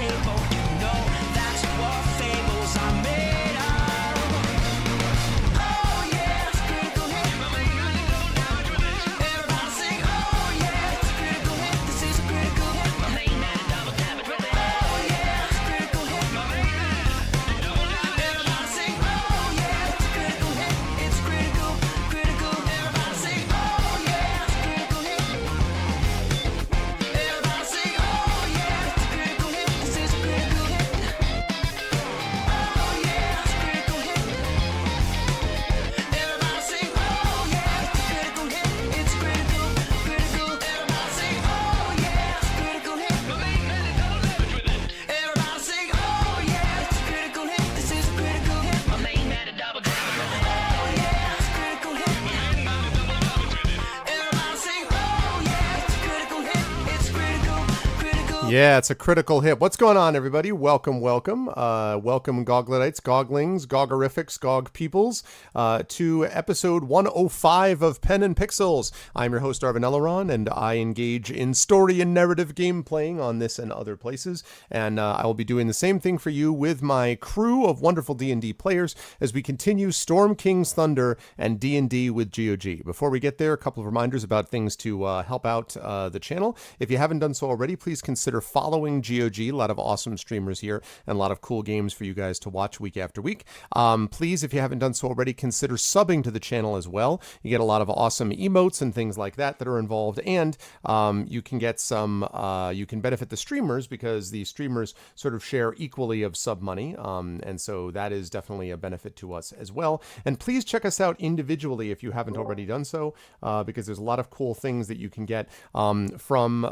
table. You know that's what fables are made of. Oh yeah, it's a critical hit. Everybody sing, oh yeah, it's a critical hit. This is a critical hit. My main man, double tap it with it. Oh yeah, it's a critical hit. Everybody sing, oh yeah, it's a critical hit. It's critical, critical. Everybody sing, oh yeah, it's a critical hit. Everybody sing, oh yeah, it's a critical hit. This is a critical hit. Oh yeah, it's a critical hit. Everybody sing, oh yeah, it's a critical hit. It's critical, critical. Everybody sing, oh yeah, it's a critical hit. Everybody sing, oh yeah, it's a critical hit. This is a critical hit. My main man a double tap. Oh yeah, it's a critical hit. Everybody sing, oh yeah, it's a critical hit. It's critical, critical. Yeah, it's a critical hit. What's going on, everybody? Welcome. Welcome, Gogletites, Goglings, Gogorifics, Gog Peoples, to episode 105 of Pen and Pixels. I'm your host, Arvin Elleron, and I engage in story and narrative game playing on this and other places. And I will be doing the same thing for you with my crew of wonderful D&D players as we continue Storm King's Thunder and D&D with GOG. Before we get there, a couple of reminders about things to help out the channel. If you haven't done so already, please consider following GOG. A lot of awesome streamers here and a lot of cool games for you guys to watch week after week. Please, if you haven't done so already, consider subbing to the channel as well. You get a lot of awesome emotes and things like that are involved, and you can get some, you can benefit the streamers because the streamers sort of share equally of sub money, and so that is definitely a benefit to us as well. And please check us out individually if you haven't already done so, because there's a lot of cool things that you can get from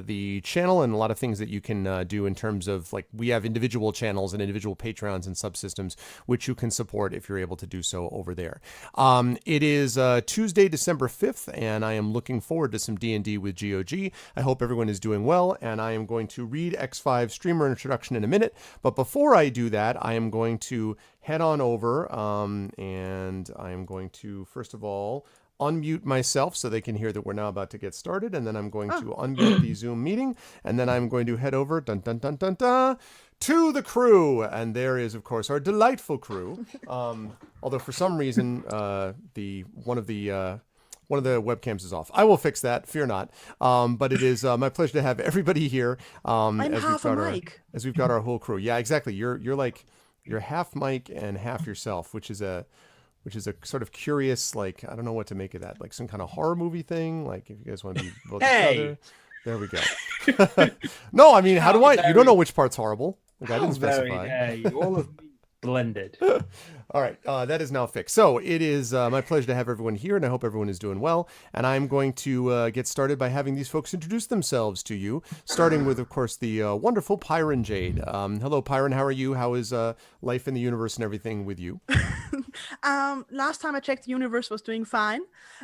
the channel, and a lot of things that you can do in terms of, like, we have individual channels and individual Patreons and subsystems which you can support if you're able to do so over there. It is Tuesday, December 5th, and I am looking forward to some D&D with GOG. I hope everyone is doing well, and I am going to read X5 streamer introduction in a minute. But before I do that, I am going to head on over, and I am going to, first of all, unmute myself so they can hear that we're now about to get started, and then I'm going to unmute the Zoom meeting, and then I'm going to head over to the crew, and there is, of course, our delightful crew. Although for some reason one of the webcams is off. I will fix that, fear not. But it is my pleasure to have everybody here. I'm half a mic. As we've got our whole crew. Yeah, exactly. You're half mic and half yourself, which is a sort of curious, like, I don't know what to make of that. Like some kind of horror movie thing. Like if you guys want to be both each other. There we go. No, I mean, how do I? You don't know which part's horrible. Like, I didn't specify. All of me blended. All right, that is now fixed. So it is my pleasure to have everyone here, and I hope everyone is doing well. And I'm going to get started by having these folks introduce themselves to you, starting with, of course, the wonderful Pyron Jade. Hello, Pyron. How are you? How is life in the universe and everything with you? Last time I checked, the universe was doing fine.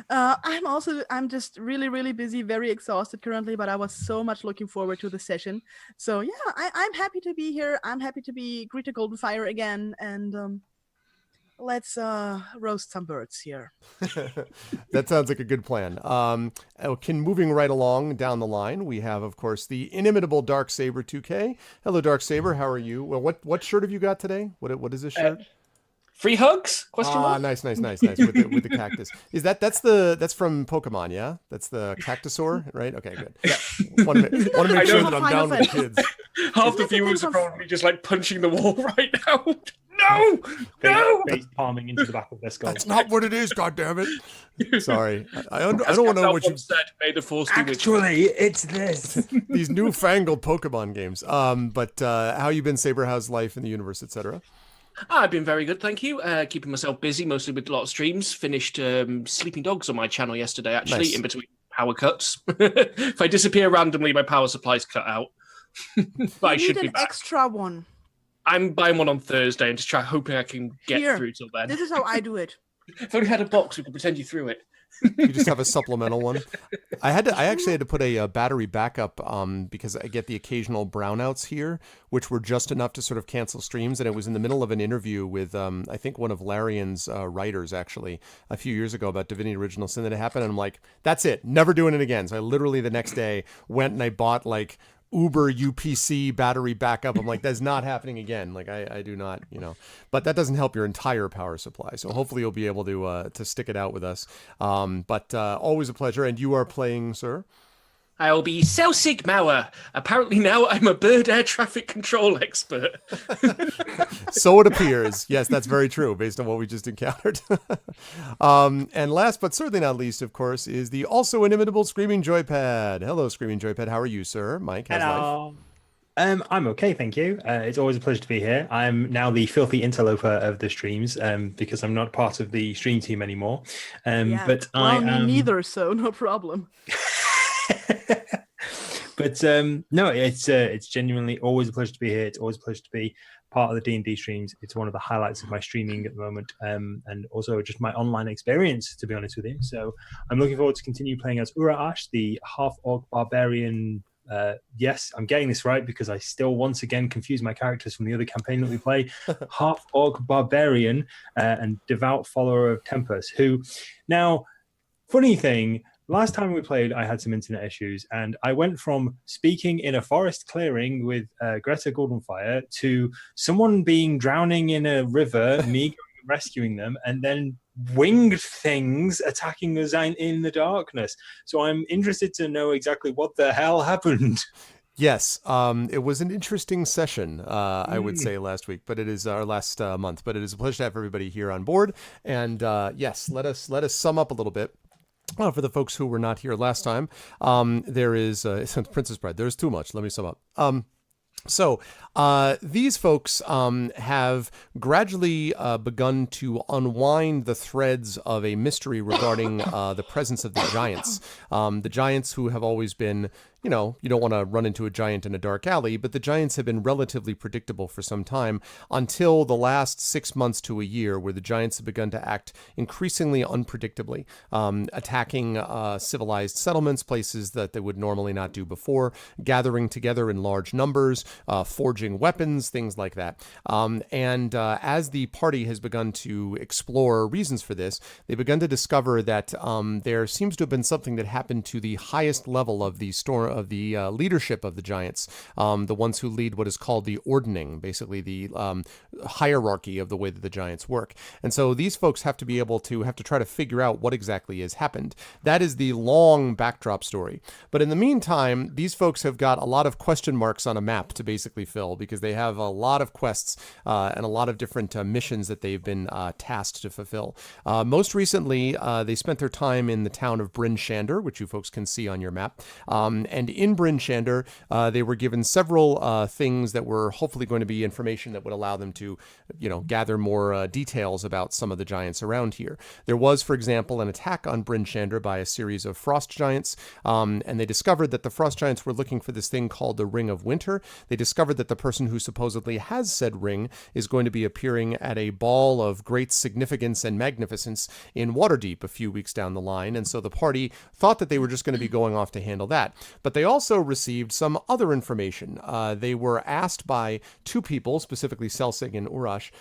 I'm just really, really busy, very exhausted currently, but I was so much looking forward to the session. So yeah, I'm happy to be here. I'm happy to be Greta Golden Fire again, and let's roast some birds here. That sounds like a good plan. Moving right along down the line, we have, of course, the inimitable Dark Saber 2K. Hello, Dark Saber. How are you? Well, what shirt have you got today? What is this shirt? Free hugs? Question mark? Nice. With the cactus. That's from Pokemon, yeah? That's the Cactusaur, right? Okay, good. Yeah. Want to make sure that I'm down with the kids. Half the viewers are probably just like punching the wall right now. No! Face palming into the back of their skull. That's not what it is, goddammit. Sorry. I don't want to know what you said. May the force be with you. Actually, it's this. These newfangled Pokemon games. But how you been, Saber? How's life in the universe, etc.? I've been very good, thank you. Keeping myself busy, mostly with a lot of streams. Finished Sleeping Dogs on my channel yesterday, actually, Nice. In between power cuts. If I disappear randomly, my power supply's cut out. But I should be an back. extra one. I'm buying one on Thursday and just hoping I can get Here. through till then. This is how I do it. If I only had a box, we could pretend you threw it. You just have a supplemental one. I actually had to put a battery backup because I get the occasional brownouts here, which were just enough to sort of cancel streams. And it was in the middle of an interview with I think one of Larian's writers actually a few years ago about Divinity Original Sin that had happened. And I'm like, that's it, never doing it again. So I literally the next day went and I bought like Uber UPC battery backup. I'm like, that's not happening again. Like I do not, but that doesn't help your entire power supply. So hopefully you'll be able to stick it out with us. But always a pleasure. And you are playing, sir? I'll be Celsig Mauer. Apparently now I'm a bird air traffic control expert. So it appears. Yes, that's very true based on what we just encountered. And last but certainly not least, of course, is the also inimitable Screaming Joypad. Hello, Screaming Joypad. How are you, sir? Mike, how's life? I'm okay, thank you. It's always a pleasure to be here. I'm now the filthy interloper of the streams because I'm not part of the stream team anymore. But well, me neither, so no problem. But no, it's genuinely always a pleasure to be here. It's always a pleasure to be part of the D&D streams. It's one of the highlights of my streaming at the moment, and also just my online experience, to be honest with you. So I'm looking forward to continue playing as Uraash, the half-orc barbarian. Yes, I'm getting this right because I still once again confuse my characters from the other campaign that we play. Half-orc barbarian and devout follower of Tempest, who now, funny thing, last time we played, I had some internet issues, and I went from speaking in a forest clearing with Greta Goldenfire to someone being drowning in a river, me going and rescuing them, and then winged things attacking us in the darkness. So I'm interested to know exactly what the hell happened. Yes, it was an interesting session, I would say, last week, but it is our last month. But it is a pleasure to have everybody here on board. And yes, let us sum up a little bit. For the folks who were not here last time, there is Princess Bride. There's too much. Let me sum up. So these folks have gradually begun to unwind the threads of a mystery regarding the presence of the giants. The giants who have always been, you don't want to run into a giant in a dark alley, but the giants have been relatively predictable for some time until the last 6 months to a year, where the giants have begun to act increasingly unpredictably, attacking civilized settlements, places that they would normally not do before, gathering together in large numbers, forging weapons, things like that. And as the party has begun to explore reasons for this, they've begun to discover that there seems to have been something that happened to the highest level of the leadership of the giants, the ones who lead what is called the ordning, basically the hierarchy of the way that the giants work. And so these folks have to try to figure out what exactly has happened. That is the long backdrop story. But in the meantime, these folks have got a lot of question marks on a map to basically fill, because they have a lot of quests and a lot of different missions that they've been tasked to fulfill. Most recently, they spent their time in the town of Bryn Shander, which you folks can see on your map. And in Bryn Shander, they were given several things that were hopefully going to be information that would allow them to, gather more details about some of the giants around here. There was, for example, an attack on Bryn Shander by a series of frost giants, and they discovered that the frost giants were looking for this thing called the Ring of Winter. They discovered that the person who supposedly has said ring is going to be appearing at a ball of great significance and magnificence in Waterdeep a few weeks down the line, and so the party thought that they were just going to be going off to handle that. But they also received some other information. They were asked by two people, specifically Celsig and Urash,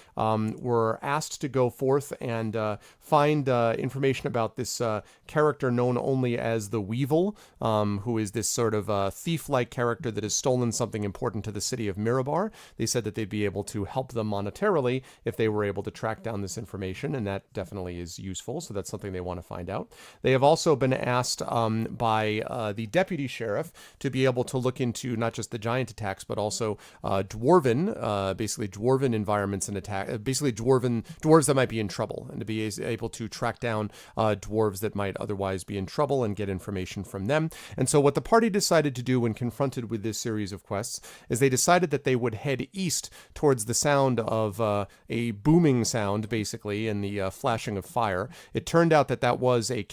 were asked to go forth and find information about this character known only as the Weevil, who is this sort of thief-like character that has stolen something important to the city of Mirabar. They said that they'd be able to help them monetarily if they were able to track down this information, and that definitely is useful, so that's something they want to find out. They have also been asked by the deputy sheriff to be able to look into not just the giant attacks, but also basically dwarven environments and attack, basically dwarves that might be in trouble, and to be able to track down dwarves that might otherwise be in trouble and get information from them. And so what the party decided to do when confronted with this series of quests is they decided that they would head east towards the sound of a booming sound, basically, and the flashing of fire. It turned out that that was an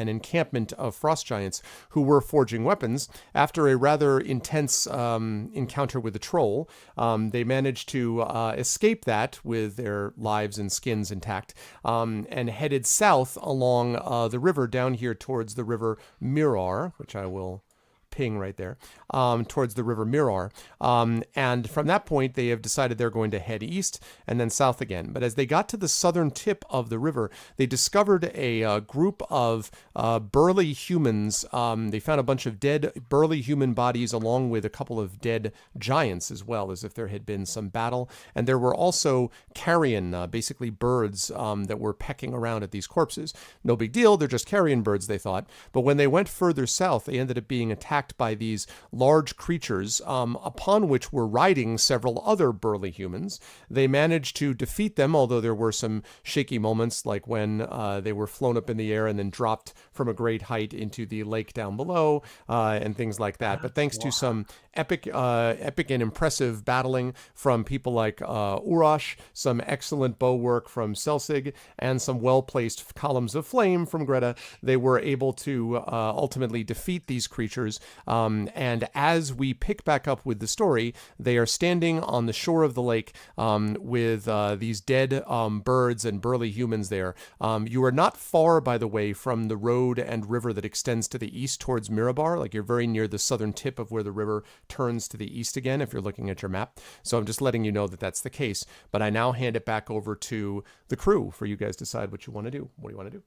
encampment of frost giants who were forging weapons. After a rather intense encounter with a troll, they managed to escape that with their lives and skins intact, and headed south along the river down here towards the river Mirar, which I will ping right there, towards the river Mirar. And from that point, they have decided they're going to head east and then south again. But as they got to the southern tip of the river, they discovered a group of burly humans. They found a bunch of dead burly human bodies along with a couple of dead giants as well, as if there had been some battle. And there were also carrion, basically birds that were pecking around at these corpses. No big deal, they're just carrion birds, they thought. But when they went further south, they ended up being attacked by these large creatures, upon which were riding several other burly humans. They managed to defeat them, although there were some shaky moments, like when they were flown up in the air and then dropped from a great height into the lake down below, and things like that. But thanks to some epic and impressive battling from people like Urash, some excellent bow work from Selsig, and some well-placed columns of flame from Greta, they were able to ultimately defeat these creatures. And as we pick back up with the story, they are standing on the shore of the lake with these dead birds and burly humans there. You are not far, by the way, from the road and river that extends to the east towards Mirabar. Like, you're very near the southern tip of where the river turns to the east again, if you're looking at your map. So I'm just letting you know that that's the case. But I now hand it back over to the crew for you guys to decide what you want to do. What do you want to do?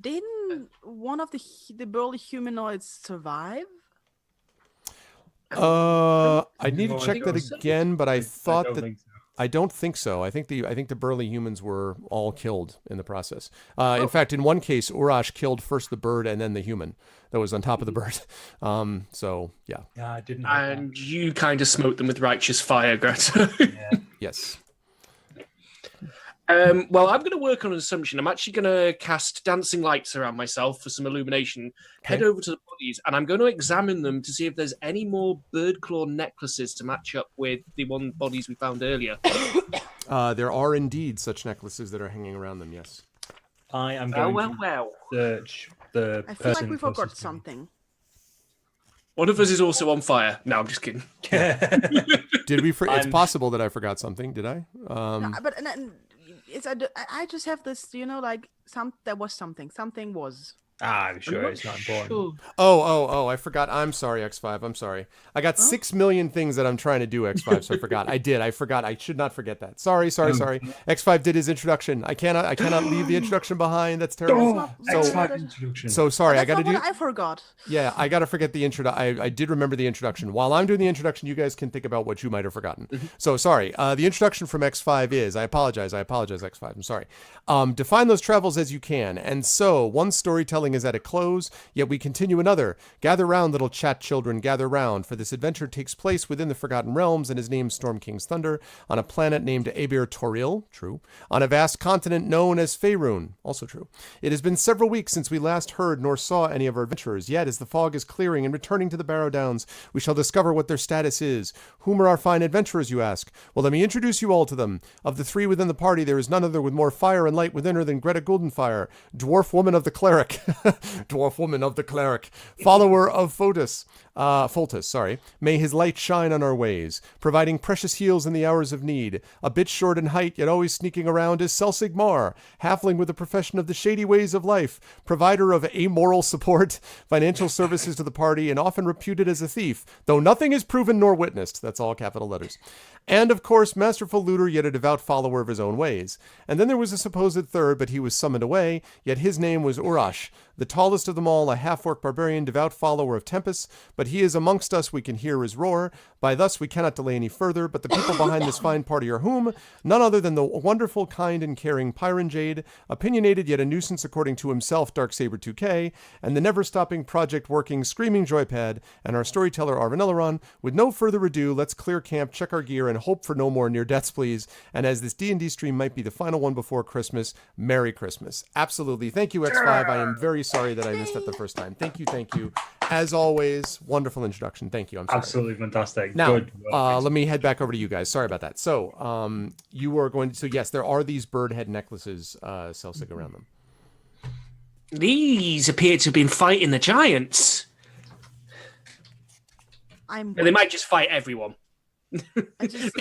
Didn't one of the burly humanoids survive? I need to check that so. again, but I thought don't that think so. I don't think so. I think the burly humans were all killed in the process. In fact, in one case, Urash killed first the bird and then the human that was on top of the bird. So yeah. Yeah, I didn't. And you kind of smote them with righteous fire, Greta. Yes. Well, I'm going to work on an assumption. I'm actually going to cast dancing lights around myself for some illumination, head over to the bodies, and I'm going to examine them to see if there's any more bird claw necklaces to match up with the one bodies we found earlier. There are indeed such necklaces that are hanging around them, yes. I am going Well. to search the I feel like person we forgot closest to me. something. One of us is also on fire. No, I'm just kidding. Did we? It's possible that I forgot something. Did I? No, but I just have this, like there was something. Something was. I'm sure it's not important. Sure. Oh, I forgot. I'm sorry, X5. I'm sorry. I got 6 million things that I'm trying to do, X5, so I forgot. I forgot. I should not forget that. Sorry. X5 did his introduction. I cannot leave the introduction behind. That's terrible. So sorry. I got to do. I forgot. Yeah, I got to forget the intro. I did remember the introduction. While I'm doing the introduction, you guys can think about what you might have forgotten. So sorry. The introduction from X5 is, I apologize, X5. I'm sorry. Define those travels as you can. And so, one storytelling is at a close, yet we continue another. Gather round, little chat children, gather round, for this adventure takes place within the Forgotten Realms and is named Storm King's Thunder, on a planet named Aber Toril, true, on a vast continent known as Faerun, also true. It has been several weeks since we last heard nor saw any of our adventurers, yet as the fog is clearing and returning to the Barrow Downs, we shall discover what their status is. Whom are our fine adventurers, you ask? Well, let me introduce you all to them. Of the three within the party, there is none other with more fire and light within her than Greta Goldenfire, dwarf woman of the cleric, follower of Foltus, sorry. May his light shine on our ways, providing precious heals in the hours of need. A bit short in height, yet always sneaking around, is Selsig Mar, halfling with a profession of the shady ways of life, provider of amoral support, financial services to the party, and often reputed as a thief, though nothing is proven nor witnessed. That's all capital letters. And, of course, masterful looter, yet a devout follower of his own ways. And then there was a supposed third, but he was summoned away, yet his name was Urash, the tallest of them all, a half-orc barbarian, devout follower of Tempest, but he is amongst us, we can hear his roar. By thus we cannot delay any further, but the people behind this fine party are whom? None other than the wonderful, kind, and caring Pyron opinionated yet a nuisance according to himself, Darksaber 2K, and the never-stopping project-working Screaming Joypad, and our storyteller Arvin Eleron. With no further ado, let's clear camp, check our gear, and hope for no more near deaths, please. And as this D&D stream might be the final one before Christmas, Merry Christmas. Absolutely. Thank you, X5. I am very sorry that I missed that the first time. Thank you. As always, wonderful introduction. Thank you. I'm sorry. Absolutely fantastic. Now, Good work. let me head back over to you guys. Sorry about that. So, you are going to... So, yes, there are these bird head necklaces, Selsig, around them. These appear to have been fighting the giants. They might just fight everyone. Why did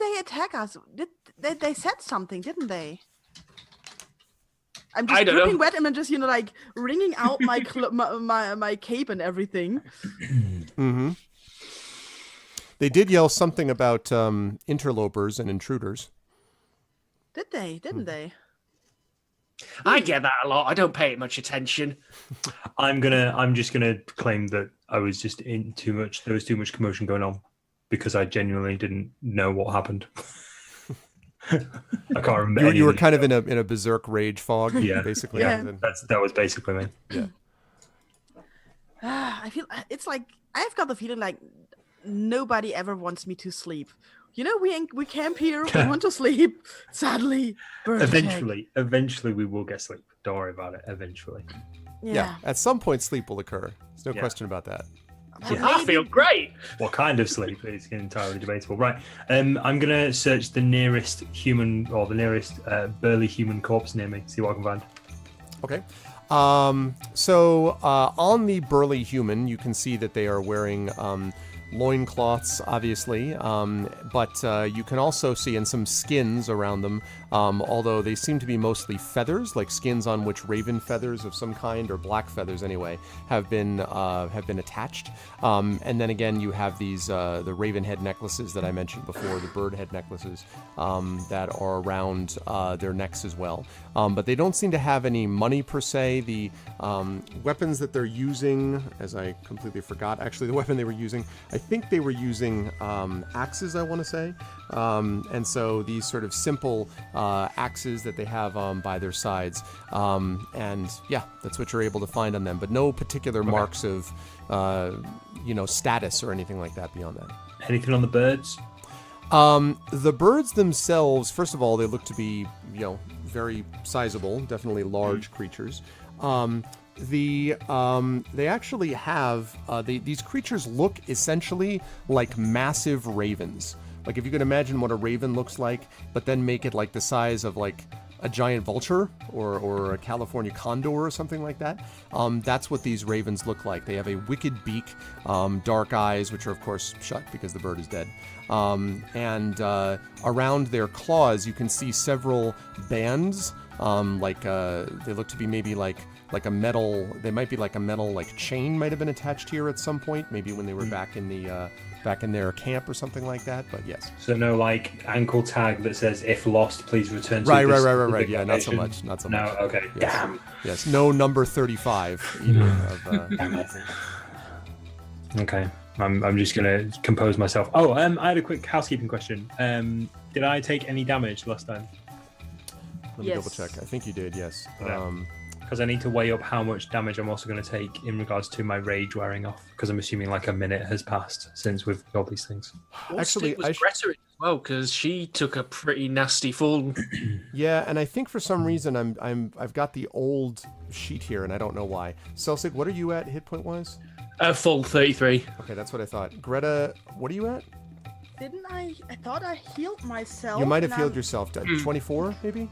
they attack us? They said something, didn't they? I'm I just don't dripping know. wet and I'm just, like wringing out my my cape and everything. Mm-hmm. They did yell something about interlopers and intruders. Did they? Didn't they? I get that a lot. I don't pay it much attention. I'm just gonna claim that I was just in too much. There was too much commotion going on because I genuinely didn't know what happened. I can't remember. You were kind of in a berserk rage fog. Yeah. Basically. Yeah. that was basically me. Yeah. I feel it's like I've got the feeling like nobody ever wants me to sleep. We camp here. We want to sleep. Sadly, bird attack. Eventually, we will get sleep. Don't worry about it. Eventually. Yeah. At some point, sleep will occur. There's no Yeah. question about that. I feel great. What kind of sleep is entirely debatable. Right. I'm going to search the nearest human or the nearest burly human corpse near me. See what I can find. Okay. So on the burly human, you can see that they are wearing loincloths, obviously, but you can also see in some skins around them, although they seem to be mostly feathers, like skins on which raven feathers of some kind, or black feathers anyway, have been attached. And then again, you have these the raven head necklaces that I mentioned before, the bird head necklaces that are around their necks as well. But they don't seem to have any money per se. The weapons that they're using, as I completely forgot, actually the weapon they were using, I think they were using axes, I want to say. And so these sort of simple axes that they have by their sides. And yeah, that's what you're able to find on them. But no particular marks of, status or anything like that beyond that. Anything on the birds? The birds themselves, first of all, they look to be, very sizable, definitely large creatures. They actually have these creatures look essentially like massive ravens. Like if you can imagine what a raven looks like, but then make it like the size of like a giant vulture or a California condor or something like that. That's what these ravens look like. They have a wicked beak, dark eyes, which are of course shut because the bird is dead. And around their claws, you can see several bands. They look to be maybe like a metal. They might be like a metal like chain might have been attached here at some point. Maybe when they were back in their camp or something like that. But yes. So no like ankle tag that says "if lost, please return to Right. this Yeah, not so location." much. No, okay. Yes. Damn. Yes, no number 35 either. Okay. I'm just gonna compose myself. Oh, I had a quick housekeeping question. Did I take any damage last time? Let me Yes. double check. I think you did, yes. Yeah. Because I need to weigh up how much damage I'm also going to take in regards to my rage wearing off. Because I'm assuming like a minute has passed since we've got these things. Actually, It was Greta as well, because she took a pretty nasty fall. Yeah, and I think for some reason I've got the old sheet here, and I don't know why. Celsig, what are you at hit point wise? Full 33. Okay, that's what I thought. Greta, what are you at? Didn't I? I thought I healed myself. You might have and healed I'm- yourself. 24, maybe?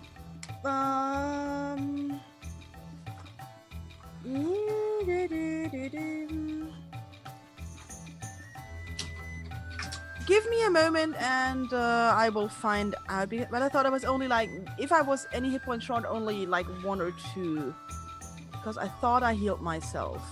Give me a moment and I will find out. But I thought I was only like, if I was any hit point short, only like 1 or 2. Because I thought I healed myself.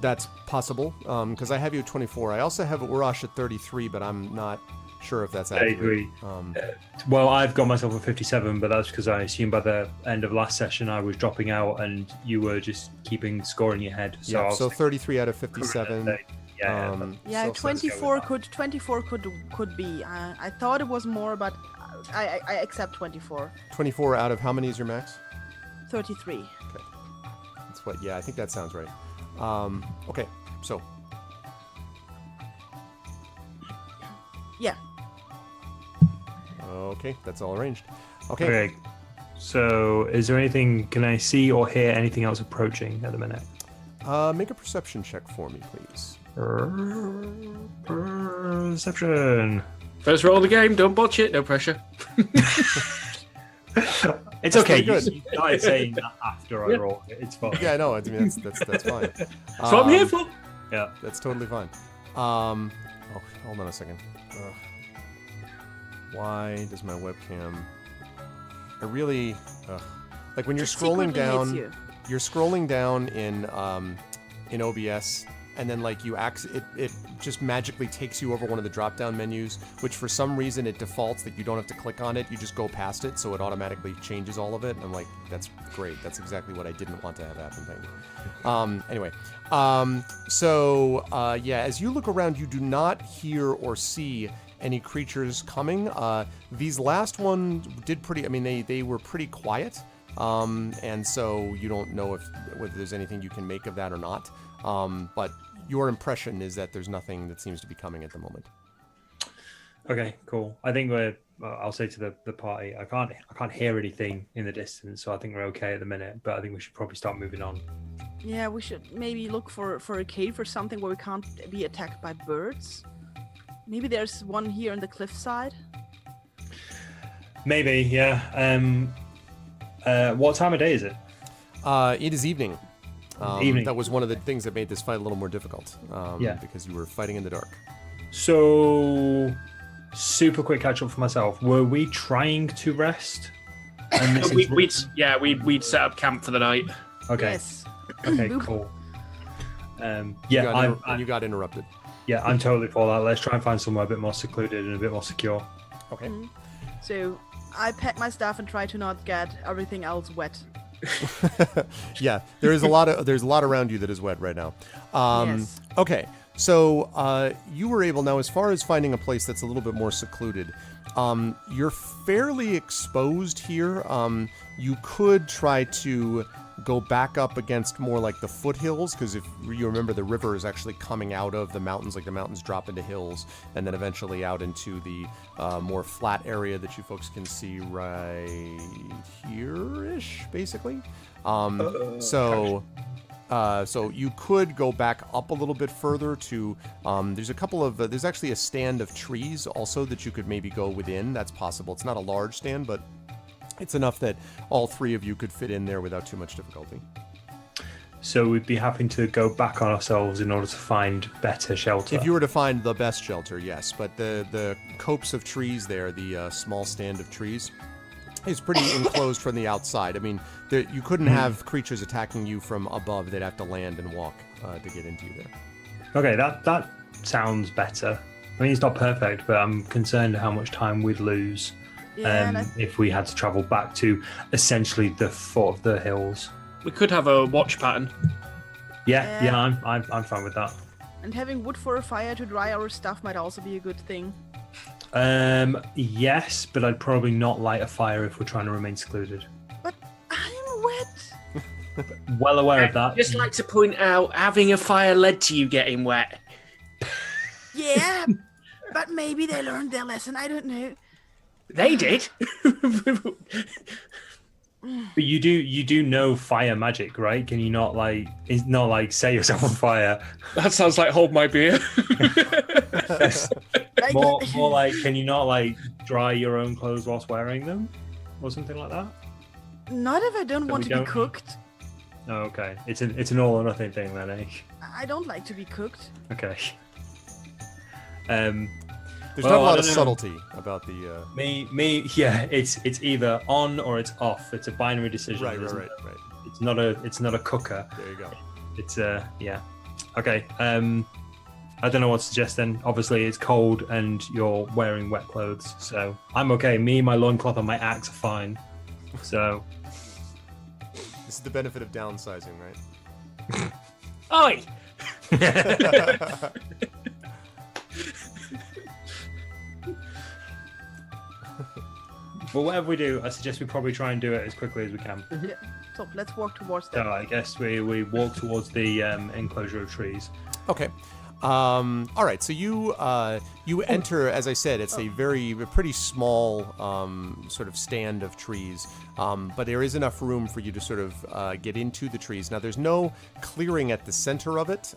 That's possible, because I have you at 24. I also have Urash at 33, but I'm not sure if that's accurate. 33. Well, I've got myself at 57, but that's because I assumed by the end of last session I was dropping out and you were just keeping score in your head. So, Yeah, I was so thinking, 33 out of 57. yeah, Yeah, So- 24 could be. I thought it was more, but I accept 24. 24 out of how many is your max? 33. That's what, yeah, I think that sounds right. Okay, so. Yeah. Okay, that's all arranged. Okay. Okay. So, is there anything? Can I see or hear anything else approaching at the minute? Make a perception check for me, please. Perception. First roll of the game, don't botch it, no pressure. It's okay. pretty good. You started saying that after I rolled it. It's fine. Yeah, no, I mean that's fine. That's what I'm here for. Yeah. That's totally fine. Oh, hold on a second. Why does my webcam? Like when you're It scrolling secretly hates down, you. you're scrolling down in OBS, and then like it just magically takes you over one of the drop-down menus, which for some reason it defaults that you don't have to click on it, you just go past it, so it automatically changes all of it. And I'm like, that's great. That's exactly what I didn't want to have happen. Thank you. Anyway, yeah, as you look around, you do not hear or see any creatures coming. These last ones did pretty. I mean, they were pretty quiet. And so you don't know whether there's anything you can make of that or not. But your impression is that there's nothing that seems to be coming at the moment. Okay, cool. I think I'll say to the party, I can't hear anything in the distance, so I think we're okay at the minute. But I think we should probably start moving on. Yeah, we should maybe look for a cave or something where we can't be attacked by birds. Maybe there's one here on the cliffside. Maybe, yeah. What time of day is it? It is evening. Evening. That was one of the things that made this fight a little more difficult. Yeah. Because you were fighting in the dark. So, super quick catch up for myself. Were we trying to rest? And We'd set up camp for the night. Okay. Yes. Okay. Boop. Cool. You got interrupted. Yeah, I'm totally for that. Let's try and find somewhere a bit more secluded and a bit more secure. Okay. So I pack my stuff and try to not get everything else wet. Yeah, there's a lot around you that is wet right now. Yes. Okay, so you were able now, as far as finding a place that's a little bit more secluded, you're fairly exposed here. You could try to go back up against more like the foothills, because if you remember, the river is actually coming out of the mountains, like the mountains drop into hills and then eventually out into the more flat area that you folks can see right here-ish, basically. So you could go back up a little bit further to, there's actually a stand of trees also that you could maybe go within. That's possible. It's not a large stand, but it's enough that all three of you could fit in there without too much difficulty. So we'd be having to go back on ourselves in order to find better shelter. If you were to find the best shelter, yes. But the copse of trees there, the small stand of trees, is pretty enclosed from the outside. I mean, you couldn't have creatures attacking you from above. They'd have to land and walk to get into you there. Okay, that sounds better. I mean, it's not perfect, but I'm concerned how much time we'd lose if we had to travel back to essentially the foot of the hills. We could have a watch pattern. Yeah, I'm fine with that. And having wood for a fire to dry our stuff might also be a good thing. Yes, but I'd probably not light a fire if we're trying to remain secluded. But I'm wet. Well aware of that. I'd just like to point out, having a fire led to you getting wet. Yeah, but maybe they learned their lesson. I don't know. They did. But you do know fire magic, right? Can you not it's not like set yourself on fire? That sounds like hold my beer. more like, can you not dry your own clothes whilst wearing them, or something like that? Not if I don't want to be cooked. Oh, okay. It's an all or nothing thing then, eh? I don't like to be cooked. Okay. There's not a lot of subtlety about the. Yeah. It's either on or it's off. It's a binary decision. Right. It's not a cooker. There you go. It's yeah. Okay. I don't know what to suggest then. Obviously, it's cold and you're wearing wet clothes, so I'm okay. Me, my loincloth, and my axe are fine. So. This is the benefit of downsizing, right? Oi! Well, whatever we do, I suggest we probably try and do it as quickly as we can. Yeah. So let's walk towards So them. I guess we walk towards the enclosure of trees. Okay. All right. So you enter, as I said, it's a pretty small sort of stand of trees, but there is enough room for you to sort of get into the trees. Now, there's no clearing at the center of it.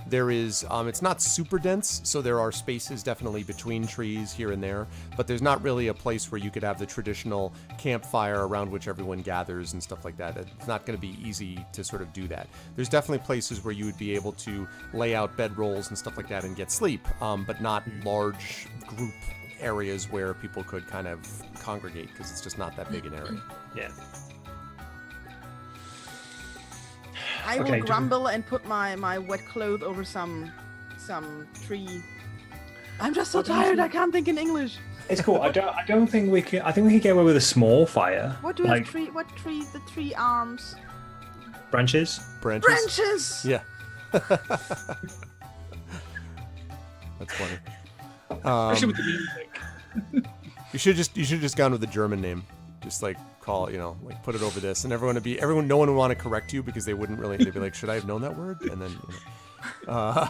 There is. It's not super dense, so there are spaces definitely between trees here and there, but there's not really a place where you could have the traditional campfire around which everyone gathers and stuff like that. It's not going to be easy to sort of do that. There's definitely places where you would be able to lay out bedrolls and stuff like that and get sleep, but not large group areas where people could kind of congregate, because it's just not that big an area. Yeah. I will Okay, grumble and put my wet cloth over some tree. I'm just so tired. I can't think in English. It's cool. I don't think we can. I think we can get away with a small fire. What do you like have tree? What tree? The tree arms. branches. Branches. Branches. Yeah. That's funny. Especially with the music. You should just gone with the German name. Just like call, like put it over this, and no one would want to correct you because they wouldn't really. They'd be like, should I have known that word? And then,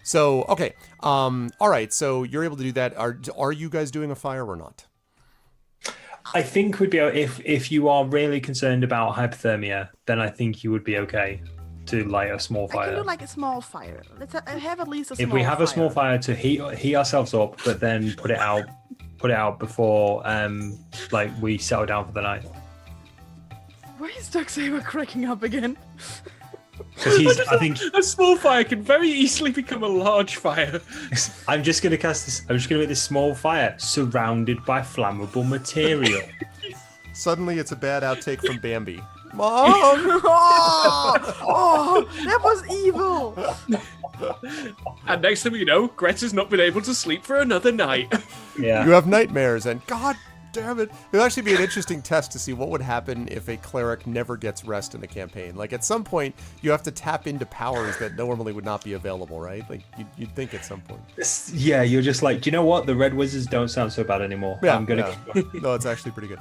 so okay, all right. So you're able to do that. Are you guys doing a fire or not? I think we'd be if you are really concerned about hypothermia, then I think you would be okay to light a small I fire. can do like a small fire. Let's have at least a small If we have fire. a small fire to heat ourselves up, but then put it out before like we settle down for the night. Why is Darksaber cracking up again? Because I think A small fire can very easily become a large fire. I'm just gonna cast this. I'm just gonna make this small fire surrounded by flammable material. Suddenly, it's a bad outtake from Bambi. Mom. Oh, that was evil. And next thing you know, Greta's not been able to sleep for another night. Yeah. You have nightmares, and God damn it. It'll actually be an interesting test to see what would happen if a cleric never gets rest in a campaign. Like, at some point, you have to tap into powers that normally would not be available, right? Like, you'd think at some point. Yeah, you're just like, do you know what? The Red Wizards don't sound so bad anymore. Yeah, I'm gonna. no, it's actually pretty good.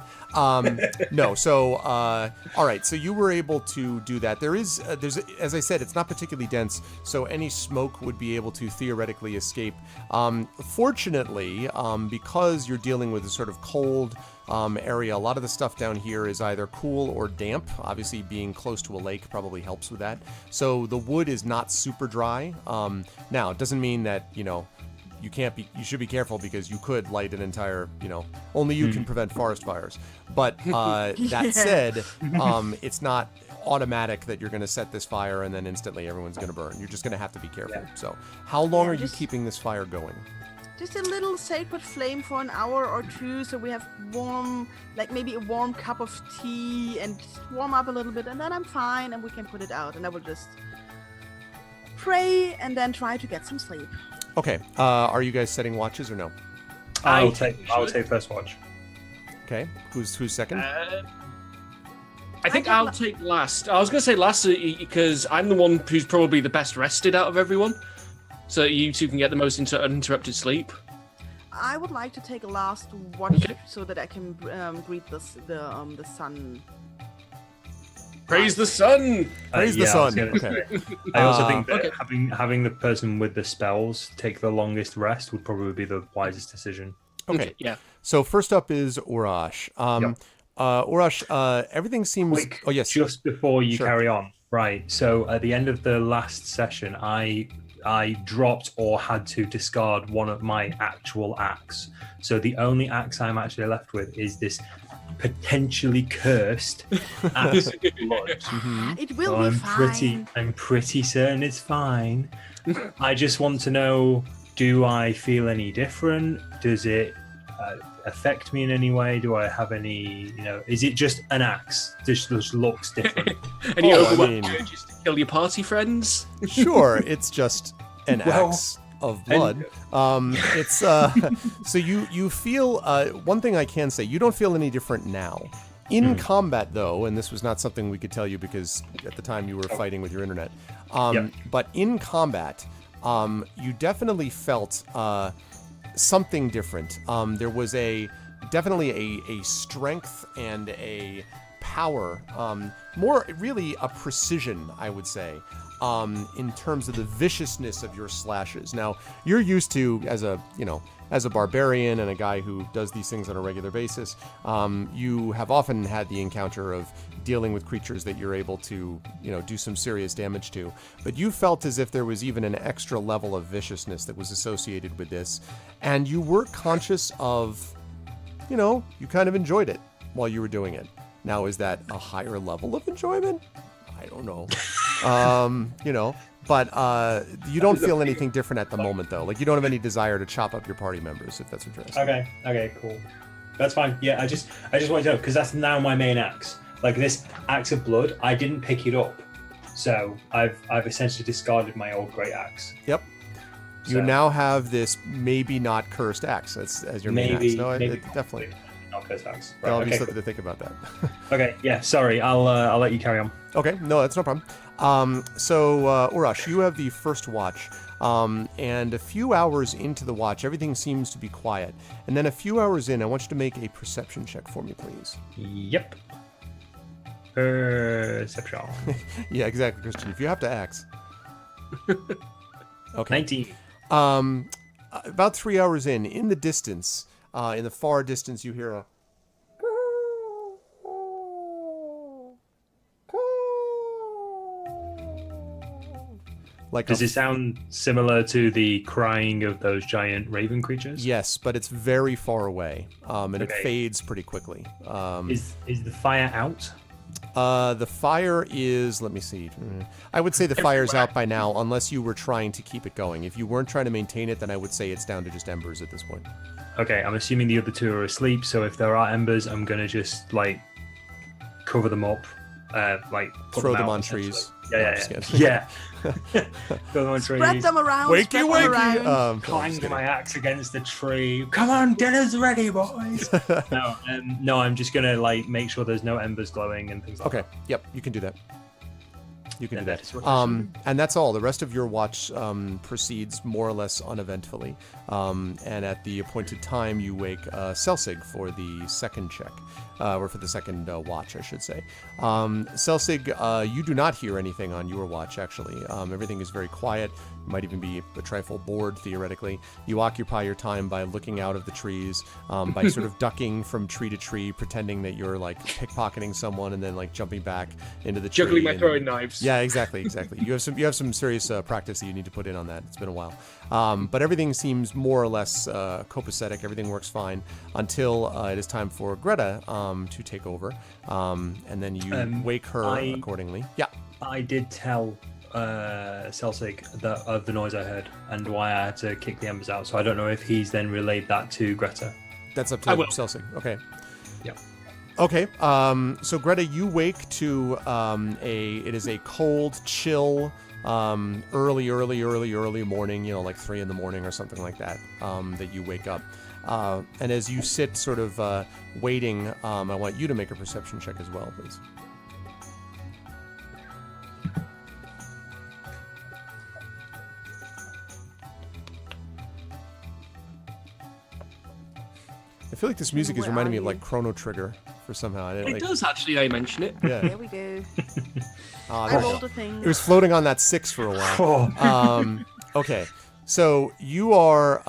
No, so all right, so you were able to do that. There's as I said, it's not particularly dense, so any smoke would be able to theoretically escape. Fortunately, because you're dealing with a sort of cold area, a lot of the stuff down here is either cool or damp. Obviously, being close to a lake probably helps with that. So the wood is not super dry. Now, it doesn't mean that you should be careful because you could light an entire, only you can prevent forest fires. But that said, it's not automatic that you're going to set this fire and then instantly everyone's going to burn. You're just going to have to be careful. Yeah. So how long Yeah, are you just- keeping this fire going? Just a little sacred flame for an hour or two, so we have warm, like maybe a warm cup of tea, and just warm up a little bit, and then I'm fine, and we can put it out, and I will just pray and then try to get some sleep. Okay. Are you guys setting watches or no? I'll take first watch. Okay. Who's second? I think I I'll think take last. I was going to say last because I'm the one who's probably the best rested out of everyone. So you two can get the most uninterrupted sleep. I would like to take a last watch Okay. so that I can greet the sun. Praise the sun! Praise the yeah, I was sun. gonna Okay. say. I also think that Okay. having the person with the spells take the longest rest would probably be the wisest decision. Okay. Yeah. So first up is Urash. Urash, everything seems. Quick, Oh yes. just before you Sure. carry on. Right. So at the end of the last session, I dropped or had to discard one of my actual axe. So the only axe I'm actually left with is this potentially cursed axe of blood. It will So be fine. I'm pretty certain it's fine. I just want to know, do I feel any different? Does it affect me in any way? Do I have any, is it just an axe? Just looks different. Any Oh, I overwhelming mean- urges to kill your party friends? Sure, it's just an Well, axe of blood. It's so you feel one thing I can say, you don't feel any different now. In combat though, and this was not something we could tell you because at the time you were fighting with your internet. Yep. But in combat, you definitely felt something different. There was definitely a strength and a power, more really a precision, I would say, in terms of the viciousness of your slashes. Now, you're used to, as a barbarian and a guy who does these things on a regular basis, you have often had the encounter of dealing with creatures that you're able to, do some serious damage to. But you felt as if there was even an extra level of viciousness that was associated with this. And you were conscious of, you kind of enjoyed it while you were doing it. Now, is that a higher level of enjoyment? I don't know. But you don't feel anything different at the moment, though. Like, you don't have any desire to chop up your party members, if that's what you're asking. Okay, cool. That's fine. Yeah, I just wanted to know, because that's now my main axe. Like, this axe of blood, I didn't pick it up. So I've essentially discarded my old great axe. Yep. You So- now have this maybe not cursed axe as your main axe. No, it definitely. Not cursed axe. I'll Right, be okay, something to think about that. okay, yeah, sorry. I'll let you carry on. Okay, no, that's no problem. So Urash, you have the first watch, and a few hours into the watch, everything seems to be quiet. And then a few hours in, I want you to make a perception check for me, please. Yep. Perception. Yeah, exactly, Christian. If you have to axe. Okay. 19. About 3 hours in the distance, in the far distance, you hear a. Like Does a it sound similar to the crying of those giant raven creatures? Yes, but it's very far away, and it Okay. fades pretty quickly. Is the fire out? The fire is, let me see. I would say the fire's out by now, unless you were trying to keep it going. If you weren't trying to maintain it, then I would say it's down to just embers at this point. Okay, I'm assuming the other two are asleep, so if there are embers, I'm gonna just like cover them up, like put Throw them out, on essentially. trees. Yeah, No, yeah, I'm just yeah. kidding. Yeah. Throw them on trees. Spread them around. Wakey, spread them wakey! around. No, I'm Clang just kidding. my axe against the tree. Come on, dinner's ready, boys. no, I'm just gonna like make sure there's no embers glowing and things like Okay, yep, you can do that. You can Yeah, do that is that. what I should And that's all. The rest of your watch proceeds more or less uneventfully. And at the appointed time, you wake Selsig for the second check, or for the second watch, I should say. Selsig, you do not hear anything on your watch, actually. Everything is very quiet. Might even be a trifle bored, theoretically. You occupy your time by looking out of the trees, by sort of ducking from tree to tree, pretending that you're like pickpocketing someone, and then like jumping back into the tree. Juggling my and- throwing knives. Yeah, exactly. You have some serious practice that you need to put in on that. It's been a while, but everything seems more or less copacetic. Everything works fine until it is time for Greta to take over, and then you wake her accordingly. Yeah. I did tell Selsig of the noise I heard and why I had to kick the embers out. So I don't know if he's then relayed that to Greta. That's up I to will. Selsig. Okay. Yeah. Okay. So Greta, you wake to it is a cold, chill, early morning. You know, like 3 a.m. or something like that. That you wake up, and as you sit, sort of waiting, I want you to make a perception check as well, please. I feel like this music is Where reminding are me of you? like Chrono Trigger for somehow. It does actually. Now you mention it. Yeah. There we go. I There- rolled a thing. It was floating on that 6 for a while. Oh, Okay. So you are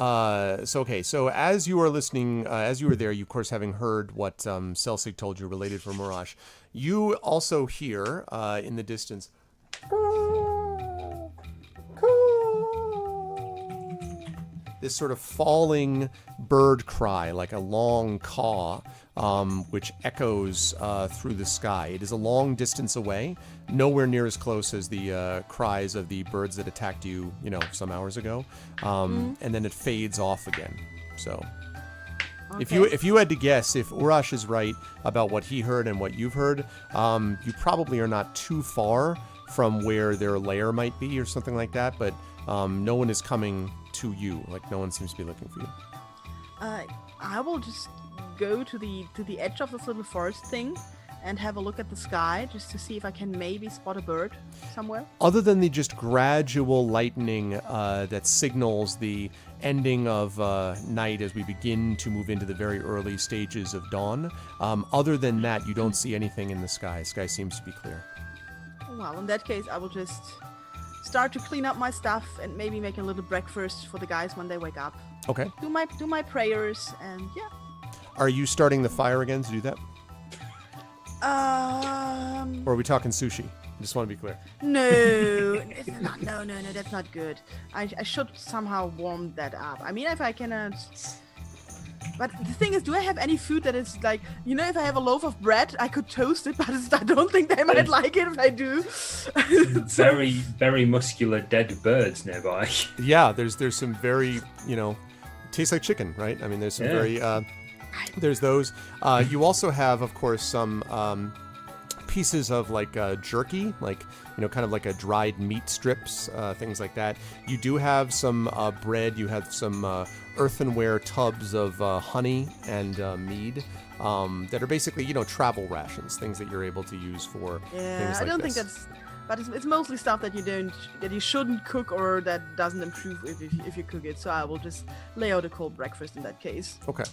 so as you are listening, as you were there, you of course having heard what Selsig told you related from Mirage, you also hear in the distance this sort of falling bird cry, like a long caw, which echoes through the sky. It is a long distance away, nowhere near as close as the cries of the birds that attacked you, some hours ago. And then it fades off again. So, if you had to guess, if Urash is right about what he heard and what you've heard, you probably are not too far from where their lair might be or something like that. But no one is coming to you. Like no one seems to be looking for you. I will just go to the edge of this little forest thing and have a look at the sky just to see if I can maybe spot a bird somewhere. Other than the just gradual lightening that signals the ending of night as we begin to move into the very early stages of dawn, other than that, you don't see anything in the sky. Sky seems to be clear. Well, in that case, I will just start to clean up my stuff and maybe make a little breakfast for the guys when they wake up. Okay. Do my prayers and yeah. Are you starting the fire again to do that? Or are we talking sushi? I just want to be clear. No, it's not, no, that's not good. I should somehow warm that up. I mean, if I can. But the thing is, do I have any food that is like, if I have a loaf of bread, I could toast it, but I don't think they might like it if I do. very, very muscular dead birds nearby. Yeah, there's some very, tastes like chicken, right? I mean, there's some very, there's those. You also have, of course, some pieces of like jerky, like kind of like a dried meat strips, things like that. You do have some bread. You have some earthenware tubs of honey and mead that are basically travel rations, things that you're able to use for things like I don't this. think that's. But it's mostly stuff that you shouldn't cook or that doesn't improve if you cook it. So I will just lay out a cold breakfast in that case. Okay.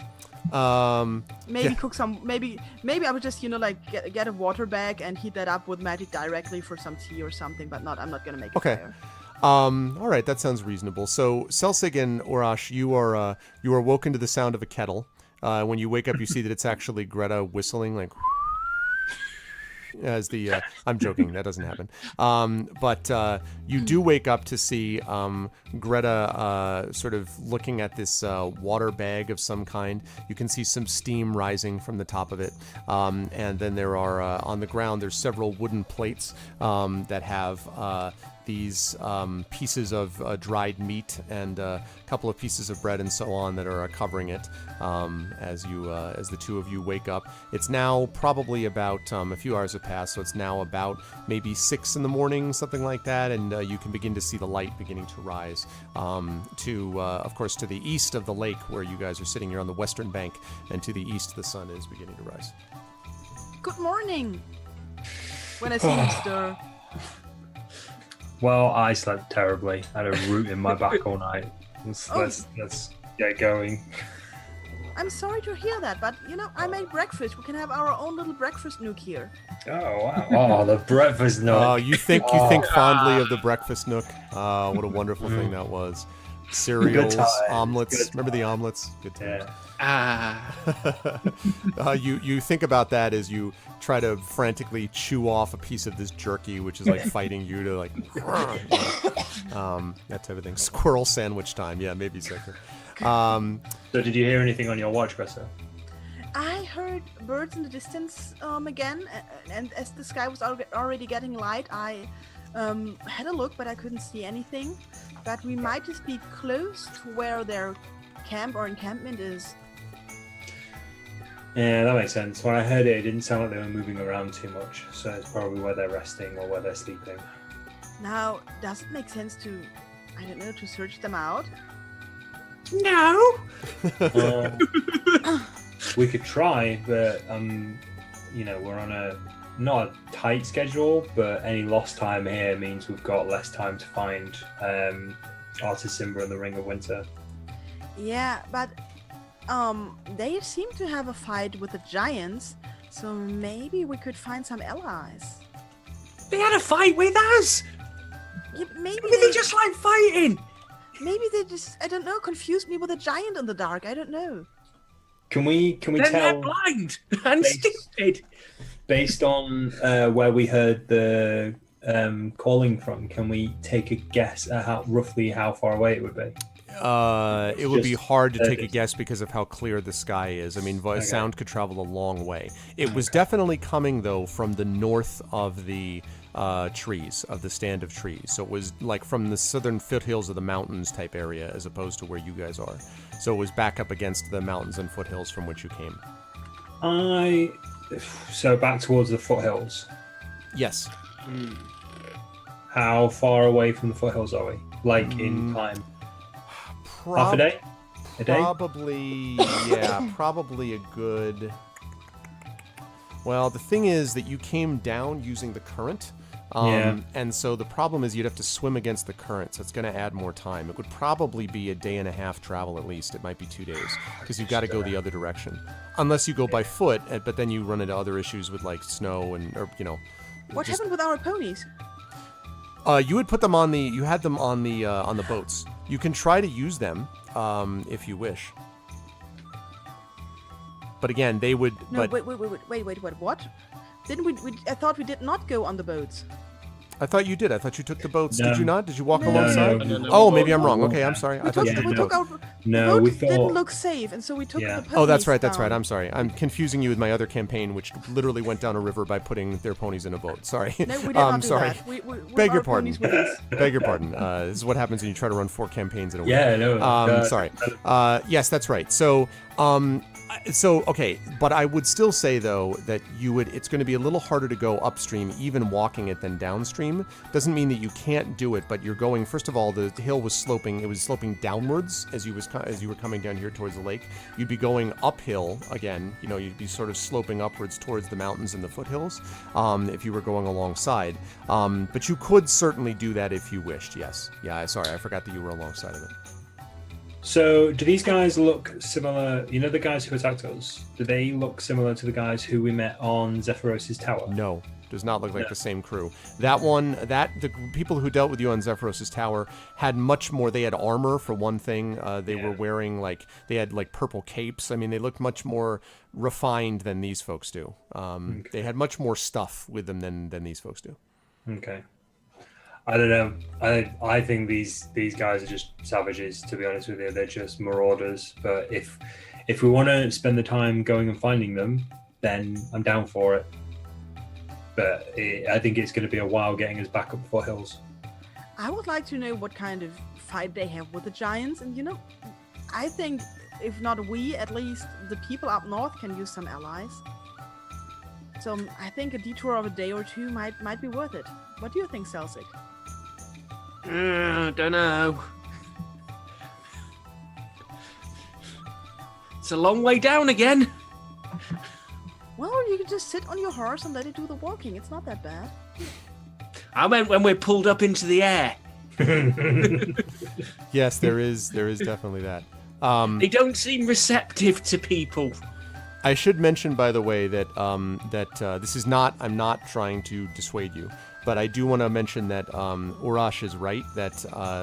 Maybe cook some. Maybe I would just get a water bag and heat that up with magic directly for some tea or something. But I'm not gonna make a Okay. fire. All right, that sounds reasonable. So Selsig and Orash, you are woken to the sound of a kettle. When you wake up, you see that it's actually Greta whistling like. As the I'm joking, that doesn't happen. But you do wake up to see Greta sort of looking at this water bag of some kind. You can see some steam rising from the top of it, and then there are on the ground there's several wooden plates that have these pieces of dried meat and a couple of pieces of bread and so on that are covering it as the two of you wake up. It's now probably about a few hours have passed, so it's now about maybe 6 in the morning, something like that, and you can begin to see the light beginning to rise of course, to the east of the lake where you guys are sitting. You're on the western bank, and to the east the sun is beginning to rise. Good morning. When I see you stir. Well, I slept terribly. I had a root in my back all night. Let's get going. I'm sorry to hear that, but I made breakfast. We can have our own little breakfast nook here. Oh wow! Oh, the breakfast nook. You think fondly of the breakfast nook? What a wonderful thing that was. Cereals, omelets. Remember the omelets? Good times. You think about that as you try to frantically chew off a piece of this jerky, which is like fighting you to like that type of thing. Squirrel sandwich time. Yeah, maybe second. So did you hear anything on your watch, Greta? I heard birds in the distance again, and as the sky was already getting light, I had a look, but I couldn't see anything. But we might just be close to where their camp or encampment is. Yeah, that makes sense. When I heard it didn't sound like they were moving around too much, so it's probably where they're resting or where they're sleeping. Now, does it make sense to search them out? No. We could try, but we're on not a tight schedule, but any lost time here means we've got less time to find Artis Simba and the Ring of Winter. Yeah, but they seem to have a fight with the giants, so maybe we could find some allies. They had a fight with us. Yeah, maybe they just like fighting. Maybe they just, I don't know, confused me with a giant in the dark. I don't know. Can we Then tell? they're blind and stupid. Based on where we heard the calling from, can we take a guess at roughly how far away it would be? It would be hard to take a guess because of how clear the sky is. I mean, sound could travel a long way. It was definitely coming, though, from the north of the trees, of the stand of trees. So it was like from the southern foothills of the mountains type area as opposed to where you guys are. So it was back up against the mountains and foothills from which you came. So back towards the foothills. Yes. How far away from the foothills are we? Like in time? Half a day? A day? Probably, yeah, probably a good... Well, the thing is that you came down using the current, and so the problem is you'd have to swim against the current, so it's going to add more time. It would probably be a day and a half travel at least. It might be 2 days, because you've got to go the other direction. Unless you go by foot, but then you run into other issues with, like, snow and, What happened with our ponies? You would put them on the... You had them on the boats. You can try to use them, if you wish. But again, they would... No, wait, what? Didn't we I thought we did not go on the boats. I thought you did. I thought you took the boats. No. Did you not? Did you walk No. alongside? No. Oh, maybe I'm wrong. Okay, I'm sorry. I We thought took, you took we the took boats. our No, the we boat didn't thought- look safe, and so we took Yeah. the Oh, that's ponies right. That's right. down. I'm sorry. I'm confusing you with my other campaign, which literally went down a river by putting their ponies in a boat. Sorry. No, we did not do sorry. that. We Beg your our pardon. ponies with us. Beg your pardon. This is what happens when you try to run 4 campaigns in a week. Yeah, no. Sorry. Yes, that's right. So, okay, but I would still say though that it's going to be a little harder to go upstream, even walking it, than downstream. Doesn't mean that you can't do it, but you're going. First of all, the hill was sloping. It was sloping downwards as you were coming down here towards the lake. You'd be going uphill again. You'd be sort of sloping upwards towards the mountains and the foothills if you were going alongside. But you could certainly do that if you wished. Yes. Yeah. Sorry, I forgot that you were alongside of it. So, do these guys look similar? The guys who attacked us, do they look similar to the guys who we met on Zephyros' tower? No, does not look like the same crew. The people who dealt with you on Zephyros' tower had much more. They had armor for one thing. They were wearing they had purple capes. I mean, they looked much more refined than these folks do. They had much more stuff with them than these folks do. Okay. I don't know. I think these guys are just savages, to be honest with you. They're just marauders. But if we want to spend the time going and finding them, then I'm down for it. But I think it's going to be a while getting us back up the foothills. I would like to know what kind of fight they have with the giants, and I think if not we, at least the people up north can use some allies. So I think a detour of a day or two might be worth it. What do you think, Celsic? Don't know. It's a long way down again. Well, you can just sit on your horse and let it do the walking. It's not that bad. I meant when we're pulled up into the air. Yes, there is definitely that. They don't seem receptive to people. I should mention, by the way, that this is not. I'm not trying to dissuade you, but I do want to mention that Urash is right that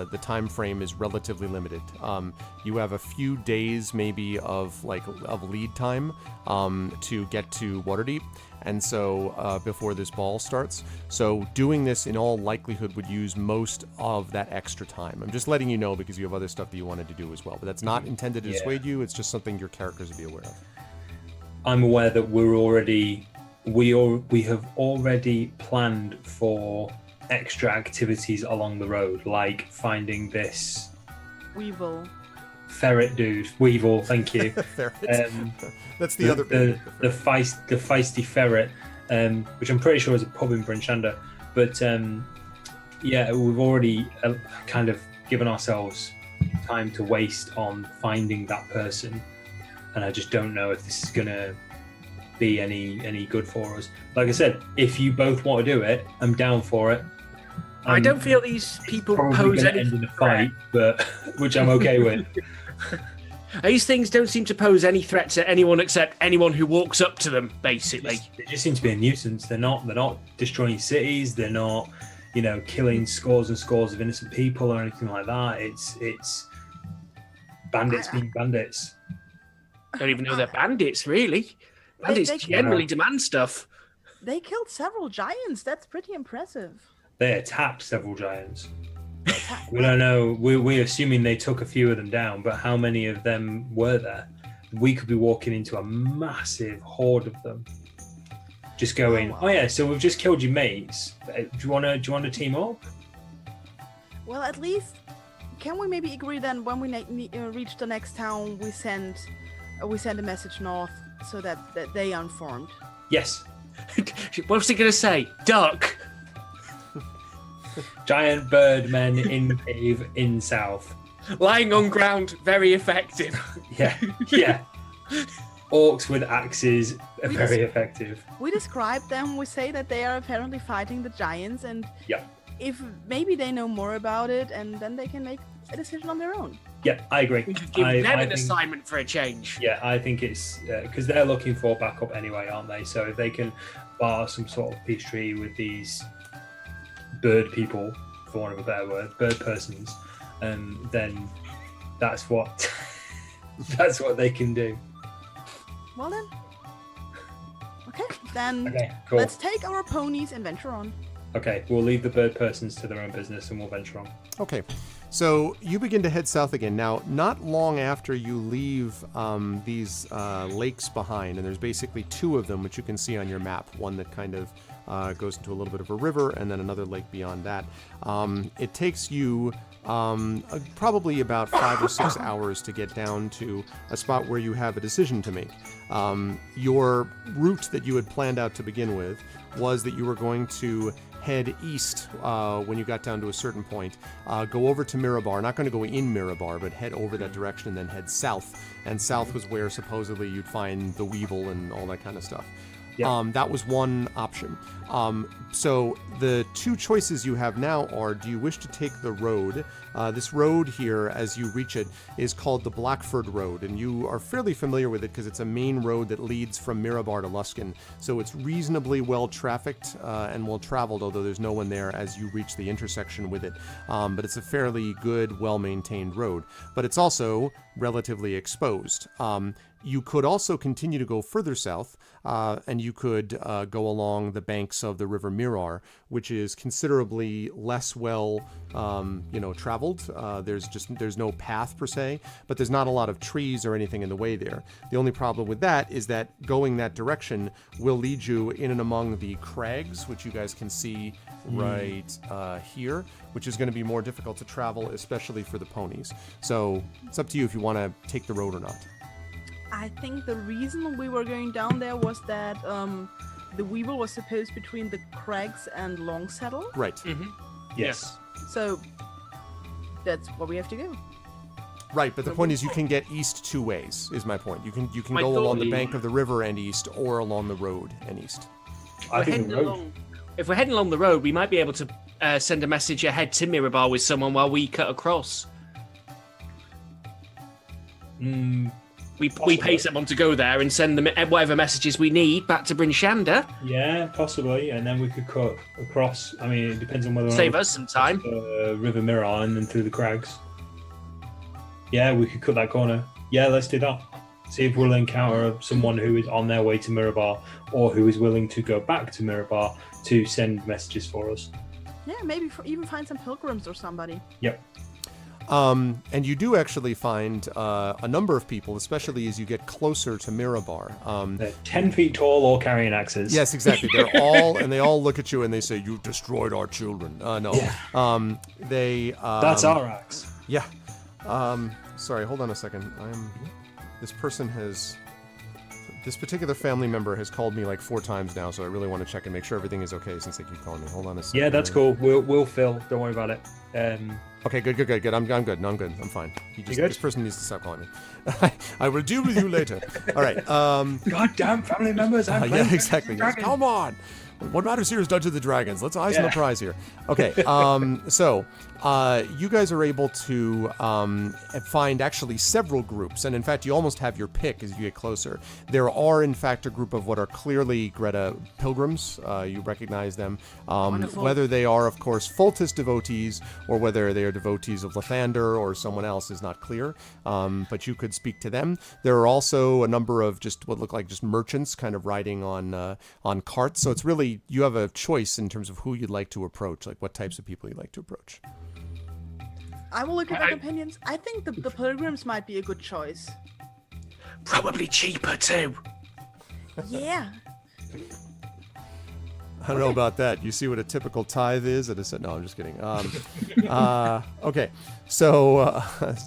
the time frame is relatively limited. You have a few days, maybe, of lead time to get to Waterdeep, and so before this ball starts. So doing this, in all likelihood, would use most of that extra time. I'm just letting you know because you have other stuff that you wanted to do as well. But that's not intended to dissuade you. It's just something your characters will be aware of. I'm aware that we have already planned for extra activities along the road, like finding this Weevil. ferret dude. Weevil, thank you. Ferret. That's the other the feisty ferret, which I'm pretty sure is a pub in Brinchanda. But we've already kind of given ourselves time to waste on finding that person. And I just don't know if this is gonna be any good for us. Like I said, if you both want to do it, I'm down for it. I don't feel these people Probably pose gonna any end in a fight, but which I'm okay with. These things don't seem to pose any threat to anyone except anyone who walks up to them, basically. They just seem to be a nuisance. They're not destroying cities. They're not, killing scores and scores of innocent people or anything like that. It's bandits being bandits. I don't even know they're bandits, really. Bandits They generally demand stuff. They killed several giants. That's pretty impressive. They attacked several giants. We don't know. We're assuming they took a few of them down, but how many of them were there? We could be walking into a massive horde of them. Just going, wow. oh yeah, so we've just killed your mates. Do you want to team up? Well, at least, can we maybe agree then when we reach the next town, we send a message north so that they are informed? Yes. What's he going to say? Duck. Giant bird men in cave in south. Lying on ground, very effective. Yeah. Orcs with axes are very effective. We describe them. We say that they are apparently fighting the giants, and if maybe they know more about it, and then they can make a decision on their own. Yeah, I agree. We could give them an assignment for a change. Yeah, I think it's because they're looking for backup anyway, aren't they? So if they can bar some sort of peace treaty with these bird people, for want of a better word, bird persons, then that's what they can do. Well then. Okay, then Okay, cool. let's take our ponies and venture on. Okay, we'll leave the bird persons to their own business and we'll venture on. Okay, so you begin to head south again. Now, not long after you leave these lakes behind, and there's basically two of them, which you can see on your map. One that kind of goes into a little bit of a river, and then another lake beyond that. It takes you probably about 5 or 6 hours to get down to a spot where you have a decision to make. Your route that you had planned out to begin with was that you were going to head east when you got down to a certain point, go over to Mirabar, not going to go in Mirabar, but head over that direction and then head south. And south was where supposedly you'd find the Weevil and all that kind of stuff. Yep. That was one option. So the two choices you have now are, do you wish to take the road? This road here, as you reach it, is called the Blackford Road, and you are fairly familiar with it because it's a main road that leads from Mirabar to Luskin. So it's reasonably well trafficked and well traveled, although there's no one there as you reach the intersection with it. But it's a fairly good, well-maintained road. But it's also relatively exposed. You could also continue to go further south, and you could go along the banks of the River Mirar, which is considerably less well, traveled. There's no path per se, but there's not a lot of trees or anything in the way there. The only problem with that is that going that direction will lead you in and among the crags, which you guys can see right here, which is going to be more difficult to travel, especially for the ponies. So it's up to you if you want to take the road or not. I think the reason we were going down there was that the Weevil was supposed between the Crags and Longsaddle. Right. Mm-hmm. Yes. So that's where we have to go. Right, but the point is you can get east two ways, is my point. You can My go thought along the is- bank of the river and east, or along the road and east. I think the road. If we're heading along the road, we might be able to send a message ahead to Mirabar with someone while we cut across. We pay someone to go there and send them whatever messages we need back to Bryn Shander. Yeah, possibly, and then we could cut across. I mean, it depends on whether or not Save we us some time. River Mirror and then through the crags. Yeah, we could cut that corner. Yeah, let's do that. See if we'll encounter someone who is on their way to Mirabar or who is willing to go back to Mirabar to send messages for us. Yeah, maybe even find some pilgrims or somebody. Yep. And you do actually find a number of people, especially as you get closer to Mirabar. They're 10 feet tall, all carrying axes. Yes, exactly. They're all, and they all look at you and they say, "You've destroyed our children." No. Yeah. They. That's our axe. Yeah. Sorry, hold on a second. This particular family member has called me like 4 times now, so I really want to check and make sure everything is okay since they keep calling me. Hold on a second. Yeah, that's cool. We'll fill. Don't worry about it. Okay, good. I'm good. No, I'm good. I'm fine. good? This person needs to stop calling me. I will deal with you later. All right. Goddamn family members! I'm Yeah, exactly. Yes, come on. What matters here is Dungeons and Dragons. Let's eyes on the prize here. Okay. So you guys are able to find actually several groups, and in fact, you almost have your pick as you get closer. There are, in fact, a group of what are clearly Greta pilgrims. You recognize them. Whether they are, of course, Foltest devotees or whether they are devotees of Lathander or someone else is not clear. But you could speak to them. There are also a number of just what look like just merchants, kind of riding on carts. So it's really you have a choice in terms of who you'd like to approach, like what types of people you'd like to approach. I will look at their opinions. I think the pilgrims might be a good choice. Probably cheaper too. Yeah. I don't know about that. You see what a typical tithe is? No, I'm just kidding. Okay, so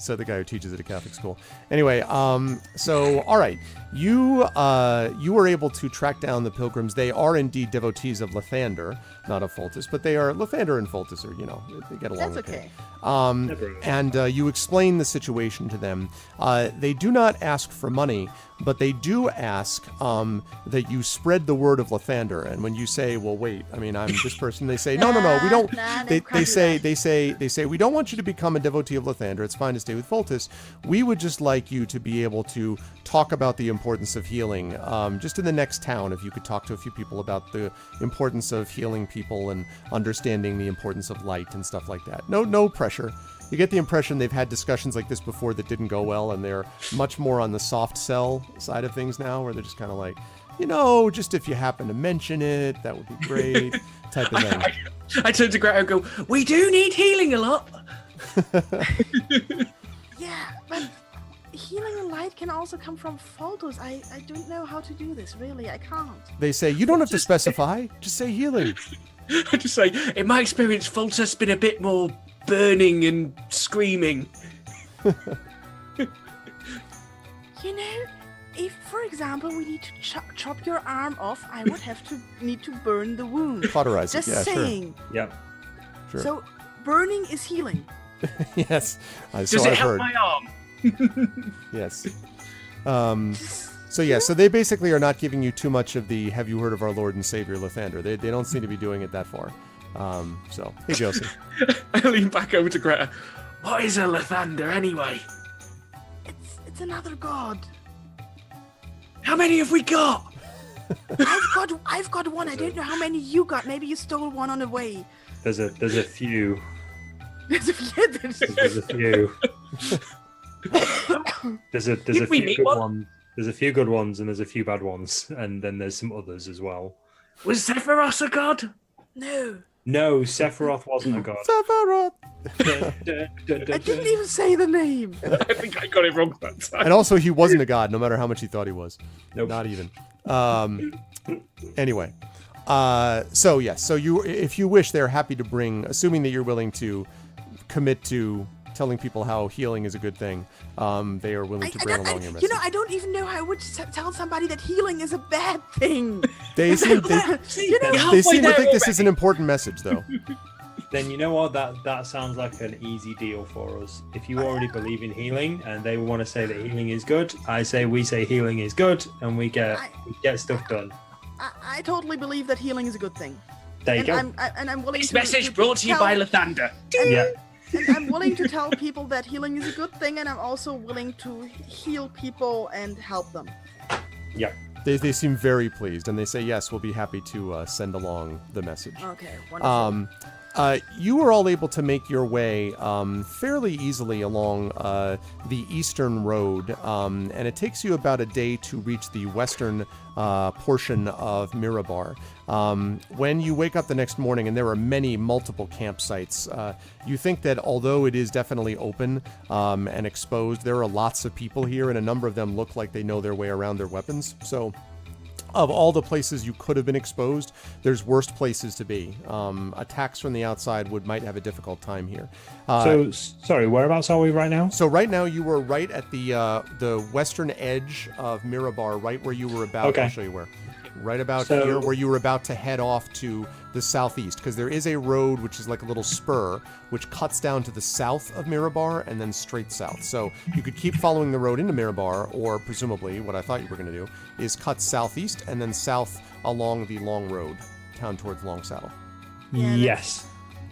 the guy who teaches at a Catholic school. Anyway, so all right, you were able to track down the pilgrims. They are indeed devotees of Lathander, not of Foltest, but they are Lathander and Foltest are, they get along. That's okay. okay. And you explain the situation to them. They do not ask for money, but they do ask that you spread the word of Lathander. And when you say, "Well, wait, I mean, I'm this person," they say, "No, we don't." They say, "We don't want you to become a devotee of Lathander. It's fine to stay with Foltest. We would just like you to be able to talk about the importance of healing. Just in the next town, if you could talk to a few people about the importance of healing people and understanding the importance of light and stuff like that. No pressure." You get the impression they've had discussions like this before that didn't go well, and they're much more on the soft sell side of things now, where they're just kind of like, just if you happen to mention it, that would be great, type of thing. I turn to Greta and go, we do need healing a lot. Yeah, but healing and light can also come from photos. I don't know how to do this, really. I can't. They say, you don't have to specify, just say healing. I just say, in my experience, Volta's been a bit more burning and screaming. You know, if, for example, we need to chop your arm off, I would need to burn the wound. Cauterize it, Just yeah, saying. Yep. Sure. So, burning is healing. Yes. Does So it I've help heard. my arm? Yes. So yeah, so they basically are not giving you too much of the "Have you heard of our Lord and Savior Lathander?" They don't seem to be doing it that far. So hey, Josie. I lean back over to Greta. What is a Lathander anyway? It's another god. How many have we got? I've got one. I don't know how many you got. Maybe you stole one on the way. There's a few. There's a few. There's a few. There's a Did we few meet good one? ones. There's a few good ones and there's a few bad ones, and then there's some others as well. Was Sephiroth a god? No. No, Sephiroth wasn't a god. Sephiroth. I didn't even say the name. I think I got it wrong that time. And also, he wasn't a god, no matter how much he thought he was. Nope. Not even. Anyway, so yes, so if you wish, they're happy to bring, assuming that you're willing to commit to telling people how healing is a good thing. They are willing to bring along your message. You know, I don't even know how I would tell somebody that healing is a bad thing. They seem You know, they seem to halfway think this there is an important message, though. Then you know what? That sounds like an easy deal for us. If you already believe in healing and they want to say that healing is good, we say healing is good, and we get stuff done. I totally believe that healing is a good thing. There you go. I'm willing This to message brought to you tell- by Lathander. Yeah. And I'm willing to tell people that healing is a good thing, and I'm also willing to heal people and help them. Yeah. They seem very pleased, and they say, yes, we'll be happy to send along the message. Okay, wonderful. You were all able to make your way fairly easily along the eastern road, and it takes you about a day to reach the western portion of Mirabar. When you wake up the next morning, and there are multiple campsites, you think that although it is definitely open and exposed, there are lots of people here, and a number of them look like they know their way around their weapons. So of all the places you could have been exposed, there's worse places to be. Attacks from the outside might have a difficult time here. Sorry, whereabouts are we right now? So right now you were right at the western edge of Mirabar, right where you were about. Okay. I'll show you where. Right about So- here, where you were about to head off to the southeast, because there is a road which is like a little spur, which cuts down to the south of Mirabar and then straight south. So you could keep following the road into Mirabar, or presumably, what I thought you were going to do, is cut southeast and then south along the long road down towards Long Saddle. Yeah, Yes.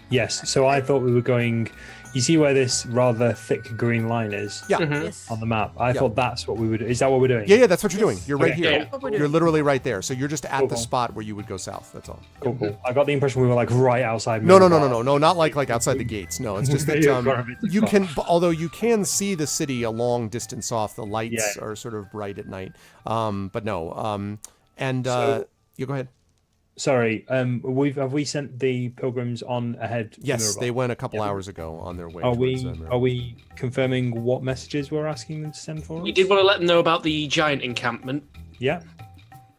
Yes. So I thought we were going. You see where this rather thick green line is Yeah. Yes. on the map? I Yeah. thought that's what we would. Is that what we're doing? Yeah, that's what you're doing. Yes. You're right Okay. here. Yeah. That's what we're You're doing. literally right there. So you're just at the Cool. spot where you would go south. That's all. Cool. I got the impression we were like right outside. No, Mirabar. not like outside the gates. No, it's just that Yeah, right. you can, although you can see the city a long distance off. The lights Yeah. are sort of bright at night. But no. So- You go ahead. Sorry. Have we sent the pilgrims on ahead? to Yes, Mirabar? they went a couple hours ago on their way. Are towards, we? Mirabar. Are we confirming what messages we're asking them to send for us? We did want to let them know about the giant encampment Yeah.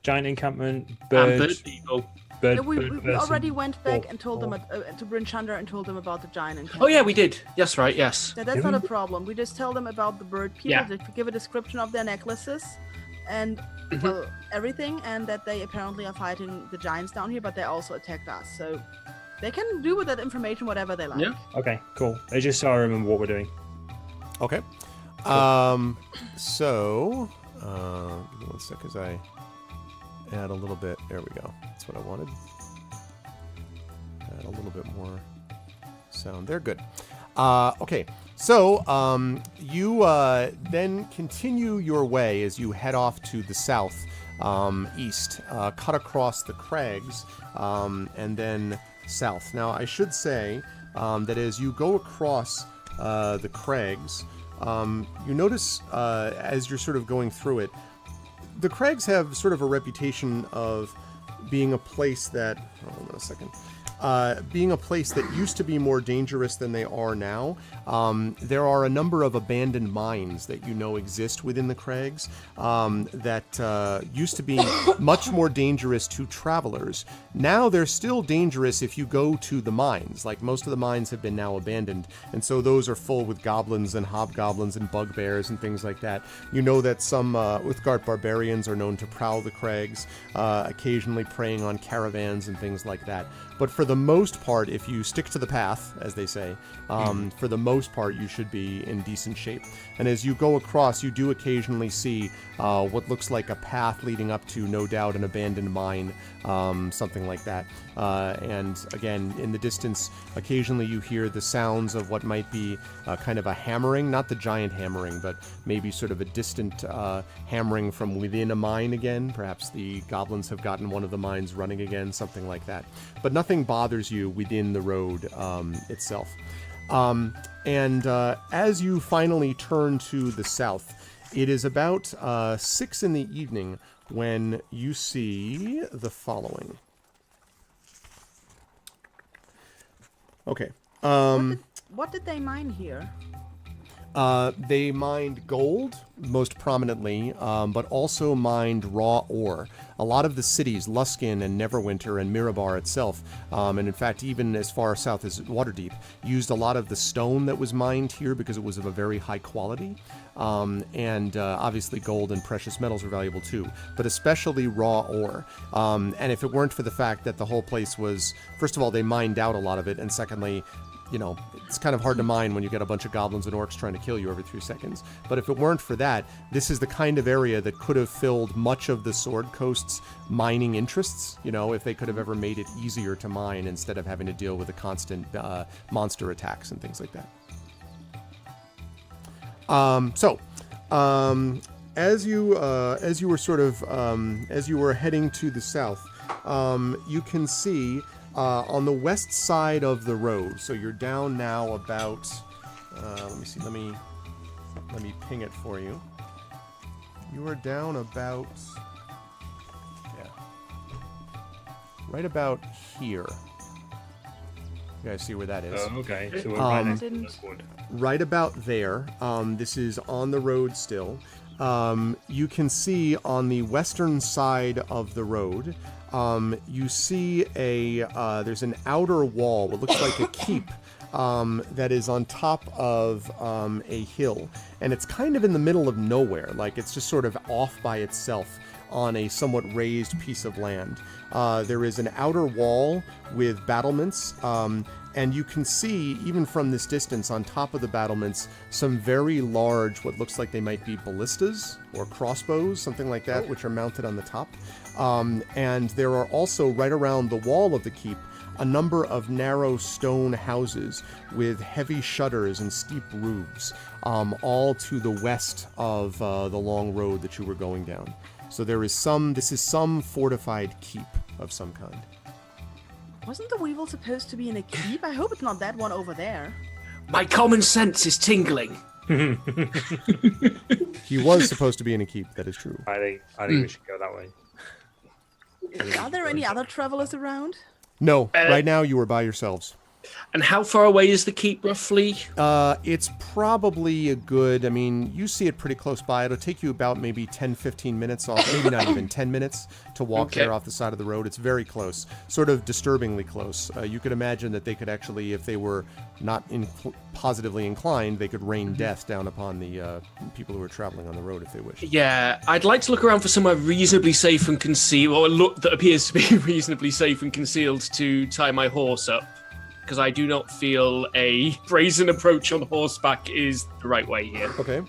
Giant encampment. and Bird. bird people. Bird. No, we person, already went back or- and told them or- to Bryn Chandra and told them about the giant encampment. Oh yeah, we did. Yes, right. Yes. That's Did not a we? problem. We just tell them about the bird people, Yeah. to give a description of their necklaces and well, everything, and that they apparently are fighting the giants down here, but they also attacked us. So they can do with that information whatever they like. Yeah. Okay. Cool. It's just so I remember what we're doing. Okay. So, give me 1 sec as I add a little bit. There we go. That's what I wanted. Add a little bit more sound there. Good. Okay. So, you then continue your way as you head off to the south, east, cut across the crags, and then south. Now, I should say that as you go across the crags, you notice as you're sort of going through it, the crags have sort of a reputation of being a place that, hold on a second, being a place that used to be more dangerous than they are now, there are a number of abandoned mines that exist within the crags that used to be much more dangerous to travelers. Now they're still dangerous if you go to the mines. Like, most of the mines have been now abandoned, and so those are full with goblins and hobgoblins and bugbears and things like that. You know that some Uthgardt barbarians are known to prowl the crags, occasionally preying on caravans and things like that. But for the most part, if you stick to the path, as they say, for the most part, you should be in decent shape. And as you go across, you do occasionally see what looks like a path leading up to, no doubt, an abandoned mine, something like that. And again, in the distance, occasionally you hear the sounds of what might be kind of a hammering, not the giant hammering, but maybe sort of a distant hammering from within a mine again. Perhaps the goblins have gotten one of the mines running again, something like that. But nothing bothers you within the road itself. And as you finally turn to the south, it is about 6 in the evening when you see the following. Okay. What did they mine here? They mined gold, most prominently, but also mined raw ore. A lot of the cities, Luskin and Neverwinter and Mirabar itself, and in fact even as far south as Waterdeep, used a lot of the stone that was mined here because it was of a very high quality. And obviously gold and precious metals were valuable too, but especially raw ore. And if it weren't for the fact that the whole place was, first of all, they mined out a lot of it, and secondly, it's kind of hard to mine when you get a bunch of goblins and orcs trying to kill you every 3 seconds. But if it weren't for that, this is the kind of area that could have filled much of the Sword Coast's mining interests, if they could have ever made it easier to mine instead of having to deal with the constant monster attacks and things like that. As you were heading to the south, you can see on the west side of the road. So you're down now about. Let me see. Let me ping it for you. You are down about. Yeah. Right about here. You guys see where that is? Oh, okay. So we're right next to this wood. Right about there. This is on the road still. You can see on the western side of the road, you see there's an outer wall, what looks like a keep, that is on top of a hill. And it's kind of in the middle of nowhere, like it's just sort of off by itself on a somewhat raised piece of land. There is an outer wall with battlements, and you can see, even from this distance, on top of the battlements, some very large, what looks like they might be ballistas or crossbows, something like that, which are mounted on the top. And there are also, right around the wall of the keep, a number of narrow stone houses with heavy shutters and steep roofs, all to the west of the long road that you were going down. So this is some fortified keep of some kind. Wasn't the Weevil supposed to be in a keep? I hope it's not that one over there. My common sense is tingling. He was supposed to be in a keep, that is true. I think we should go that way. Are there any other travelers around? No, right now you are by yourselves. And how far away is the keep, roughly? It's probably a good, you see it pretty close by. It'll take you about maybe 10, 15 minutes off, maybe not even 10 minutes to walk there off the side of the road. It's very close, sort of disturbingly close. You could imagine that they could actually, if they were not positively inclined, they could rain death down upon the people who are traveling on the road if they wish. Yeah, I'd like to look around for somewhere reasonably safe and concealed, or look that appears to be reasonably safe and concealed to tie my horse up. Because I do not feel a brazen approach on horseback is the right way here. Okay.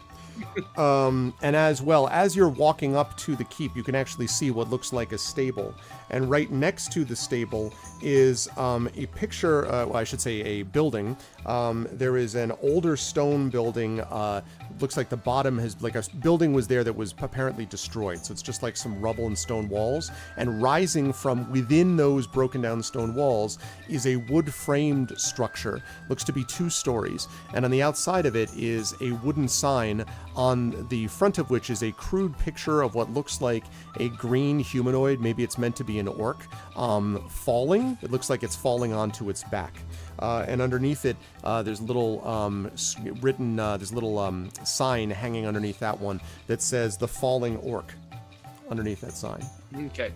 And as well, as you're walking up to the keep, you can actually see what looks like a stable. And right next to the stable is a picture, I should say a building. There is an older stone building. Looks like the bottom has, like a building was there that was apparently destroyed. So it's just like some rubble and stone walls. And rising from within those broken down stone walls is a wood framed structure. Looks to be 2 stories. And on the outside of it is a wooden sign on the front of which is a crude picture of what looks like a green humanoid. Maybe it's meant to be an orc, falling. It looks like it's falling onto its back. And underneath it, there's a little there's a little sign hanging underneath that one that says "The Falling Orc" underneath that sign. Okay.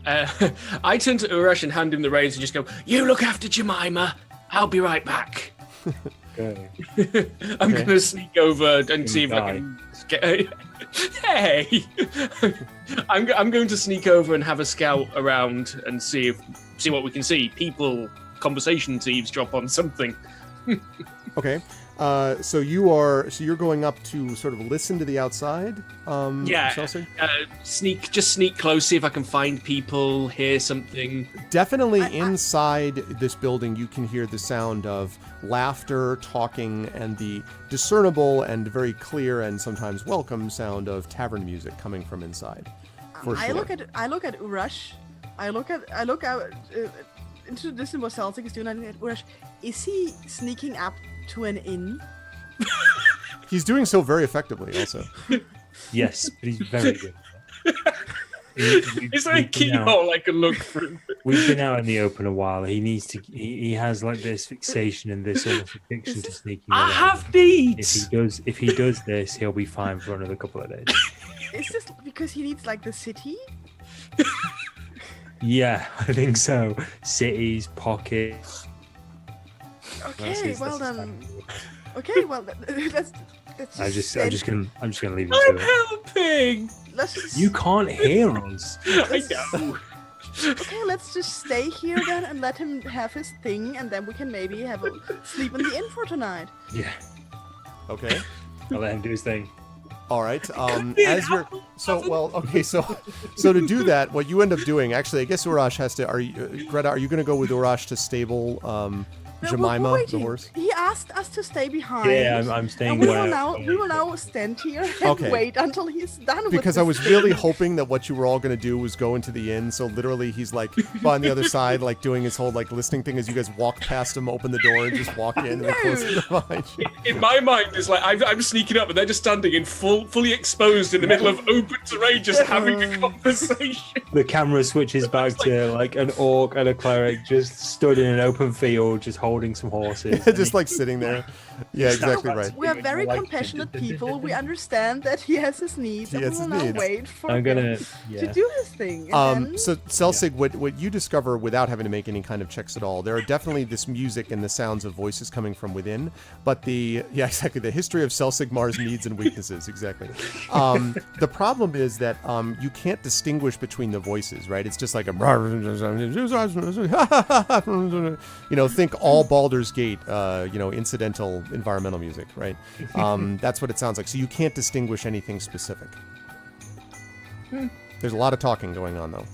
I turn to Urash and hand him the reins and just go, "You look after Jemima. I'll be right back." Okay. I'm going to sneak over and see if I can get... Hey! I'm going to sneak over and have a scout around and see what we can see. People, conversation to eavesdrop on something. Okay. So you're going up to sort of listen to the outside. Yeah. Chelsea? Sneak close, see if I can find people, hear something. Definitely inside this building, you can hear the sound of laughter, talking, and the discernible and very clear and sometimes welcome sound of tavern music coming from inside. For I sure. look at Urash. I look out into the distance what Celtic is doing. And Urash, is he sneaking up to an inn? He's doing so very effectively, also. Yes, but he's very good. Is there a keyhole I can look through? We've been out in the open a while. He needs to. He has like this fixation and this almost addiction to sneaking I around. have needs! If he does this, he'll be fine for another couple of days. Is this because he needs like the city? Yeah, I think so. Cities, pockets. Okay, well then. Okay, well let's I'm just gonna leave it I'm to it. helping! let's just, You can't hear us. I know. okay, let's just stay here then and let him have his thing, and then we can maybe have a sleep in the inn for tonight. Yeah, Okay. I'll let him do his thing. All right. As you're so to do that, what you end up doing, actually, I guess Urash has to. Greta? Are you going to go with Urash to stable No, Jemima, we're the waiting. horse? He asked us to stay behind. Yeah, I'm staying. And we where- will now stand here and Okay. wait until he's done with Because this I was thing. really hoping that what you were all going to do was go into the inn. So literally, he's like on the other side, like doing his whole like listening thing as you guys walk past him, open the door, and just walk in and then close the door behind you. In my mind, it's like I'm sneaking up and they're just standing in fully exposed in the middle of open terrain, just having a conversation. The camera switches back to like an orc and a cleric just stood in an open field, just holding some horses. Just like sitting there. Yeah, exactly right. We are very Like- compassionate people. We understand that he has his needs, He and we has will his now needs. wait for I'm gonna. him to Yeah. do his thing. And then, So Celsig, what you discover without having to make any kind of checks at all, there are definitely this music and the sounds of voices coming from within, but the history of Celsigmar's needs and weaknesses, exactly. The problem is that you can't distinguish between the voices, right? It's just like a think all Baldur's Gate, incidental environmental music, right? That's what it sounds like. So you can't distinguish anything specific. There's a lot of talking going on, though.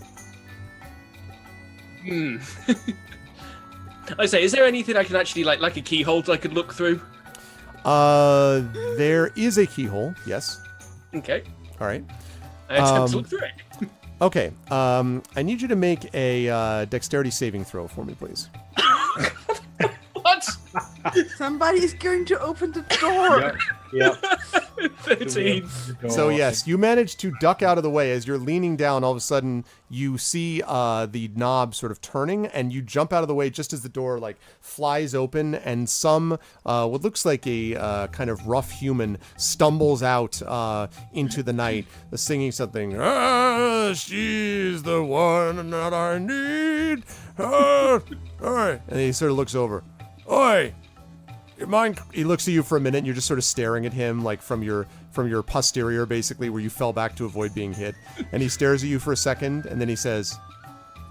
I say, is there anything I can actually like a keyhole I could look through? There is a keyhole. Yes. Okay, All right. I attempt to look through it. Okay. I need you to make a dexterity saving throw for me, please. What? somebody's going to open the door. Yep. 13. So yes, you manage to duck out of the way as you're leaning down. All of a sudden, you see the knob sort of turning, and you jump out of the way just as the door like flies open, and some what looks like a kind of rough human stumbles out into the night, singing something. Ah, she's the one that I need. Ah, all right, and he sort of looks over. Oi. Your mind. He looks at you for a minute, and you're just sort of staring at him, like from your posterior, basically, where you fell back to avoid being hit. And he stares at you for a second, and then he says,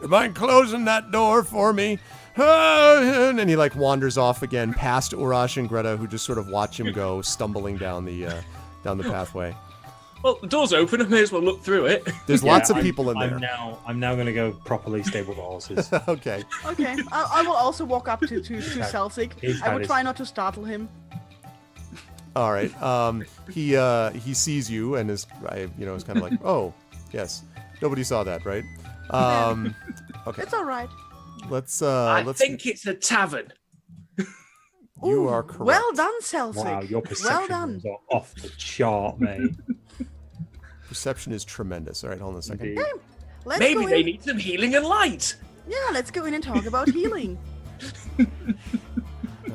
"You mind closing that door for me?" And he like wanders off again, past Urash and Greta, who just sort of watch him go, stumbling down the pathway. Well, the door's open. I may as well look through it. There's lots of people in there. I'm now going to go properly stable the horses. Okay. Okay, I will also walk up to Celsig. I will try not to startle him. All right. He sees you and is kind of like, oh, yes. Nobody saw that, right? Okay. It's all right. Let's I think it's a tavern. You Ooh, are correct. Well done, Celtic. Wow, your perception Well done. was off the chart, mate. Perception is tremendous. All right, hold on a second. Indeed. Let's Maybe go they in. need some healing and light. Yeah, let's go in and talk about healing. All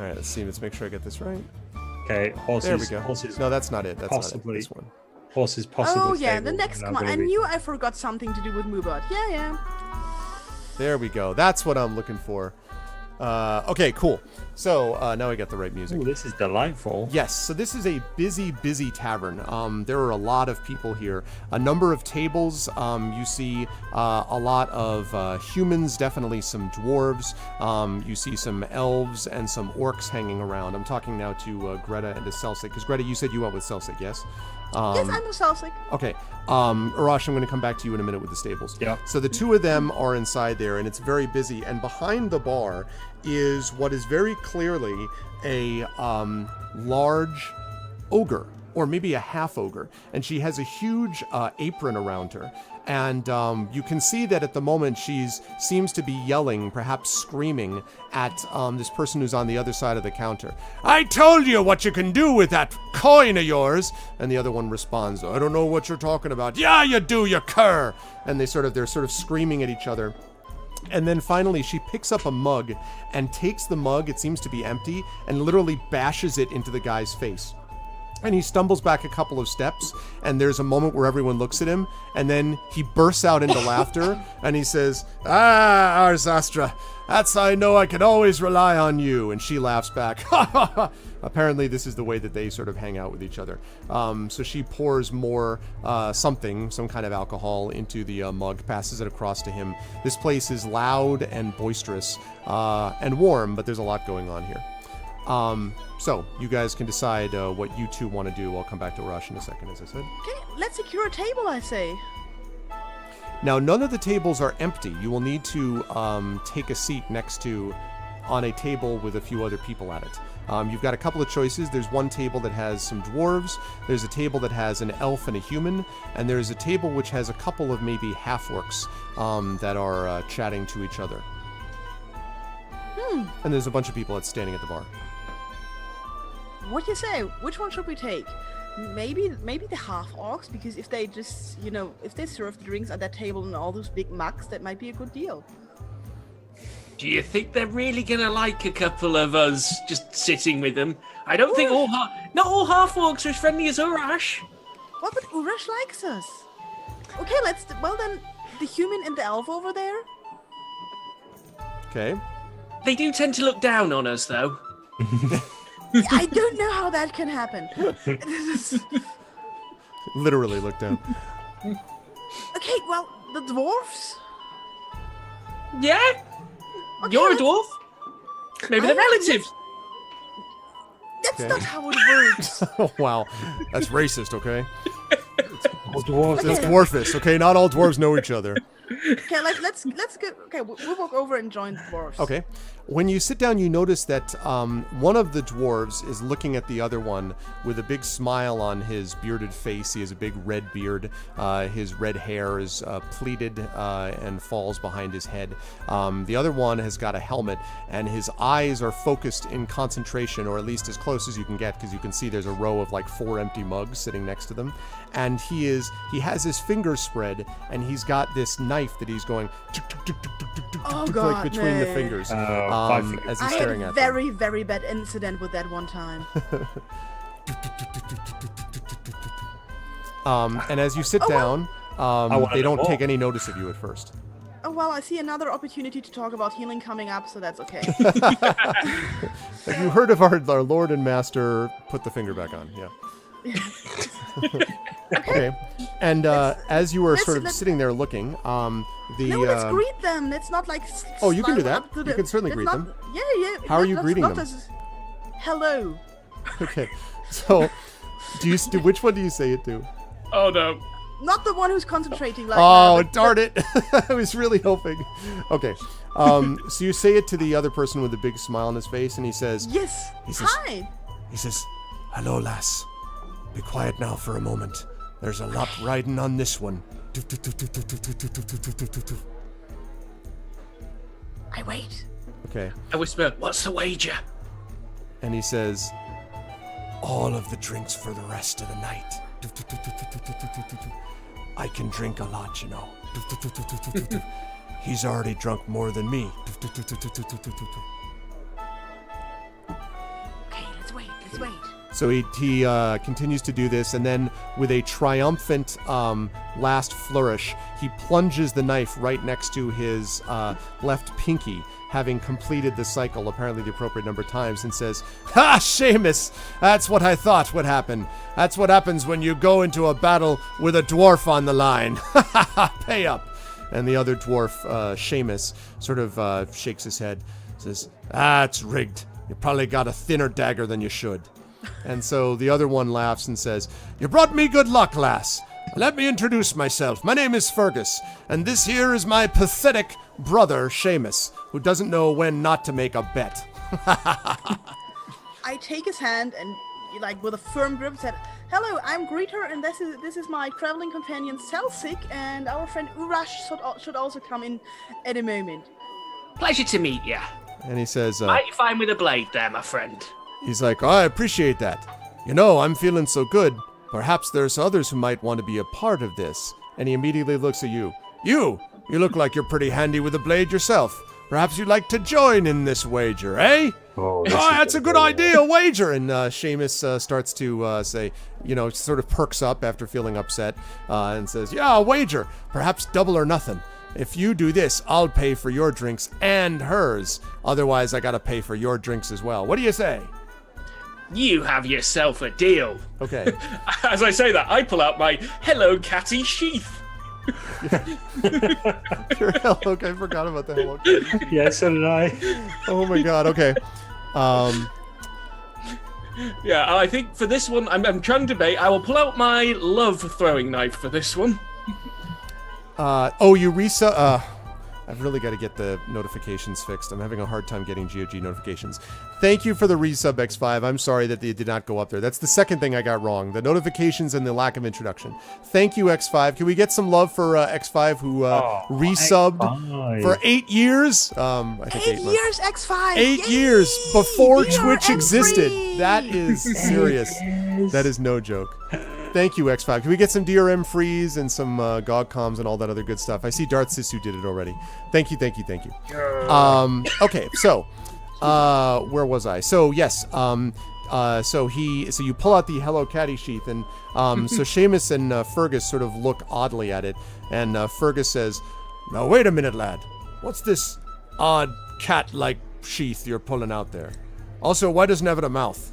right, let's see. Let's make sure I get this right. Okay, horses. There we go. Horses. No, that's not it. That's Possibly. not it. This one. Horses possibly. Oh yeah, the stable, next and I'm one. I gonna be- knew I forgot something to do with Moobot. Yeah. There we go. That's what I'm looking for. Okay, cool. So now I got the right music. Ooh, this is delightful. Yes, so this is a busy tavern. There are a lot of people here. A number of tables. You see a lot of humans, definitely some dwarves. You see some elves and some orcs hanging around. I'm talking now to Greta and to Celsic. Because Greta, you said you went with Celsic, yes? Yes, I'm a Celtic. Okay. Arash, I'm going to come back to you in a minute with the stables. Yeah. So the two of them are inside there, and it's very busy. And behind the bar is what is very clearly a large ogre, or maybe a half ogre. And she has a huge apron around her. And you can see that at the moment seems to be yelling, perhaps screaming at this person who's on the other side of the counter. I told you what you can do with that coin of yours. And the other one responds, I don't know what you're talking about. Yeah, you do, you cur. And they're sort of screaming at each other. And then finally she picks up a mug and takes the mug, it seems to be empty, and literally bashes it into the guy's face. And he stumbles back a couple of steps, and there's a moment where everyone looks at him, and then he bursts out into laughter, and he says, Ah, Arzastra, that's how I know I can always rely on you. And she laughs back. Apparently this is the way that they sort of hang out with each other. So she pours more some kind of alcohol into the mug, passes it across to him. This place is loud and boisterous and warm, but there's a lot going on here. So you guys can decide what you two want to do. I'll come back to Rush in a second, as I said. Okay, let's secure a table, I say. Now, none of the tables are empty. You will need to take a seat on a table with a few other people at it. You've got a couple of choices. There's one table that has some dwarves. There's a table that has an elf and a human. And there's a table which has a couple of maybe half-orcs that are chatting to each other. And there's a bunch of people that's standing at the bar. What do you say? Which one should we take? Maybe the half orcs, because if they just, if they serve the drinks at that table and all those big mugs, that might be a good deal. Do you think they're really gonna like a couple of us just sitting with them? I don't think not all half orcs are as friendly as Urash. Well, but Urash likes us. Okay, then the human and the elf over there. Okay. They do tend to look down on us, though. I don't know how that can happen. Literally look down. Okay, well, the dwarfs. Yeah? Okay, You're a let's- dwarf? Maybe they're I- relatives. That's Okay. not how it works. Oh, wow. That's racist, okay? All dwarves. That's dwarfish, okay? Not all dwarves know each other. Okay, let's go. Okay, we'll walk over and join the dwarfs. Okay. When you sit down, you notice that one of the dwarves is looking at the other one with a big smile on his bearded face. He has a big red beard. His red hair is pleated and falls behind his head. The other one has got a helmet, and his eyes are focused in concentration, or at least as close as you can get, because you can see there's a row of like 4 empty mugs sitting next to them. And he has his fingers spread, and he's got this knife that he's going Oh, like God, between the no. fingers Five fingers. as he's I had staring a at them. very, very bad incident with that one time. And as you sit Oh, down, wanna they know don't take more. any notice of you at first. Oh well, I see another opportunity to talk about healing coming up, so that's okay. Have you heard of our Lord and Master? Put the finger back on. Yeah. Okay. And as you were sort of let's- sitting there looking, No, let's greet them. Let's not like. Oh, you can do smile that. up to You them. can certainly Let's greet not- them. Yeah. How are you let's greeting not them? as- Hello. Okay. So, which one do you say it to? Oh, no. Not the one who's concentrating like Oh, that. darn it! I was really hoping. Okay. So you say it to the other person with the big smile on his face, and he says, Yes. He says- Hi. "Hello, lass. Be quiet now for a moment. There's a lot riding on this one." I wait. Okay. I whisper, what's the wager? and he says, "All of the drinks for the rest of the night. I can drink a lot, you know. He's already drunk more than me." Okay, let's wait. So he continues to do this, and then with a triumphant last flourish, he plunges the knife right next to his left pinky, having completed the cycle, apparently the appropriate number of times, and says, "Ha, Seamus! That's what I thought would happen. That's what happens when you go into a battle with a dwarf on the line. Ha ha ha, pay up!" And the other dwarf, Seamus, sort of shakes his head, says, "It's rigged. You probably got a thinner dagger than you should." And so the other one laughs and says, "You brought me good luck, lass. Let me introduce myself. My name is Fergus, and this here is my pathetic brother, Seamus, who doesn't know when not to make a bet." I take his hand and, like, with a firm grip, said, "Hello, I'm Greeter, and this is my traveling companion Celsik, and our friend Urash should also come in at a moment." Pleasure to meet you. And he says, Mighty fine with a blade there, my friend. he's like, "Oh, I appreciate that. You know, I'm feeling so good. Perhaps there's others who might want to be a part of this." And he immediately looks at you. You look like you're pretty handy with a blade yourself. Perhaps you'd like to join in this wager, eh? Oh, That's a good idea, wager. And Seamus starts to say, sort of perks up after feeling upset and says, "Yeah, a wager. Perhaps double or nothing. If you do this, I'll pay for your drinks and hers. Otherwise, I gotta pay for your drinks as well. What do you say?" You have yourself a deal. Okay. As I say that, I pull out my Hello Catty sheath. Okay, I forgot about the Hello Kitty. Yeah, so did I. Oh my god, okay. Yeah, I think for this one, I'm trying to debate. I will pull out my love throwing knife for this one. You reset. I've really got to get the notifications fixed. I'm having a hard time getting GOG notifications. Thank you for the resub, X5. I'm sorry that they did not go up there. That's the second thing I got wrong. The notifications and the lack of introduction. Thank you, X5. Can we get some love for X5 who resubbed X5. for 8 years? I think 8 months. years, X5. 8 Yay! years before We are Twitch existed. M3. That is serious. That is no joke. Thank you, X5. Can we get some DRM frees and some GOG comms and all that other good stuff? I see Darth Sisu did it already. Thank you. Okay, so where was I? So yes, so you pull out the Hello Catty sheath, and so Seamus and Fergus sort of look oddly at it, and Fergus says, "Now wait a minute, lad. What's this odd cat-like sheath you're pulling out there? Also, why doesn't it have a mouth?"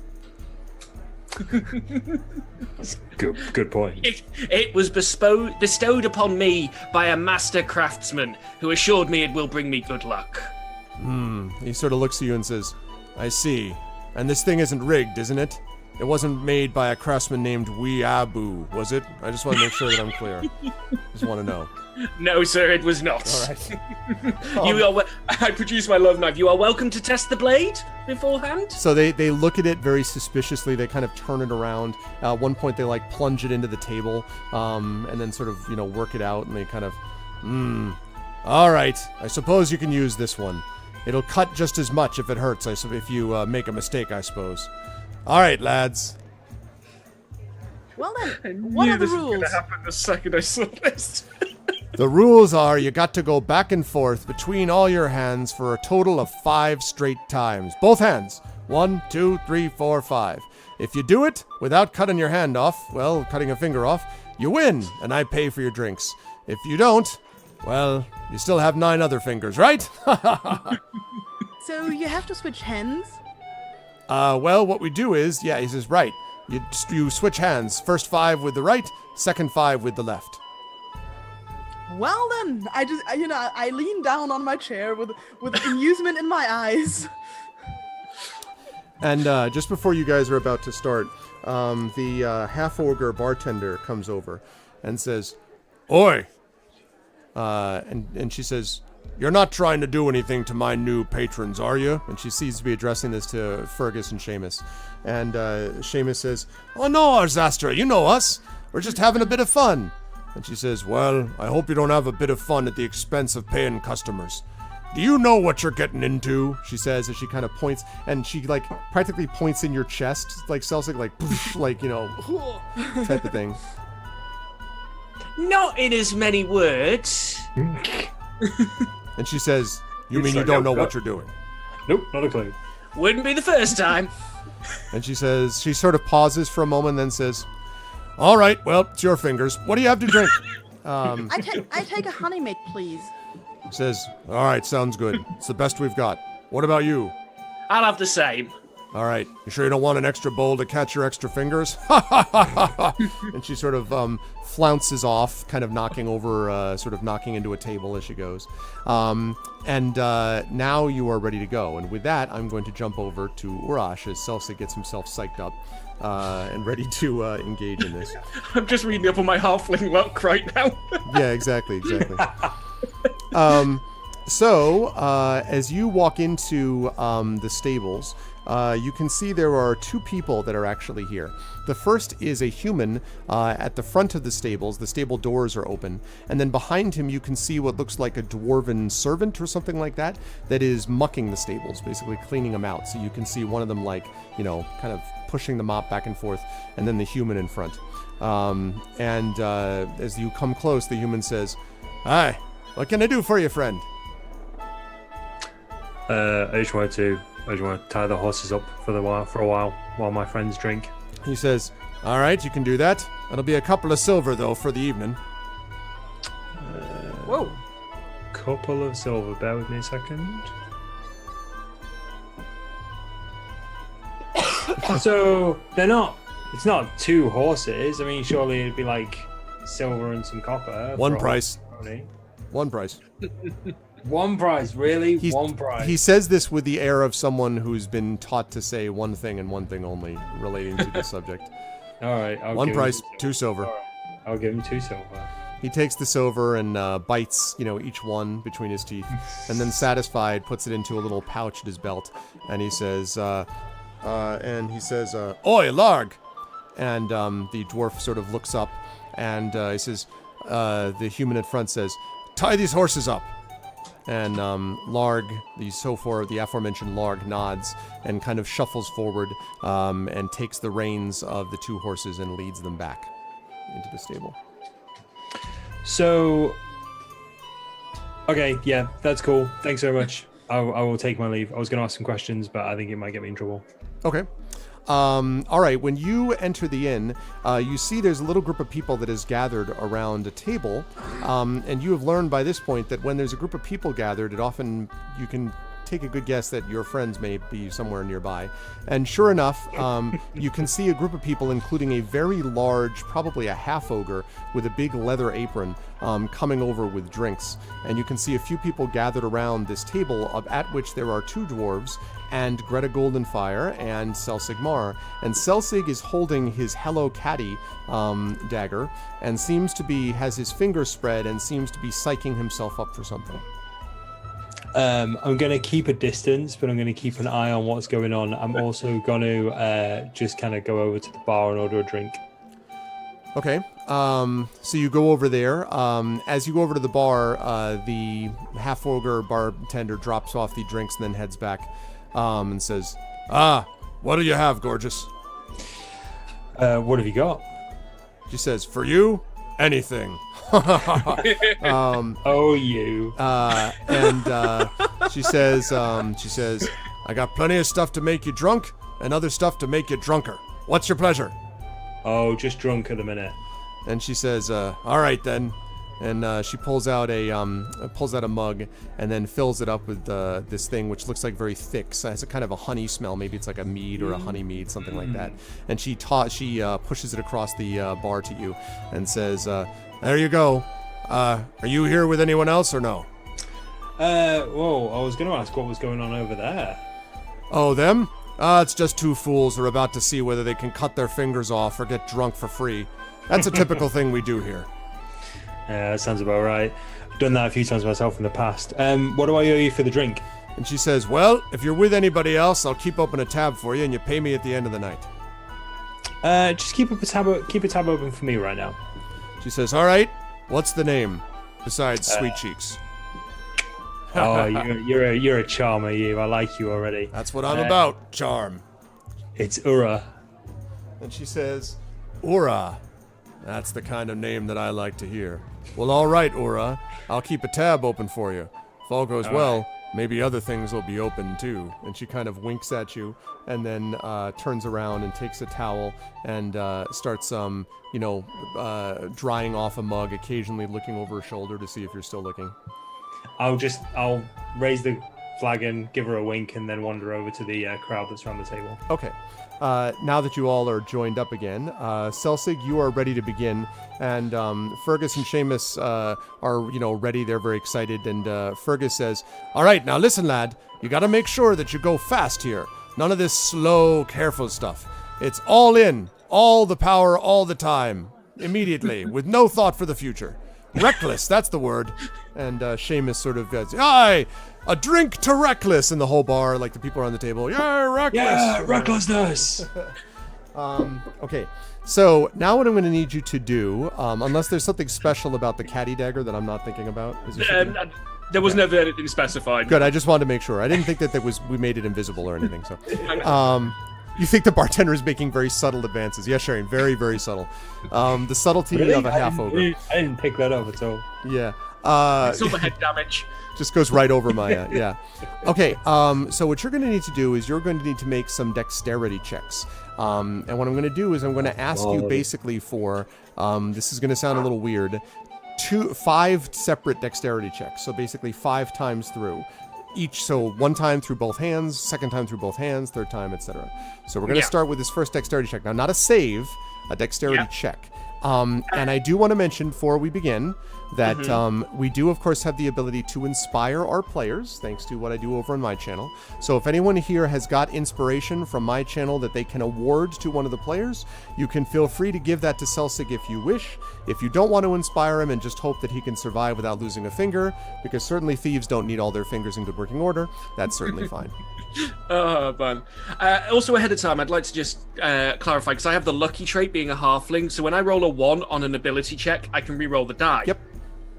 Good point. It was bestowed upon me by a master craftsman who assured me it will bring me good luck. He sort of looks at you and says, "I see. And this thing isn't rigged, isn't it? It wasn't made by a craftsman named Weeaboo, was it? I just want to make sure that I'm clear. Just want to know." No, sir, it was not. All right. I produced my love knife. You are welcome to test the blade beforehand. So they look at it very suspiciously. They kind of turn it around. At one point, they plunge it into the table, and then sort of work it out. And they kind of, all right. I suppose you can use this one. It'll cut just as much if it hurts. If you make a mistake, I suppose. All right, lads. Well then, what are the rules? Gonna happen the second I saw this. The rules are you got to go back and forth between all your hands for a total of 5 straight times. Both hands. 1, 2, 3, 4, 5. If you do it without cutting your hand off, cutting a finger off, you win, and I pay for your drinks. If you don't, you still have 9 other fingers, right? So you have to switch hands? What we do is, he says, right. You switch hands. First 5 with the right, second 5 with the left. Well then, I lean down on my chair with amusement in my eyes. And just before you guys are about to start, the half-ogre bartender comes over and says, "Oi!" And she says, "You're not trying to do anything to my new patrons, are you?" And she seems to be addressing this to Fergus and Seamus. And Seamus says, "Oh no, Arzastra, you know us. We're just having a bit of fun." And she says, "Well, I hope you don't have a bit of fun at the expense of paying customers. Do you know what you're getting into? She says as she kind of points, and she like practically points in your chest, like Celsig, like, like, you know, type of thing. Not in as many words. And she says, you mean you don't know what you're doing? Nope, not a clue. Wouldn't be the first time. And she says, she sort of pauses for a moment, then says, all right, well, it's your fingers. What do you have to drink? I take a honey mate, please. Says, all right, sounds good. It's the best we've got. What about you? I'll have the same. All right, you sure you don't want an extra bowl to catch your extra fingers? And she sort of flounces off, kind of knocking over, sort of knocking into a table as she goes. And now you are ready to go. And with that, I'm going to jump over to Urash as Celsig gets himself psyched up and ready to engage in this. I'm just reading up on my halfling luck right now. Yeah, exactly. So, as you walk into the stables, you can see there are two people that are actually here. The first is a human at the front of the stables. The stable doors are open. And then behind him, you can see what looks like a dwarven servant or something like that is mucking the stables, basically cleaning them out. So you can see one of them, like, you know, kind of pushing the mop back and forth, and then the human in front. As you come close, the human says, "Hi, what can I do for you, friend?" I just want to tie the horses up for a while my friends drink. He says, all right, you can do that. It'll be a couple of silver, though, for the evening. Whoa. Couple of silver. Bear with me a second. So it's not two horses. I mean, surely it'd be like silver and some copper. One price. One price. One price, really? One price. He says this with the air of someone who's been taught to say one thing and one thing only relating to this subject. All right. One price, 2 silver. All right, I'll give him 2 silver. He takes the silver and bites, each one between his teeth, and then satisfied puts it into a little pouch at his belt, and he says, "Oi, Larg!" And the dwarf sort of looks up, and he says, the human in front says, "Tie these horses up." And Larg, the aforementioned Larg, nods and kind of shuffles forward and takes the reins of the 2 horses and leads them back into the stable. So, okay, yeah, that's cool. Thanks very much. I will take my leave. I was going to ask some questions, but I think it might get me in trouble. Okay. All right, when you enter the inn, you see there's a little group of people that is gathered around a table, and you have learned by this point that when there's a group of people gathered, you can take a good guess that your friends may be somewhere nearby. And sure enough, you can see a group of people, including a very large, probably a half-ogre, with a big leather apron, coming over with drinks. And you can see a few people gathered around this table, at which there are 2 dwarves, and Greta Goldenfire and Celsig Mar. And Celsig is holding his Hello Caddy dagger, and has his fingers spread, and seems to be psyching himself up for something. I'm going to keep a distance, but I'm going to keep an eye on what's going on. I'm also going to just kind of go over to the bar and order a drink. Okay. So you go over there. As you go over to the bar, the half-ogre bartender drops off the drinks and then heads back and says, what do you have, gorgeous? What have you got? She says, for you, anything. Oh, you. And she says, I got plenty of stuff to make you drunk and other stuff to make you drunker. What's your pleasure? Oh, just drunk at the minute. And she says, all right then. And she pulls out a mug and then fills it up with this thing which looks like very thick. So it has a kind of a honey smell. Maybe it's like a mead or a honey mead, something like that. And she pushes it across the bar to you and says, there you go. Are you here with anyone else or no? Whoa, I was going to ask what was going on over there. Oh, them? It's just 2 fools who are about to see whether they can cut their fingers off or get drunk for free. That's a typical thing we do here. Yeah, that sounds about right. I've done that a few times myself in the past. What do I owe you for the drink? And she says, well, if you're with anybody else, I'll keep open a tab for you and you pay me at the end of the night. Just keep a tab open for me right now. She says, all right, what's the name besides Sweet Cheeks? Oh, you're a charmer, you. I like you already. That's what I'm about, charm. It's Ura. And she says, Ura. That's the kind of name that I like to hear. Well, all right, Ura. I'll keep a tab open for you. If all goes well, maybe other things will be open too. And she kind of winks at you and then turns around and takes a towel and starts, drying off a mug, occasionally looking over her shoulder to see if you're still looking. I'll raise the flagon, give her a wink, and then wander over to the crowd that's around the table. Okay. Now that you all are joined up again, Celsig, you are ready to begin, and Fergus and Seamus are, ready. They're very excited, and Fergus says, "All right, now listen, lad. You got to make sure that you go fast here. None of this slow, careful stuff. It's all in, all the power, all the time, immediately, with no thought for the future. Reckless, that's the word." And Seamus sort of goes, "Aye, a drink to Reckless," in the whole bar, like the people around the table. Yeah, Reckless. Yeah, recklessness. Okay, so now what I'm going to need you to do, unless there's something special about the caddy dagger that I'm not thinking about. Is there something? There was never anything specified. Good, I just wanted to make sure. I didn't think that we made it invisible or anything. So, you think the bartender is making very subtle advances? Yes, Sharon, very, very subtle. The subtlety Really? of a half ogre. I didn't pick that up at all. Yeah. Silver head damage. Just goes right over my, yeah. Okay, so what you're going to need to do is you're going to need to make some dexterity checks. And what I'm going to do is I'm going to ask you basically for, this is going to sound a little weird, 5 separate dexterity checks. So basically 5 times through. Each, so 1 time through both hands, 2nd time through both hands, 3rd time, etc. So we're going to start with this first dexterity check. Now, not a save, a dexterity check. And I do want to mention before we begin that we do, of course, have the ability to inspire our players, thanks to what I do over on my channel. So if anyone here has got inspiration from my channel that they can award to one of the players, you can feel free to give that to Celsig if you wish. If you don't want to inspire him and just hope that he can survive without losing a finger, because certainly thieves don't need all their fingers in good working order, that's certainly fine. Oh, fun. Also, ahead of time, I'd like to just clarify, because I have the lucky trait being a halfling, so when I roll a 1 on an ability check, I can re-roll the die. Yep.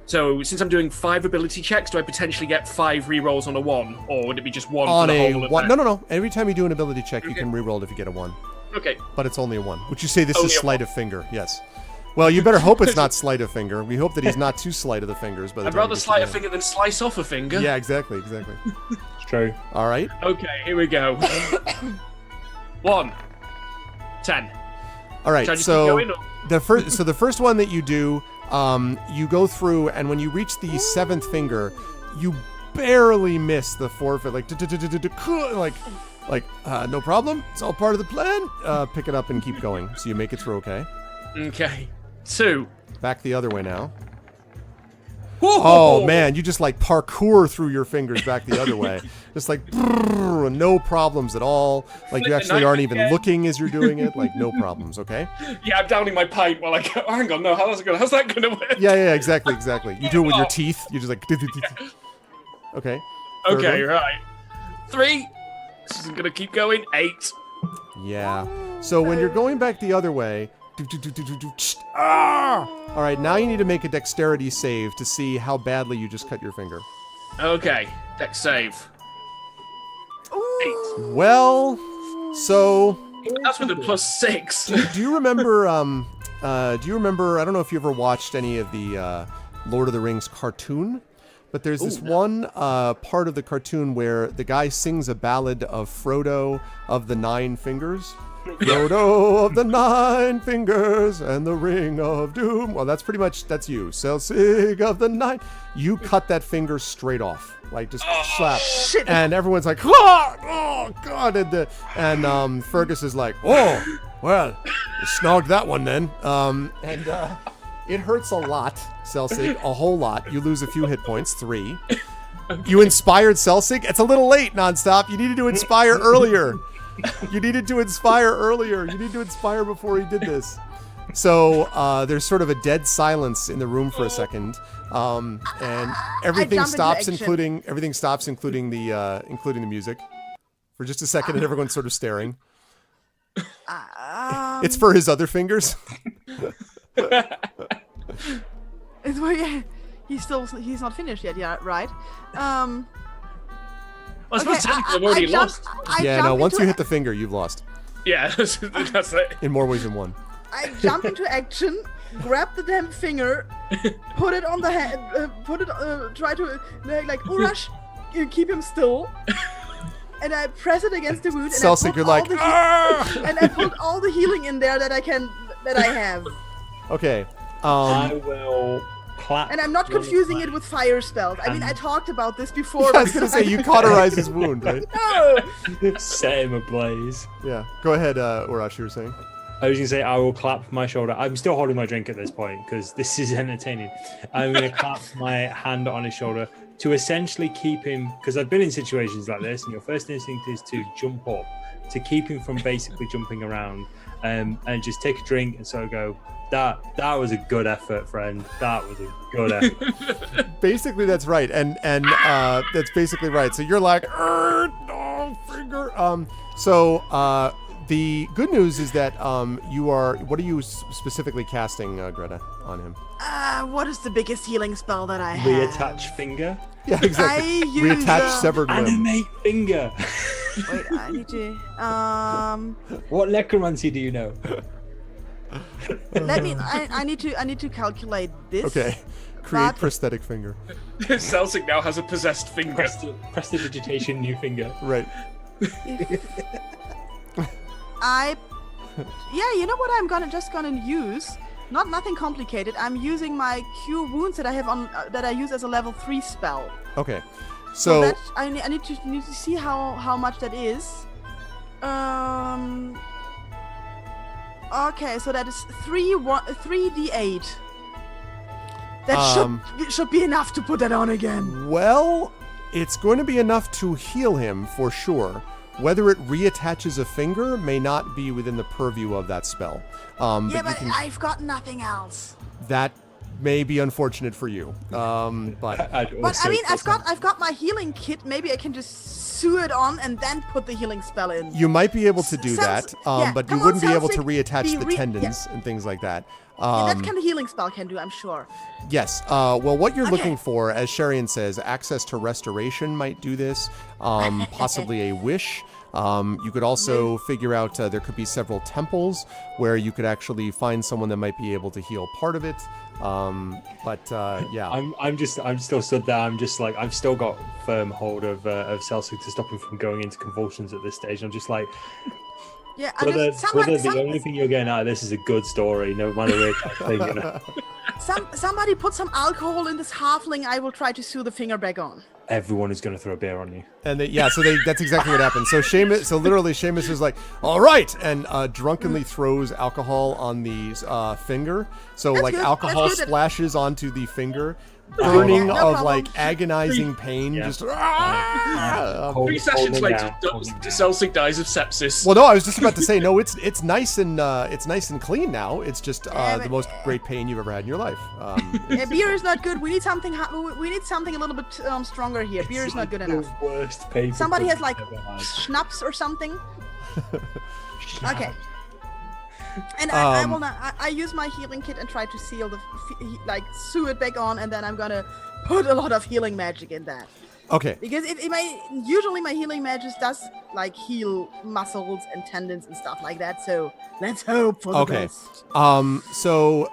So, since I'm doing 5 ability checks, do I potentially get 5 re-rolls on a 1? Or would it be just 1 on for the a whole one? event? No. Every time you do an ability check, you can re-roll it if you get a 1. Okay. But it's only a 1. Would you say this Only is a sleight of finger? Yes. Well, you better hope it's not sleight of finger. We hope that he's not too sleight of the fingers. By the I'd time rather he gets to slice the a finger than slice off a finger. end. Yeah, exactly. It's true. All right. Okay, here we go. 1. 10. All right. Should I just keep So going, or- the first one that you do, you go through, and when you reach the 7th finger, you barely miss the 4th, no problem. It's all part of the plan. Pick it up and keep going. So you make it through. Okay. Okay. 2. Back the other way now. Whoa! Oh man, you just like parkour through your fingers back the other way. Just like brrr, no problems at all. Like you actually aren't even looking as you're doing it. Like no problems, okay? Yeah, I'm downing my pipe while I go, oh, hang on, no, how's that gonna work? Yeah, exactly. You do it with your teeth. You just like okay. Third Okay, one. right. 3. This isn't gonna keep going. 8. Yeah. So when you're going back the other way, all right, now you need to make a dexterity save to see how badly you just cut your finger. Okay, dex save. 8. Well, so That's with a +6. do you remember? I don't know if you ever watched any of the Lord of the Rings cartoon, but there's this one part of the cartoon where the guy sings a ballad of Frodo of the 9 Fingers. Frodo of the 9 Fingers and the Ring of Doom. Well, that's you. Celsig of the 9. You cut that finger straight off, like just slap, and everyone's like, oh god, and Fergus is like, oh, well, you snogged that one then, and it hurts a lot, Celsig, a whole lot. You lose a few hit points, 3. You inspired Celsig. It's a little late, Nonstop. You needed to inspire earlier. You needed to inspire earlier. You need to inspire before he did this. So there's sort of a dead silence in the room for a second, and everything stops, including the music, for just a second, and everyone's sort of staring. It's for his other fingers. It's where He's not finished yet. Yeah, right. I was supposed to tell you I've already lost. Yeah, no. Once you hit the finger, you've lost. Yeah, that's it. In more ways than one. I jump into action, grab the damn finger, put it on the head, try to like Urash, keep him still, and I press it against the wound. Celsik, you're like, and I put all the healing in there that I have. Okay. I will clap. And I'm not confusing it with fire spells. I mean, I talked about this before. I was gonna say you cauterize his wound, right? No. Set him ablaze. Yeah. Go ahead, Urash. You were saying. I was going to say, I will clap my shoulder. I'm still holding my drink at this point because this is entertaining. I'm going to clap my hand on his shoulder to essentially keep him, because I've been in situations like this, and your first instinct is to jump up, to keep him from basically jumping around, and just take a drink and sort of go, that was a good effort, friend. That was a good effort. Basically, that's right. And that's basically right. So you're like, no, finger. The good news is that you are. What are you specifically casting, Greta, on him? What is the biggest healing spell that I have? Reattach finger. Yeah, exactly. I use, Reattach severed limb. Animate finger. Wait, I need to. What necromancy do you know? Let me. I need to calculate this. Okay. Create But- prosthetic finger. Celsik now has a possessed finger. Prestidigitation, new finger. Right. Yeah, you know what I'm gonna use? Nothing complicated. I'm using my cure wounds that I have on that I use as a level 3 spell. Okay. So that, I need to see how much that is. Okay, so that is 3d8. That should be enough to put that on again. well, it's going to be enough to heal him for sure. Whether it reattaches a finger may not be within the purview of that spell. Yeah, but I've got nothing else. That may be unfortunate for you. But But I mean, I've got my healing kit. Maybe I can just sew it on and then put the healing spell in. you might be able to do that, yeah, but you come on, wouldn't be able to Celsik, reattach the be tendons and things like that. Yeah, that kind of healing spell can do, I'm sure. Yes. Well, what you're Okay. looking for, as Sharian says, access to restoration might do this. Possibly a wish. You could also figure out there could be several temples where you could actually find someone that might be able to heal part of it. Yeah. I'm still stood there. I'm just like, I've still got firm hold of Celsik to stop him from going into convulsions at this stage. I'm just like, Yeah, brother, the only thing you're getting out of this is a good story, no matter which thing, you know. Somebody put some alcohol in this halfling. I will try to sew the finger back on. Everyone is going to throw a beer on you. And that's exactly what happened. So Seamus is like, all right, and drunkenly throws alcohol on the finger. So That's like good. alcohol That's good. splashes onto the finger, burning No of problem. like agonizing pain. Yeah. Just 3 sessions later, Celsik dies of sepsis. well, no, I was just about to say no. It's nice and clean now. It's just Yeah, the but- most great pain you've ever had in your life. Yeah, beer is not good. We need something. We need something a little bit stronger here. Beer is not good enough. The worst paper Somebody has like I've ever had. schnapps or something. Okay. And I will not. I use my healing kit and try to seal sew it back on, and then I'm gonna put a lot of healing magic in that. Okay. Because usually my healing magic does like heal muscles and tendons and stuff like that. So let's hope for the Okay. best. So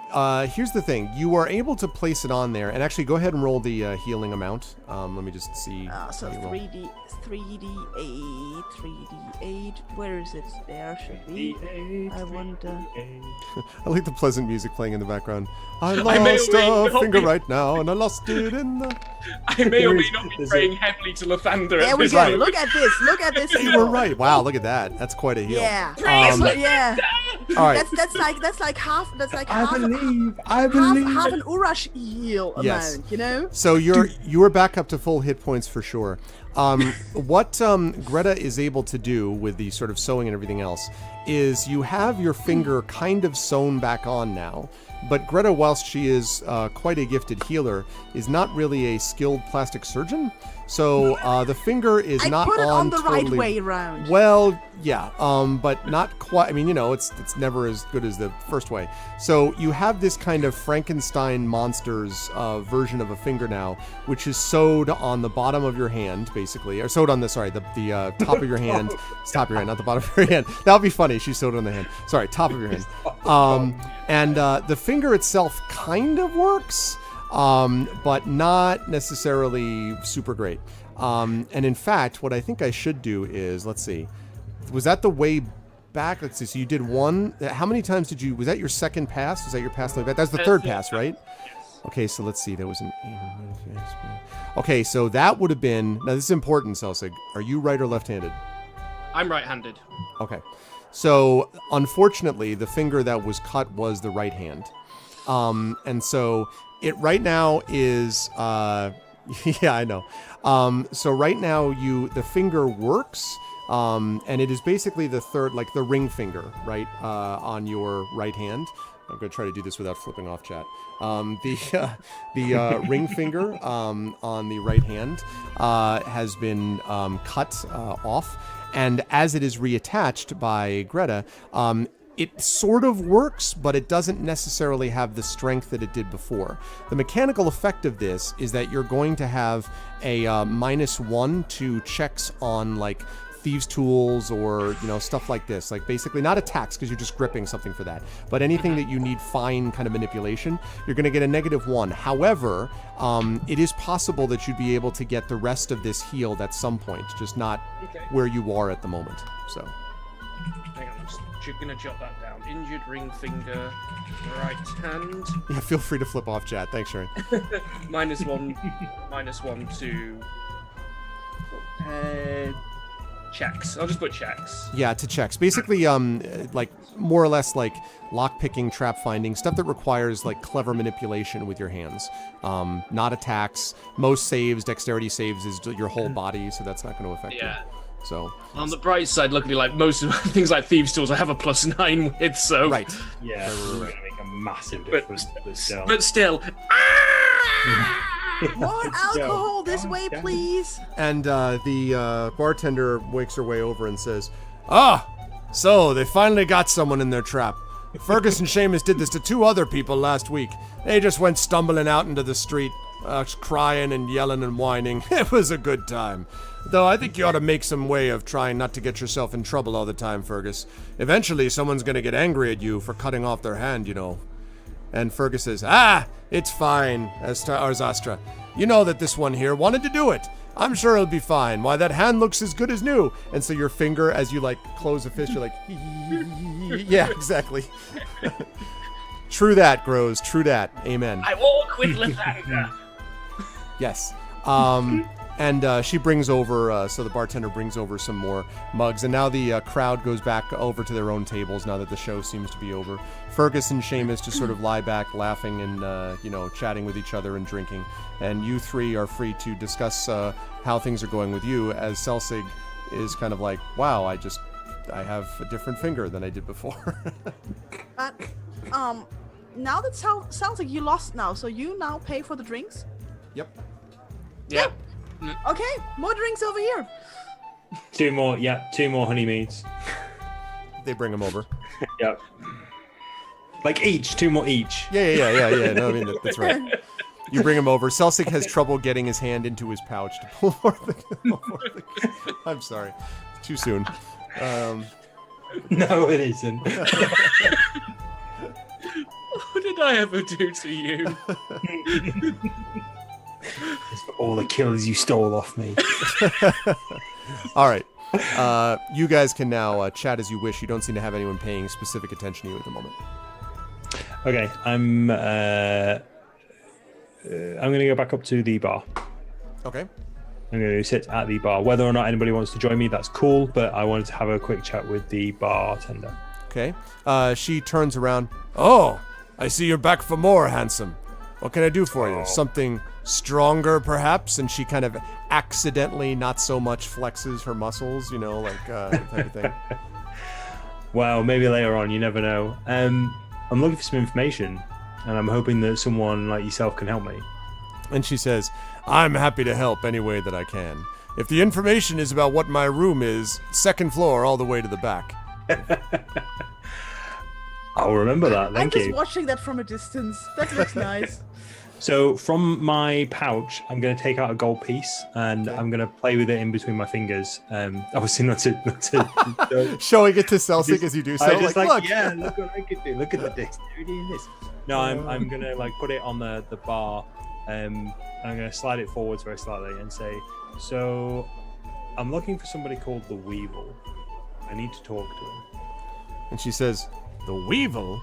here's the thing. You are able to place it on there, and actually go ahead and roll the healing amount. Let me just see. So how you roll. 3d8. Where is it? There should be. I wonder. I like the pleasant music playing in the background. I may lost or may a not finger be- right now, and I lost it in the... I may or may not be There's praying heavily to Lathander. There at we this go. moment. Look at this. Look at this. You were right. Wow, look at that. That's quite a heal. Yeah. Yeah. All right. That's like half. That's like I half. believe. Half an Urash heal Yes. amount. You know. So you are back up to full hit points for sure. What Greta is able to do with the sort of sewing and everything else is you have your finger kind of sewn back on now, but Greta, whilst she is quite a gifted healer, is not really a skilled plastic surgeon. So the finger is I not put it on the totally... right way around. Well, yeah, but not quite. I mean, it's never as good as the first way. So you have this kind of Frankenstein monsters version of a finger now, which is sewed on the bottom of your hand, basically, or sewed on the top of your hand. It's top of your hand, not the bottom of your hand. That would be funny. She sewed on the hand. Sorry, top of your hand. And the finger itself kind of works, but not necessarily super great. And in fact, what I think I should do is, let's see, was that the way back? Let's see, so you did one. How many times did you, was that your second pass? Was that your pass? That was the third pass, right? Okay, so let's see, there was an... Okay, so that would have been, now this is important, Selsig. Are you right or left-handed? I'm right-handed. Okay. So, unfortunately, the finger that was cut was the right hand. And so, it right now is... yeah, I know. So right now, the finger works, and it is basically the third, like the ring finger, right, on your right hand. I'm going to try to do this without flipping off chat. The ring finger on the right hand has been cut off, and as it is reattached by Greta, it sort of works, but it doesn't necessarily have the strength that it did before. The mechanical effect of this is that you're going to have a -1 to checks on like thieves' tools or stuff like this. Like basically not attacks because you're just gripping something for that, but anything that you need fine kind of manipulation, you're going to get a -1. However, it is possible that you'd be able to get the rest of this healed at some point, just not where you are at the moment. So. Hang on, I'm just gonna jot that down. Injured ring finger, right hand. Yeah, feel free to flip off chat. Thanks, Sharon. -1 to checks. I'll just put checks. Yeah, to checks. Basically, like more or less like lock picking, trap finding, stuff that requires like clever manipulation with your hands. Not attacks. Most saves, dexterity saves, is your whole body, so that's not going to affect you. So on the bright side, luckily, like most of things like thieves' tools, I have a +9 with, so right. Yeah, it's going to make a massive difference. But still. More alcohol this way, please. And the bartender wakes her way over and says, "Ah, so they finally got someone in their trap. Fergus and Seamus did this to 2 other people last week. They just went stumbling out into the street, crying and yelling and whining. It was a good time. Though I think you ought to make some way of trying not to get yourself in trouble all the time, Fergus. Eventually someone's going to get angry at you for cutting off their hand, And Fergus says, it's fine, Arzastra. You know that this one here wanted to do it. I'm sure it'll be fine. Why, that hand looks as good as new." And so your finger, as you like close a fist, you're like, yeah, exactly. True that, Grows. True that. Amen. I walk with Lathander. Yes. And she brings over, so the bartender brings over some more mugs, and now the crowd goes back over to their own tables now that the show seems to be over. Fergus and Seamus just sort of lie back, laughing and, chatting with each other and drinking. And you 3 are free to discuss how things are going with you, as Selsig is kind of like, wow, I have a different finger than I did before. But, now that sounds like you lost now, so you now pay for the drinks? Yep. Yeah. Okay, more drinks over here. 2 more honey meads. They bring them over. Yep. Like 2 more each. Yeah. No, I mean, that's right. You bring him over. Selsig has trouble getting his hand into his pouch to pull more of the... I'm sorry. Too soon. No, it isn't. What did I ever do to you? It's for all the kills you stole off me. All right. You guys can now chat as you wish. You don't seem to have anyone paying specific attention to you at the moment. Okay, I'm going to go back up to the bar. Okay. I'm going to sit at the bar. Whether or not anybody wants to join me, that's cool, but I wanted to have a quick chat with the bartender. Okay. She turns around. "Oh, I see you're back for more, handsome. What can I do for you? Something stronger, perhaps?" And she kind of accidentally, not so much, flexes her muscles, type of thing. Well, maybe later on. You never know. I'm looking for some information, and I'm hoping that someone like yourself can help me. And she says, I'm happy to help any way that I can. If the information is about what my room is, second floor all the way to the back. I'll remember that. I'm Thank just you. watching that from a distance. That looks nice. So from my pouch, I'm going to take out a gold piece and I'm going to play with it in between my fingers. Obviously not to Showing it to Celsic as you do so. I just look. yeah, look what I could do. Look at the dexterity in this. No, I'm going to like put it on the bar. And I'm going to slide it forwards very slightly and say, so I'm looking for somebody called the Weevil. I need to talk to him. And she says, the Weevil?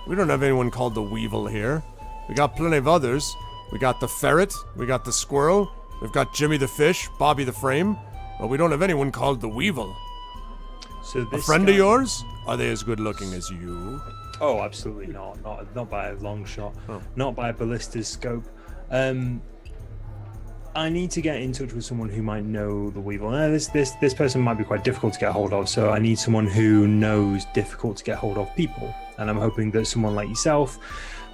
We don't have anyone called the Weevil here. We got plenty of others. We got the Ferret, we got the Squirrel, we've got Jimmy the Fish, Bobby the Frame, but we don't have anyone called the Weevil. So A friend of yours? Are they as good looking as you? Oh, absolutely not. Not by a long shot. Oh. Not by a ballista's scope. I need to get in touch with someone who might know the Weevil. Now, this person might be quite difficult to get hold of, so I need someone who knows difficult to get hold of people. And I'm hoping that someone like yourself,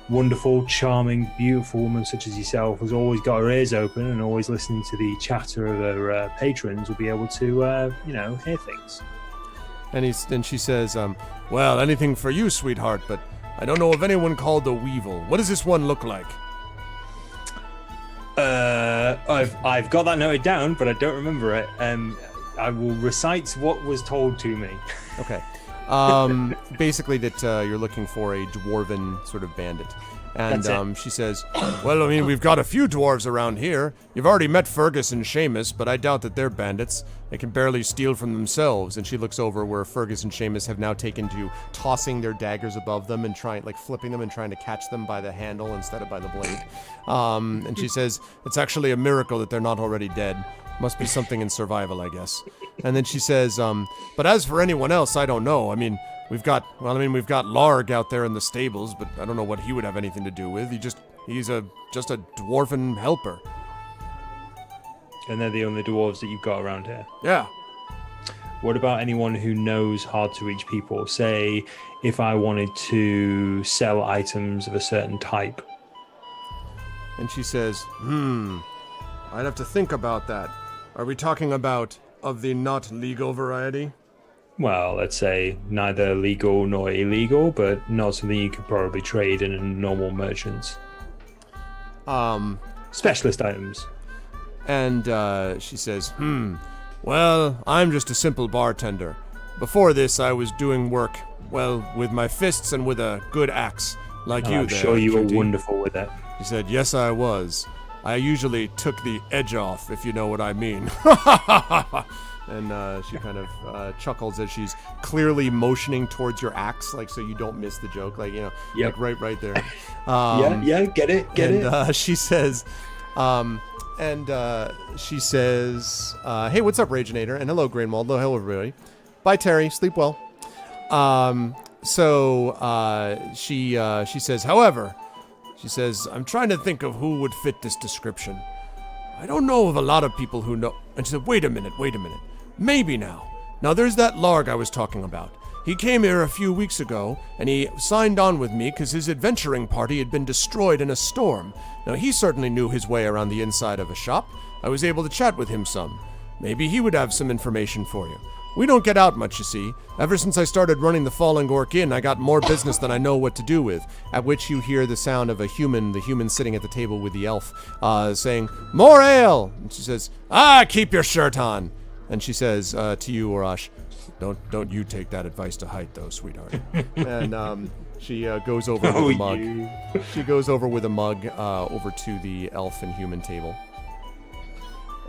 wonderful, charming, beautiful woman such as yourself, who's always got her ears open and always listening to the chatter of her patrons, will be able to, hear things. And she says, well, anything for you, sweetheart, but I don't know of anyone called the Weevil. What does this one look like? I've got that noted down, but I don't remember it. I will recite what was told to me. Okay. Basically that you're looking for a dwarven sort of bandit. And That's it. she says, well, I mean, we've got a few dwarves around here. You've already met Fergus and Seamus, but I doubt that they're bandits. They can barely steal from themselves. And she looks over where Fergus and Seamus have now taken to tossing their daggers above them and flipping them and trying to catch them by the handle instead of by the blade. And she says, it's actually a miracle that they're not already dead. Must be something in survival, I guess. And then she says, but as for anyone else, I don't know. I mean, we've got Larg out there in the stables, but I don't know what he would have anything to do with. He's just a dwarven helper. And they're the only dwarves that you've got around here. Yeah. What about anyone who knows hard to reach people? Say, if I wanted to sell items of a certain type. And she says, I'd have to think about that. Are we talking about of the not legal variety? Well, let's say neither legal nor illegal, but not something you could probably trade in a normal merchants. Specialist items. And she says, well, I'm just a simple bartender. Before this, I was doing work, well, with my fists and with a good axe, like And you I'm there, sure you were Judy. wonderful with it. She said, yes, I was. I usually took the edge off, if you know what I mean. And she kind of chuckles as she's clearly motioning towards your axe, like so you don't miss the joke, like, Yep. like right there. Yeah, get it. She says, hey, what's up, Raginator? And hello, Grainwald. Hello, everybody. Bye, Terry. Sleep well. She says, however, I'm trying to think of who would fit this description. I don't know of a lot of people who know. And she said, wait a minute. Maybe now. Now, there's that Larg I was talking about. He came here a few weeks ago, and he signed on with me because his adventuring party had been destroyed in a storm. Now, he certainly knew his way around the inside of a shop. I was able to chat with him some. Maybe he would have some information for you. We don't get out much, you see. Ever since I started running the Falling Orc Inn, I got more business than I know what to do with. At which you hear the sound of the human sitting at the table with the elf, saying, more ale! And she says, keep your shirt on! And she says to you, Orash, don't you take that advice to height, though, sweetheart. And she goes over with a mug. She goes over with a mug over to the elf and human table.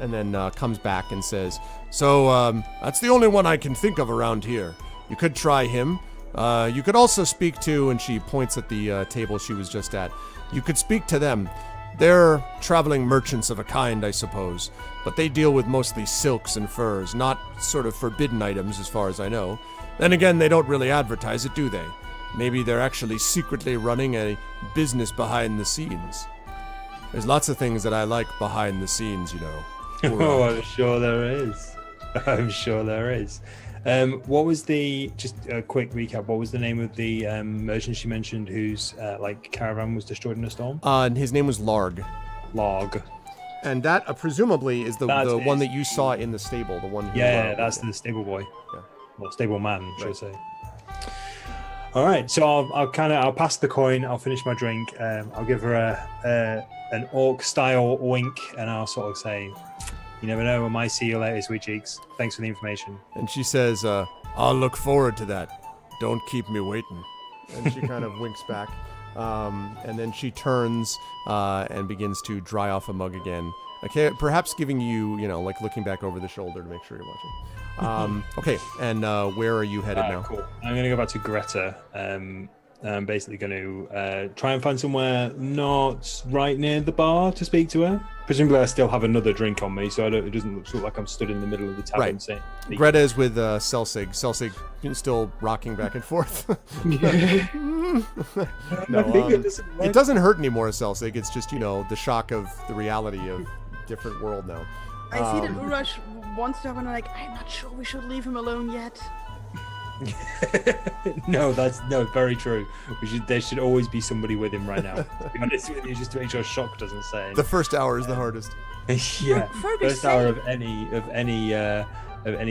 And then comes back and says, so that's the only one I can think of around here. You could try him. You could also speak to, and she points at the table she was just at, you could speak to them. They're traveling merchants of a kind, I suppose, but they deal with mostly silks and furs, not sort of forbidden items as far as I know. Then again, they don't really advertise it, do they? Maybe they're actually secretly running a business behind the scenes. There's lots of things that I like behind the scenes, you know. Oh, I'm sure there is. What was just a quick recap? What was the name of the merchant she mentioned whose caravan was destroyed in a storm? And his name was Larg. Log. And that presumably is the one that you saw in the stable, the one. Who, That's the stable boy. Yeah. Well, stable man, should I say? All right, so I'll pass the coin. I'll finish my drink. I'll give her an orc style wink, and I'll sort of say, "You never know, I might see you later, sweet cheeks. Thanks for the information." And she says, "I'll look forward to that. Don't keep me waiting." And she kind of winks back. And then she turns and begins to dry off a mug again. Okay, perhaps giving you, like looking back over the shoulder to make sure you're watching. Okay, and where are you headed now? Cool. I'm going to go back to Greta. I'm basically going to try and find somewhere not right near the bar to speak to her. Presumably I still have another drink on me, so it doesn't look like I'm stood in the middle of the tavern. Right. Saying, Greta is with Selsig. Selsig still rocking back and forth. It doesn't hurt anymore, Selsig. It's just, the shock of the reality of different world now. I see that Urash wants to have, and I'm like, I'm not sure we should leave him alone yet. No, very true. There should always be somebody with him right now. To be honest with you, just to make sure shock doesn't say. The first hour is the hardest. Yeah, Fergus, first hour of any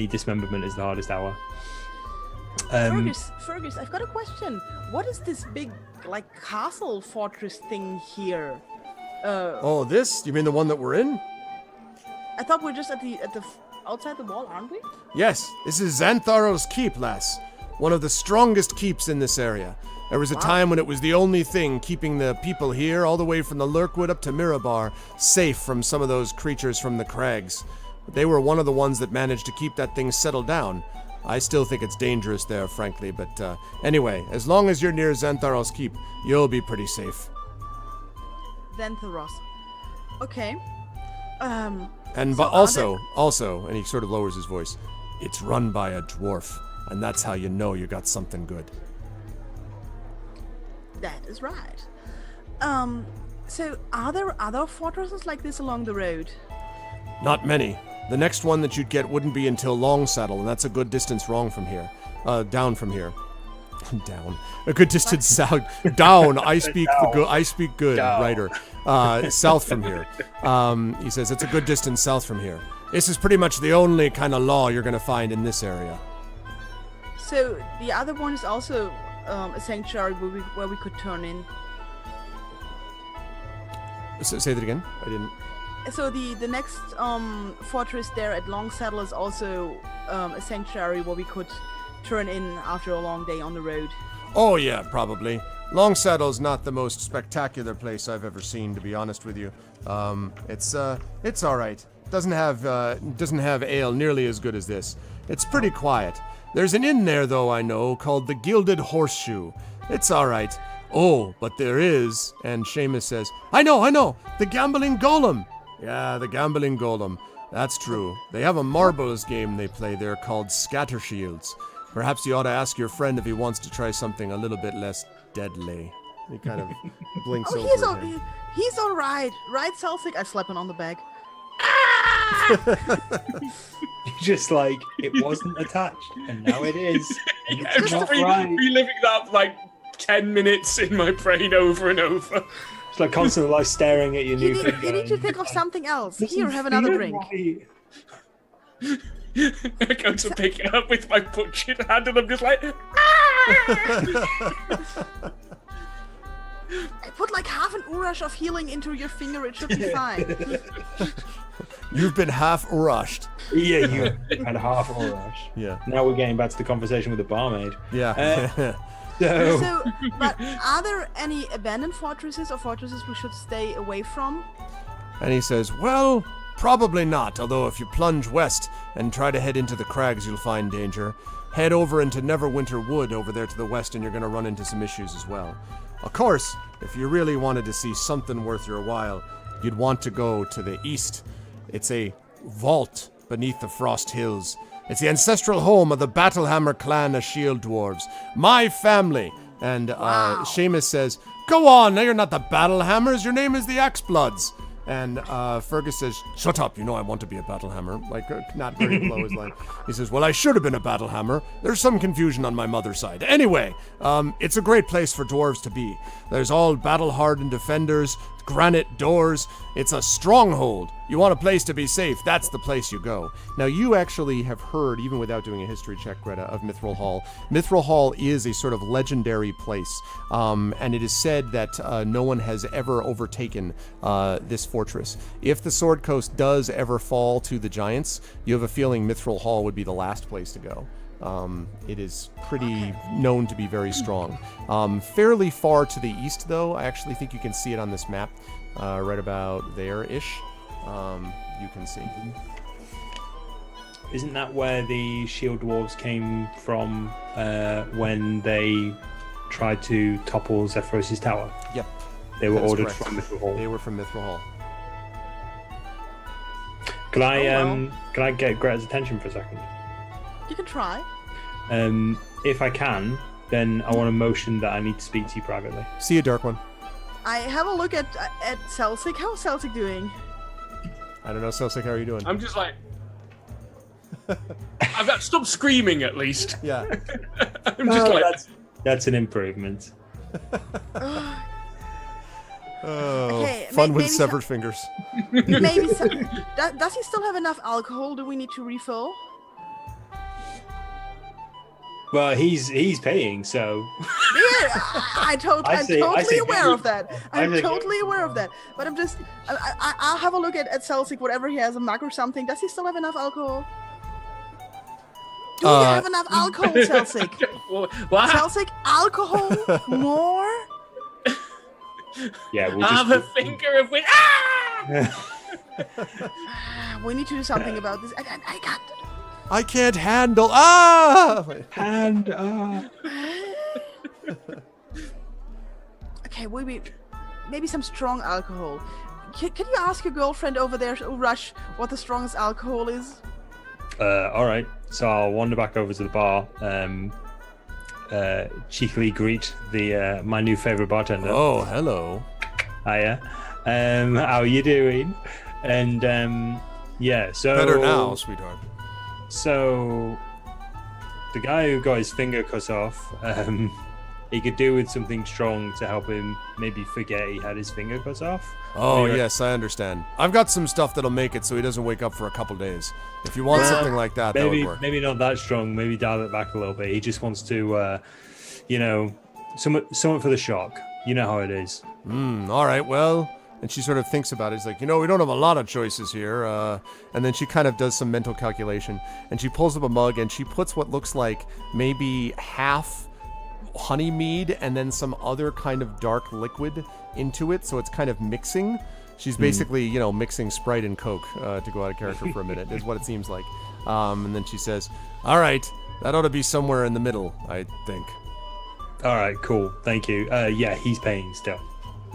dismemberment is the hardest hour. Fergus, I've got a question. What is this big, castle fortress thing here? This? You mean the one that we're in? I thought we're just at the outside the wall, aren't we? Yes, this is Xantharo's Keep, lass. One of the strongest keeps in this area. There was a time when it was the only thing keeping the people here, all the way from the Lurkwood up to Mirabar, safe from some of those creatures from the crags. But they were one of the ones that managed to keep that thing settled down. I still think it's dangerous there, frankly, but anyway, as long as you're near Xantharo's Keep, you'll be pretty safe. Xantharos. Okay. But also, and he sort of lowers his voice, it's run by a dwarf, and that's how you know you got something good. That is right. So are there other fortresses like this along the road? Not many. The next one that you'd get wouldn't be until Longsaddle, and that's a good distance down from here. Down. A good distance south. Down. I speak good, Down. writer. South from here. He says it's a good distance south from here. This is pretty much the only kind of law you're going to find in this area. So the other one is also a sanctuary where we could turn in. Say that again? I didn't. So the next fortress there at Longsaddle is also a sanctuary where we could turn in after a long day on the road. Oh yeah, probably. Longsaddle's not the most spectacular place I've ever seen, to be honest with you. It's all right. Doesn't have ale nearly as good as this. It's pretty quiet. There's an inn there, though, I know, called the Gilded Horseshoe. It's all right. Oh, but there is, and Seamus says, I know, the Gambling Golem. Yeah, the Gambling Golem. That's true. They have a marbles game they play there called Scatter Shields. Perhaps you ought to ask your friend if he wants to try something a little bit less deadly. He kind of blinks over at him. He's all right. Right, Celtic? I slap him on the back. Just like, it wasn't attached, and now it is. And it's Just not right. reliving that for 10 minutes in my brain over and over. It's like constantly like staring at your new finger. You need to think of something else. Doesn't Here, have another feel drink. right. I go to pick it up with my butchered hand and I'm just like, I put half an Urash of healing into your finger. It should be fine. You've been half rushed. Yeah, you had half a rush. Yeah. Now we're getting back to the conversation with the barmaid. Yeah. But are there any abandoned fortresses or fortresses we should stay away from? And he says, well, probably not, although if you plunge west and try to head into the crags, you'll find danger. Head over into Neverwinter Wood over there to the west and you're going to run into some issues as well. Of course, if you really wanted to see something worth your while, you'd want to go to the east. It's a vault beneath the Frost Hills. It's the ancestral home of the Battlehammer clan of Shield Dwarves. My family. And Seamus says, go on, now you're not the Battlehammers, your name is the Axebloods. And Fergus says, "Shut up, you know I want to be a Battlehammer." Like, not very below his line. He says, "Well, I should have been a Battlehammer. There's some confusion on my mother's side. Anyway, it's a great place for dwarves to be. There's all battle-hardened defenders, granite doors. It's a stronghold. You want a place to be safe, that's the place you go." Now, you actually have heard, even without doing a history check, Greta, of Mithril Hall. Mithril Hall is a sort of legendary place, and it is said that no one has ever overtaken this fortress. If the Sword Coast does ever fall to the giants, you have a feeling Mithril Hall would be the last place to go. It is pretty known to be very strong. Fairly far to the east, though. I actually think you can see it on this map, right about there-ish. You can see. Isn't that where the Shield Dwarves came from when they tried to topple Zephyros' tower? Yep. They were That is ordered correct. from Mithril Hall. They were from Mithril Hall. Can I well. can I get Greta's attention for a second? You can try. If I can, then I want to motion that I need to speak to you privately. See you, Dark One. I have a look at Celsic. How's Celsic doing? I don't know, Selsik, how are you doing? I'm just like, I've got to stop screaming at least. Yeah. I'm just like, That's an improvement. Oh, Okay, fun with maybe severed fingers. Maybe. Does he still have enough alcohol? Do we need to refill? Well, he's paying, so Yeah, I'm say totally aware go. of that. I I'm say go. totally aware of that. But I'm just, I'll have a look at Celsic, whatever he has, a mug or something. Does he still have enough alcohol? Do you have enough alcohol, Celsic? what? Celsic, alcohol? More? yeah, we'll Have just. a finger of which. Ah! We need to do something about this. I got. I can't handle. Ah! And Okay, maybe some strong alcohol. Can you ask your girlfriend over there, Rush, what the strongest alcohol is? all right. So I'll wander back over to the bar. Cheekily greet the my new favorite bartender. Oh, hello. Hiya. How you doing? And yeah, so Better now, sweetheart. So the guy who got his finger cut off, he could do with something strong to help him maybe forget he had his finger cut off. Oh, Anyway. yes, I understand. I've got some stuff that'll make it so he doesn't wake up for a couple days. If you want something like that, that would Maybe work. maybe not that strong. Maybe dial it back a little bit. He just wants to, something for the shock. You know how it is. All right, well... And she sort of thinks about it. She's like, we don't have a lot of choices here. And then she kind of does some mental calculation. And she pulls up a mug and she puts what looks like maybe half honey mead and then some other kind of dark liquid into it. So it's kind of mixing. She's basically, mixing Sprite and Coke to go out of character for a minute, is what it seems like. And then she says, all right, that ought to be somewhere in the middle, I think. All right, cool. Thank you. Yeah, he's paying still.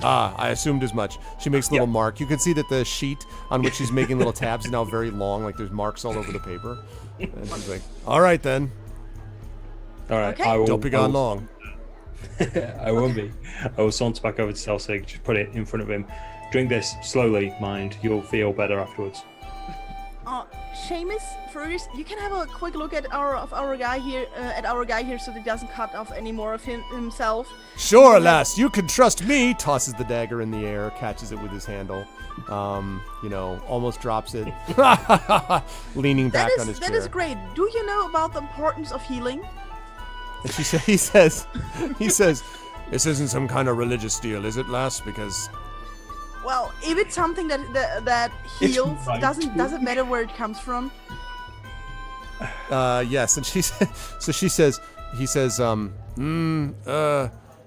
Ah, I assumed as much. She makes a little mark. You can see that the sheet on which she's making little tabs is now very long, like there's marks all over the paper. And she's like, all right then. All right. Okay. Don't be gone long. I won't be. I will saunter back over to Celsig, just put it in front of him. Drink this slowly, mind. You'll feel better afterwards. Seamus, first, you can have a quick look at our guy here, so that he doesn't cut off any more of himself. Sure, lass, you can trust me. Tosses the dagger in the air, catches it with his handle. Almost drops it. Leaning back on his chair. That is great. Do you know about the importance of healing? And he says, this isn't some kind of religious deal, is it, lass? Because Well, if it's something that heals, right. doesn't matter where it comes from. yes, and he says,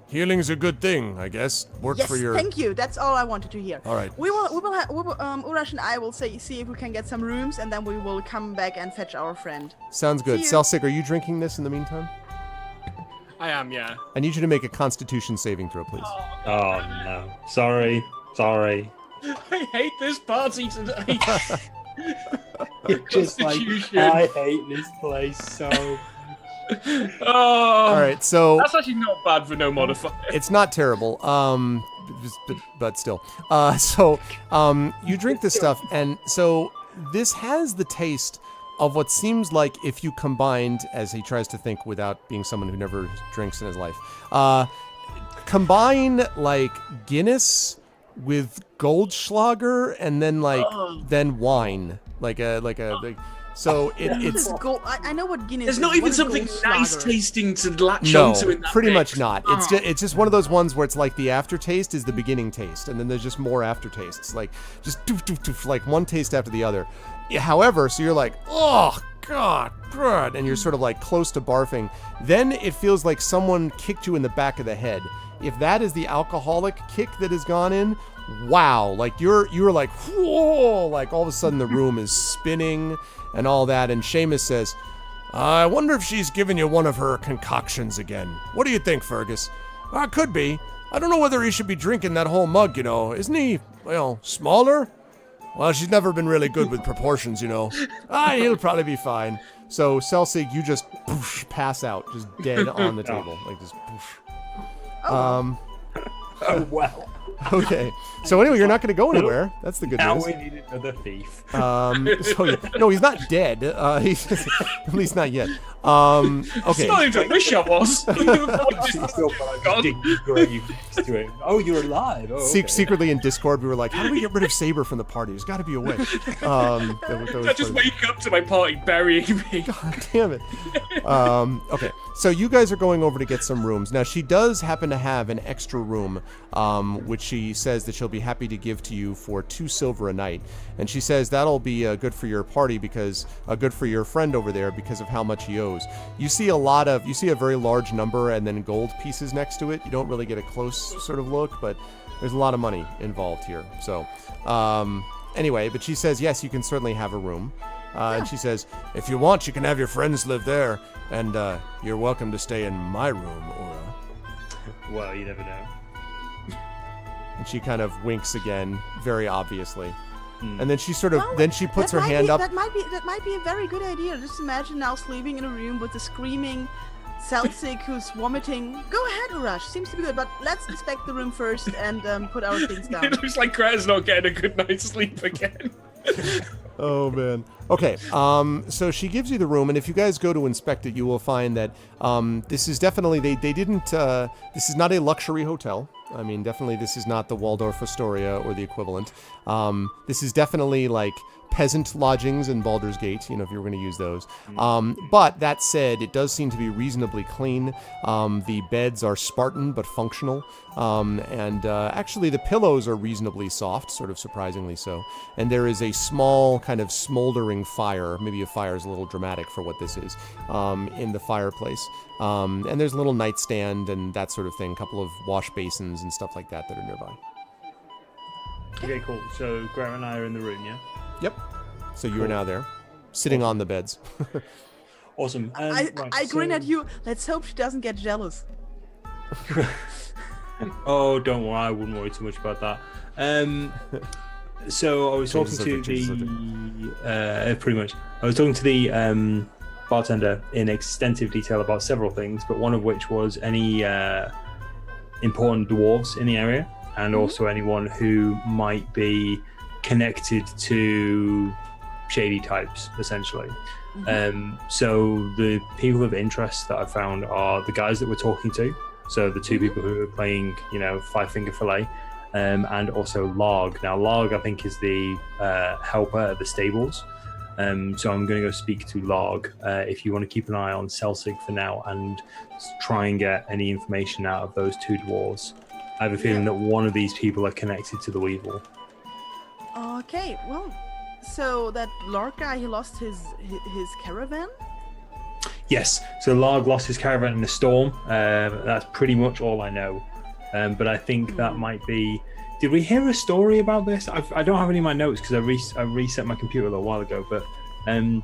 healing's a good thing, I guess. Work Yes, for your. thank you. That's all I wanted to hear. All right. Urash and I will see if we can get some rooms, and then we will come back and fetch our friend. Sounds good. See you. Celsig, are you drinking this in the meantime? I am, yeah. I need you to make a Constitution saving throw, please. Oh no. Sorry. I hate this party today. Just like Constitution. I hate this place so. Oh, All right, so that's actually not bad for no modifier. it's not terrible. but still. You drink this stuff, and so this has the taste of what seems like if you combined, as he tries to think without being someone who never drinks in his life, combine like Guinness with Goldschlager and then then wine, so it's I know what Guinness There's is. not What even is something nice Goldschlager? tasting to latch no, onto in that pretty mix. much not. It's just one of those ones where it's like the aftertaste is the beginning taste, and then there's just more aftertastes, like just doof, doof, doof, like one taste after the other. However, so you're like, oh god, good, and you're sort of like close to barfing. Then it feels like someone kicked you in the back of the head. If that is the alcoholic kick that has gone in, wow, like you're like, whoa, like all of a sudden the room is spinning and all that. And Seamus says, I wonder if she's giving you one of her concoctions again. What do you think, Fergus? Could be. I don't know whether he should be drinking that whole mug, Isn't he, smaller? Well, she's never been really good with proportions, he'll probably be fine. So, Celsig, you just pass out, just dead on the table. Like just Oh well. Okay. So anyway, you're not going to go anywhere. That's the good Now news. we need another thief. No, he's not dead. He's at least not yet. Okay. Starting to wish I was. Oh, you're alive. Oh, okay. Secretly in Discord, we were like, how do we get rid of Saber from the party? There's got to be a way. I just wake up to my party burying me. God damn it. Okay, so you guys are going over to get some rooms. Now, she does happen to have an extra room, which she says that she'll be happy to give to you for 2 silver a night. And she says that'll be good for your party because good for your friend over there because of how much he owes. You see a very large number and then gold pieces next to it. You don't really get a close sort of look, but there's a lot of money involved here. So, anyway, but she says, yes, you can certainly have a room. And she says, if you want, you can have your friends live there, and you're welcome to stay in my room, Aura. Well, you never know. And she kind of winks again, very obviously. Mm. And then she sort of, then she puts her That might hand be- up. That might be a very good idea. Just imagine now sleeping in a room with a screaming Celsig who's vomiting. Go ahead, Urash. Seems to be good, but let's inspect the room first and put our things down. It looks like Greta's not getting a good night's sleep again. Oh man. Okay. So she gives you the room, and if you guys go to inspect it, you will find that this is definitely they didn't. This is not a luxury hotel. I mean, definitely this is not the Waldorf Astoria or the equivalent. This is definitely like peasant lodgings in Baldur's Gate, if you were going to use those. But that said, it does seem to be reasonably clean. The beds are Spartan but functional. And actually the pillows are reasonably soft, sort of surprisingly so. And there is a small kind of smoldering fire, maybe a fire is a little dramatic for what this is, in the fireplace. And there's a little nightstand and that sort of thing, a couple of wash basins and stuff like that are nearby. Okay, cool. So Greta and I are in the room, yeah? Yep. So you are now there, sitting on the beds. Awesome. I grin at you. Let's hope she doesn't get jealous. Oh, don't worry. I wouldn't worry too much about that. So I was talking to the pretty much. I was talking to the bartender in extensive detail about several things, but one of which was any important dwarves in the area, and also anyone who might be connected to shady types, essentially. So the people of interest that I found are the guys that we're talking to. So the 2 people who are playing, Five Finger Fillet, and also Larg. Now, Larg, I think, is the helper at the stables. So I'm going to go speak to Larg. If you want to keep an eye on Celsig for now and try and get any information out of those 2 dwarves. I have a feeling that one of these people are connected to the Weevil. Okay, well, so that Lark guy, he lost his caravan? Yes, so Larg lost his caravan in a storm. That's pretty much all I know. But I think that might be... Did we hear a story about this? I don't have any of my notes because I reset my computer a little while ago. But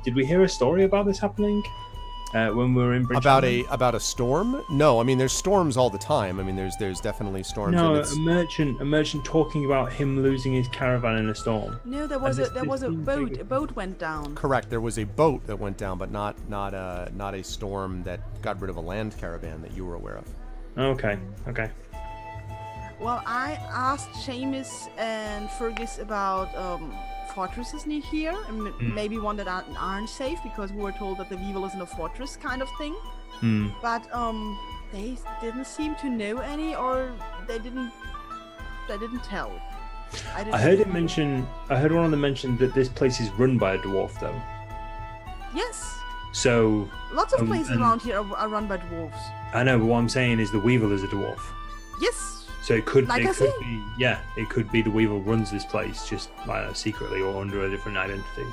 did we hear a story about this happening when we were in Bridge? About a storm? No, I mean there's storms all the time. I mean there's definitely storms. No, and a merchant talking about him losing his caravan in a storm. No, there was a boat. A boat went down. Correct. There was a boat that went down, but not a storm that got rid of a land caravan that you were aware of. Okay. Well, I asked Seamus and Fergus about fortresses near here, and maybe one that aren't safe, because we were told that the Weevil is in a fortress kind of thing. But they didn't seem to know any, or they didn't tell. I heard one of them mention that this place is run by a dwarf, though. Yes. So Lots of places around here are run by dwarves. I know, but what I'm saying is the Weevil is a dwarf. Yes. So it could Like I be say. it could be the Weevil runs this place just secretly or under a different identity.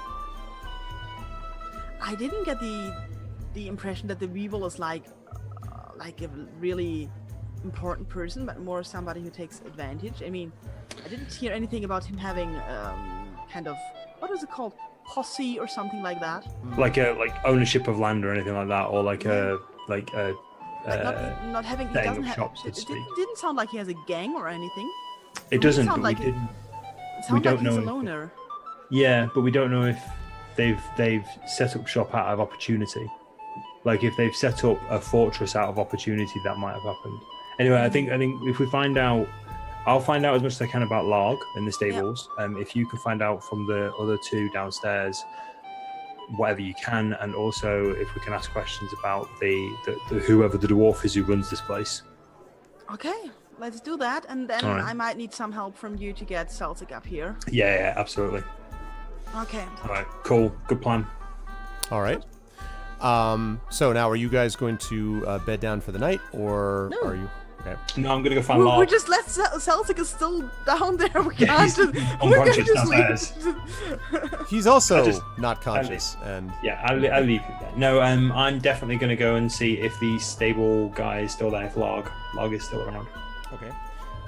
I didn't get the impression that the Weevil is like a really important person, but more somebody who takes advantage. I mean, I didn't hear anything about him having kind of, what is it called, posse or something like that. Like ownership of land or anything like that, or Like not having. He setting doesn't up have. shops, so to It speak. didn't sound like he has a gang or anything. It doesn't. sound But like we it- didn't. It sounds don't like he's a know if- loner. Yeah, but we don't know if they've set up shop out of opportunity. Like if they've set up a fortress out of opportunity, that might have happened. Anyway, I think if we find out, I'll find out as much as I can about Larg in the stables. If you can find out from the other two downstairs, whatever you can, and also if we can ask questions about the whoever the dwarf is who runs this place. Okay, let's do that, and then All right. I might need some help from you to get Celtic up here. Yeah, absolutely. Okay. All right, cool, good plan. All right. So now, are you guys going to bed down for the night, or No. are you? Okay. No, I'm gonna go find We Larg. just let Celtic is still down there. We Yeah, can't. he's we're gonna unconscious just downstairs. leave. He's also just- not conscious, and Yeah, I'll leave you there. No, I'm definitely going to go and see if the stable guy is still there, if Larg is still around. okay.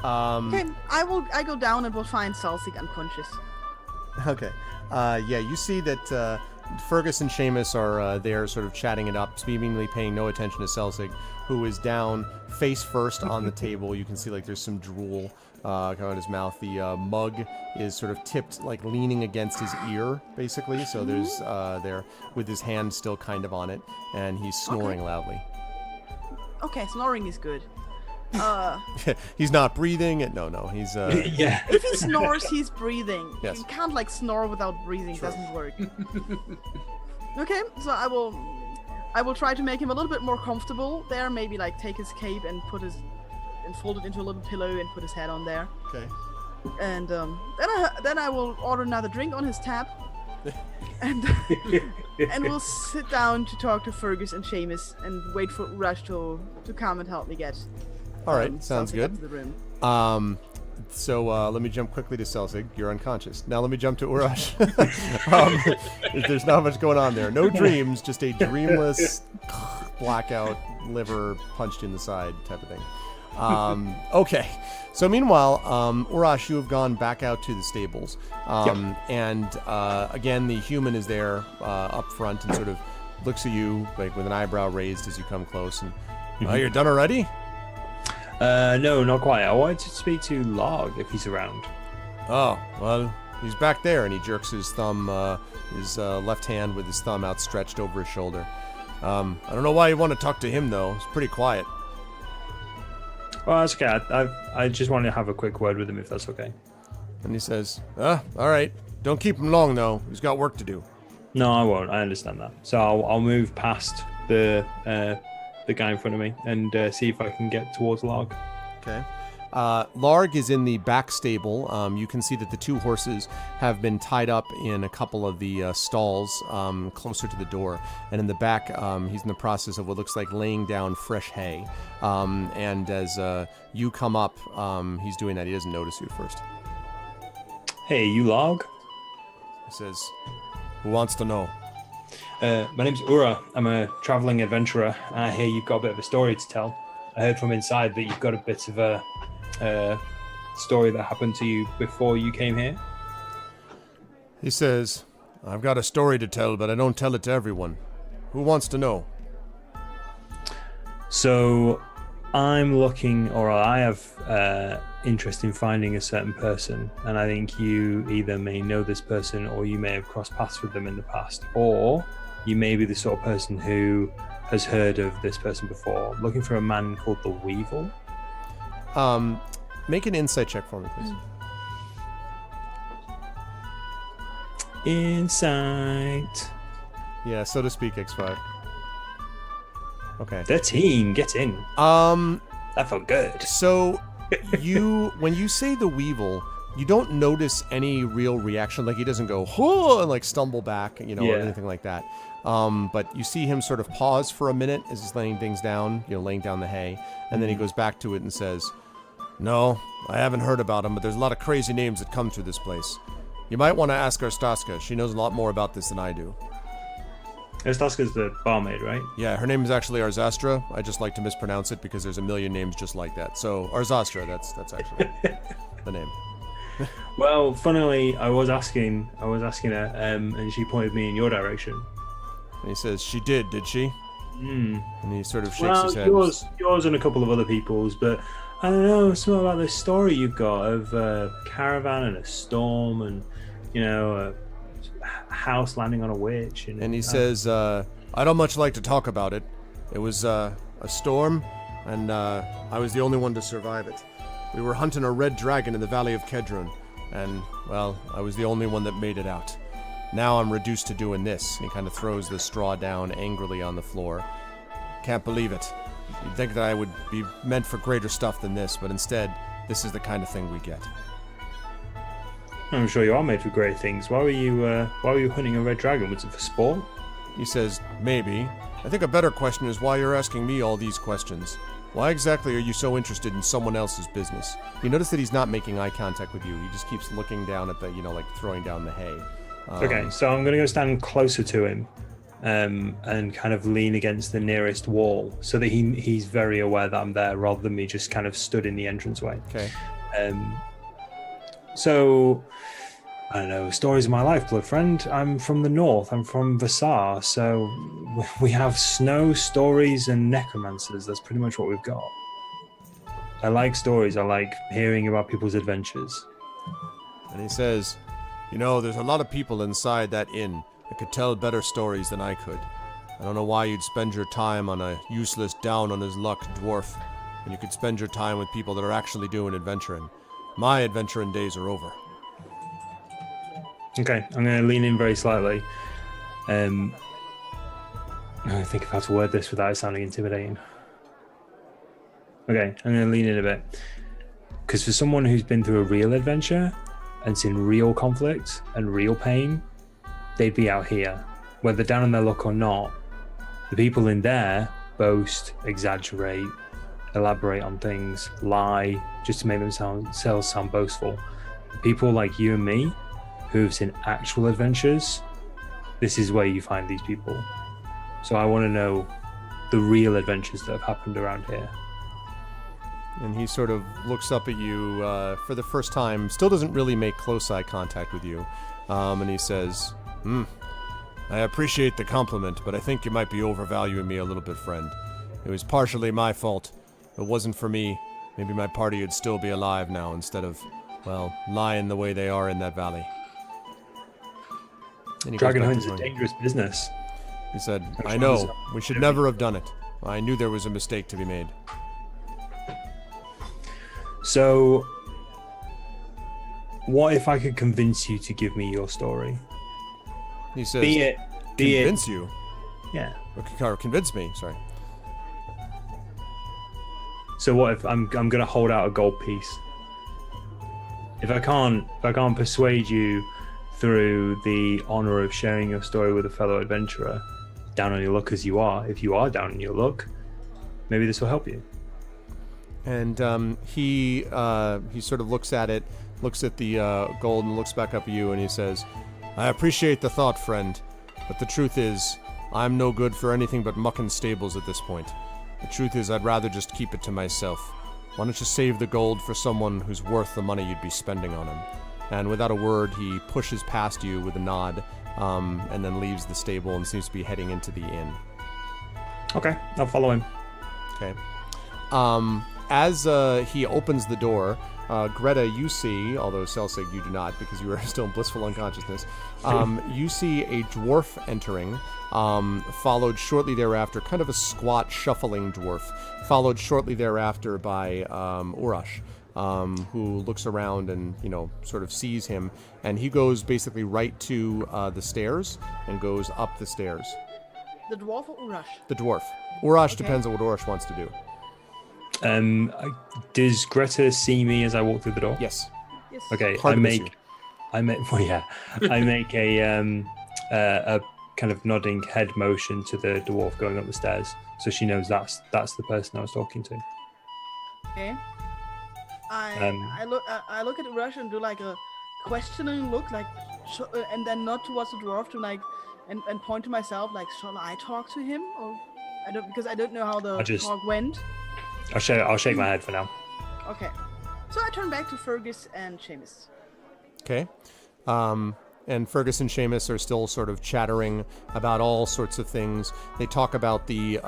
Okay, I go down and will find Celtic unconscious. Okay. Yeah, you see that Fergus and Seamus are there sort of chatting it up, seemingly paying no attention to Celsig, who is down face first on the table. You can see like there's some drool coming out of his mouth. The mug is sort of tipped, like leaning against his ear, basically. So there's there with his hand still kind of on it, and he's snoring loudly. Okay, snoring is good. He's not breathing. No, he's Yeah. If he snores, he's breathing. Yes. You can't like snore without breathing. It doesn't work. Okay, so I will try to make him a little bit more comfortable there. Maybe like take his cape and fold it into a little pillow and put his head on there. okay. And then I will order another drink on his tab, and we'll sit down to talk to Fergus and Seamus and wait for Rush to come and help me get. All right, sounds Celtic up good. to the room. So let me jump quickly to Celsig. You're unconscious. Now let me jump to Urash. There's not much going on there. No dreams, just a dreamless blackout, liver punched in the side type of thing. Okay. So meanwhile, Urash, you have gone back out to the stables. And again, the human is there up front and sort of looks at you like with an eyebrow raised as you come close. And you're done already? No, not quite. I wanted to speak to Larg if he's around. Oh, well, he's back there, and he jerks his thumb, his left hand with his thumb outstretched over his shoulder. I don't know why you want to talk to him, though. He's pretty quiet. Well, that's okay. I just wanted to have a quick word with him, if that's okay. And he says, all right. Don't keep him long, though. He's got work to do. No, I won't. I understand that. So I'll move past the guy in front of me and see if I can get towards Larg. Okay. Larg is in the back stable. You can see that the two horses have been tied up in a couple of the stalls closer to the door. And in the back, he's in the process of what looks like laying down fresh hay. And as you come up, he's doing that. He doesn't notice you at first. Hey, you Larg? He says, who wants to know? My name's Ura. I'm a traveling adventurer, and I hear you've got a bit of a story to tell. I heard from inside that you've got a bit of a story that happened to you before you came here. He says, I've got a story to tell, but I don't tell it to everyone. Who wants to know? So I'm looking, or I have interest in finding a certain person, and I think you either may know this person or you may have crossed paths with them in the past, or you may be the sort of person who has heard of this person before. I'm looking for a man called the Weevil. Make an insight check for me, please. Insight. Yeah, so to speak, X5. Okay. 13. Get in. That felt good. So when you say the Weevil, you don't notice any real reaction. Like he doesn't go, "Huh," and like stumble back, or anything like that. But you see him sort of pause for a minute as he's laying things down, laying down the hay, and then he goes back to it and says, "No, I haven't heard about him, but there's a lot of crazy names that come through this place. You might want to ask Arstaska. She knows a lot more about this than I do." Arstaska's the barmaid, right? Yeah, her name is actually Arzastra. I just like to mispronounce it because there's a million names just like that. So Arzastra, that's actually the name. Well, funnily, I was asking her, and she pointed me in your direction. And he says, "She did she?" Mm. And he sort of shakes his head. Yours and a couple of other people's, but I don't know, something about this story you've got of a caravan and a storm and, a house landing on a witch. And he says, "I don't much like to talk about it. It was a storm, and I was the only one to survive it. We were hunting a red dragon in the Valley of Kedron, and, well, I was the only one that made it out. Now I'm reduced to doing this." And he kind of throws the straw down angrily on the floor. "Can't believe it. You'd think that I would be meant for greater stuff than this, but instead, this is the kind of thing we get." I'm sure you are made for great things. Why were you hunting a red dragon? Was it for sport? He says, "Maybe. I think a better question is why you're asking me all these questions. Why exactly are you so interested in someone else's business?" You notice that he's not making eye contact with you. He just keeps looking down at the, like throwing down the hay. Okay, so I'm going to go stand closer to him and kind of lean against the nearest wall so that he's very aware that I'm there rather than me just kind of stood in the entranceway. Okay. So, I don't know, stories of my life, blood friend. I'm from the north. I'm from Vassar, so we have snow, stories, and necromancers. That's pretty much what we've got. I like stories. I like hearing about people's adventures. And he says, "There's a lot of people inside that inn that could tell better stories than I could. I don't know why you'd spend your time on a useless, down-on-his-luck dwarf when you could spend your time with people that are actually doing adventuring. My adventuring days are over." Okay, I'm going to lean in very slightly. I think if I have to word this without it sounding intimidating. Okay, I'm going to lean in a bit. Because for someone who's been through a real adventure and seen real conflict and real pain, they'd be out here. Whether down on their luck or not, the people in there boast, exaggerate, elaborate on things, lie, just to make themselves sound boastful. People like you and me, who've seen actual adventures, this is where you find these people. So I want to know the real adventures that have happened around here. And he sort of looks up at you for the first time, still doesn't really make close eye contact with you. And he says, "I appreciate the compliment, but I think you might be overvaluing me a little bit, friend. It was partially my fault. If it wasn't for me, maybe my party would still be alive now instead of, well, lying the way they are in that valley." And he Dragon goes back hunting's to a going. dangerous business. He said, "I know. We should never have done it. I knew there was a mistake to be made." So, what if I could convince you to give me your story? He says, Be it. "Convince you? Yeah. Or convince me, sorry." So what if I'm gonna hold out a gold piece? If I can't persuade you through the honor of sharing your story with a fellow adventurer, down on your luck as you are, if you are down on your luck, maybe this will help you. And he sort of looks at it, looks at the gold, and looks back up at you, and he says, "I appreciate the thought, friend, but the truth is, I'm no good for anything but mucking stables at this point. The truth is, I'd rather just keep it to myself. Why don't you save the gold for someone who's worth the money you'd be spending on him?" And without a word, he pushes past you with a nod, and then leaves the stable and seems to be heading into the inn. Okay, I'll follow him. Okay. As he opens the door, Greta, you see, although Selsig, you do not, because you are still in blissful unconsciousness, you see a dwarf entering, followed shortly thereafter, kind of a squat, shuffling dwarf, followed shortly thereafter by Urash. who looks around and, sort of sees him. And he goes basically right to the stairs and goes up the stairs. The dwarf or Urash? The dwarf. Urash depends on what Urash wants to do. Does Greta see me as I walk through the door? Yes. Yes. Okay, Hard I to miss make you. I make a kind of nodding head motion to the dwarf going up the stairs, so she knows that's the person I was talking to. Okay. I look at Urash and do like a questioning look, like, and then nod towards the dwarf to like, and point to myself, like, shall I talk to him, or because I don't know how the talk went. I'll shake my head for now. Okay. So I turn back to Fergus and Seamus. Okay. And Fergus and Seamus are still sort of chattering about all sorts of things. They talk about the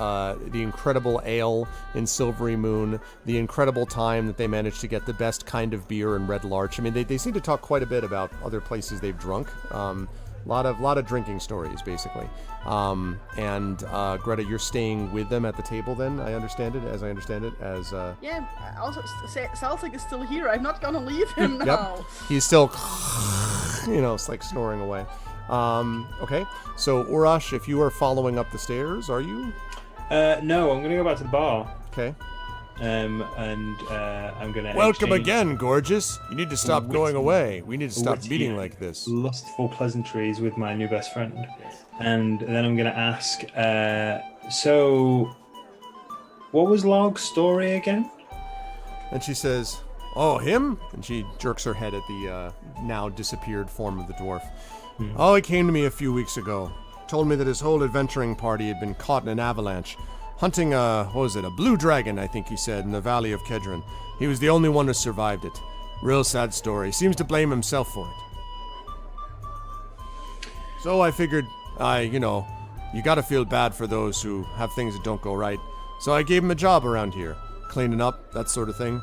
incredible ale in Silvery Moon, the incredible time that they managed to get the best kind of beer in Red Larch. I mean, they seem to talk quite a bit about other places they've drunk. Lot of drinking stories, basically. And Greta, you're staying with them at the table then, as I understand it. Yeah, also, Salsic is still here. I'm not gonna leave him now. Yep. He's still, it's like snoring away. Okay, so Urash, if you are following up the stairs, are you? No, I'm gonna go back to the bar. Okay. And I'm gonna Welcome exchange again, gorgeous. You need to stop going away. We need to stop meeting like this. lustful pleasantries with my new best friend, and then I'm gonna ask. So, what was Log's story again? And she says, "Oh, him?" And she jerks her head at the now disappeared form of the dwarf. Oh, he came to me a few weeks ago. Told me that his whole adventuring party had been caught in an avalanche. Hunting a blue dragon, I think he said, in the valley of Kedron. He was the only one who survived it. Real sad story. Seems to blame himself for it. So I figured, you gotta feel bad for those who have things that don't go right. So I gave him a job around here. Cleaning up, that sort of thing.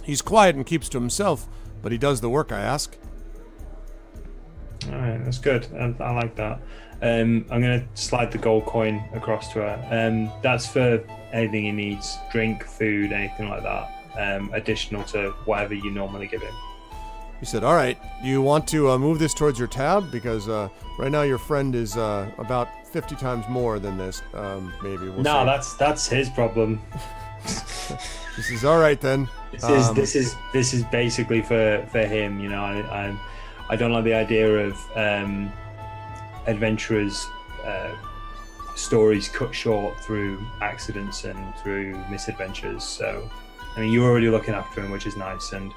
He's quiet and keeps to himself, but he does the work I ask. All right, that's good. I like that. I'm going to slide the gold coin across to her. That's for anything he needs, drink, food, anything like that, additional to whatever you normally give him. He said, all right, do you want to move this towards your tab? Because right now your friend is about 50 times more than this, maybe. We'll see. That's his problem. This is all right then. This is basically for him. I don't like the idea of adventurers' stories cut short through accidents and through misadventures. So, I mean, you're already looking after him, which is nice. And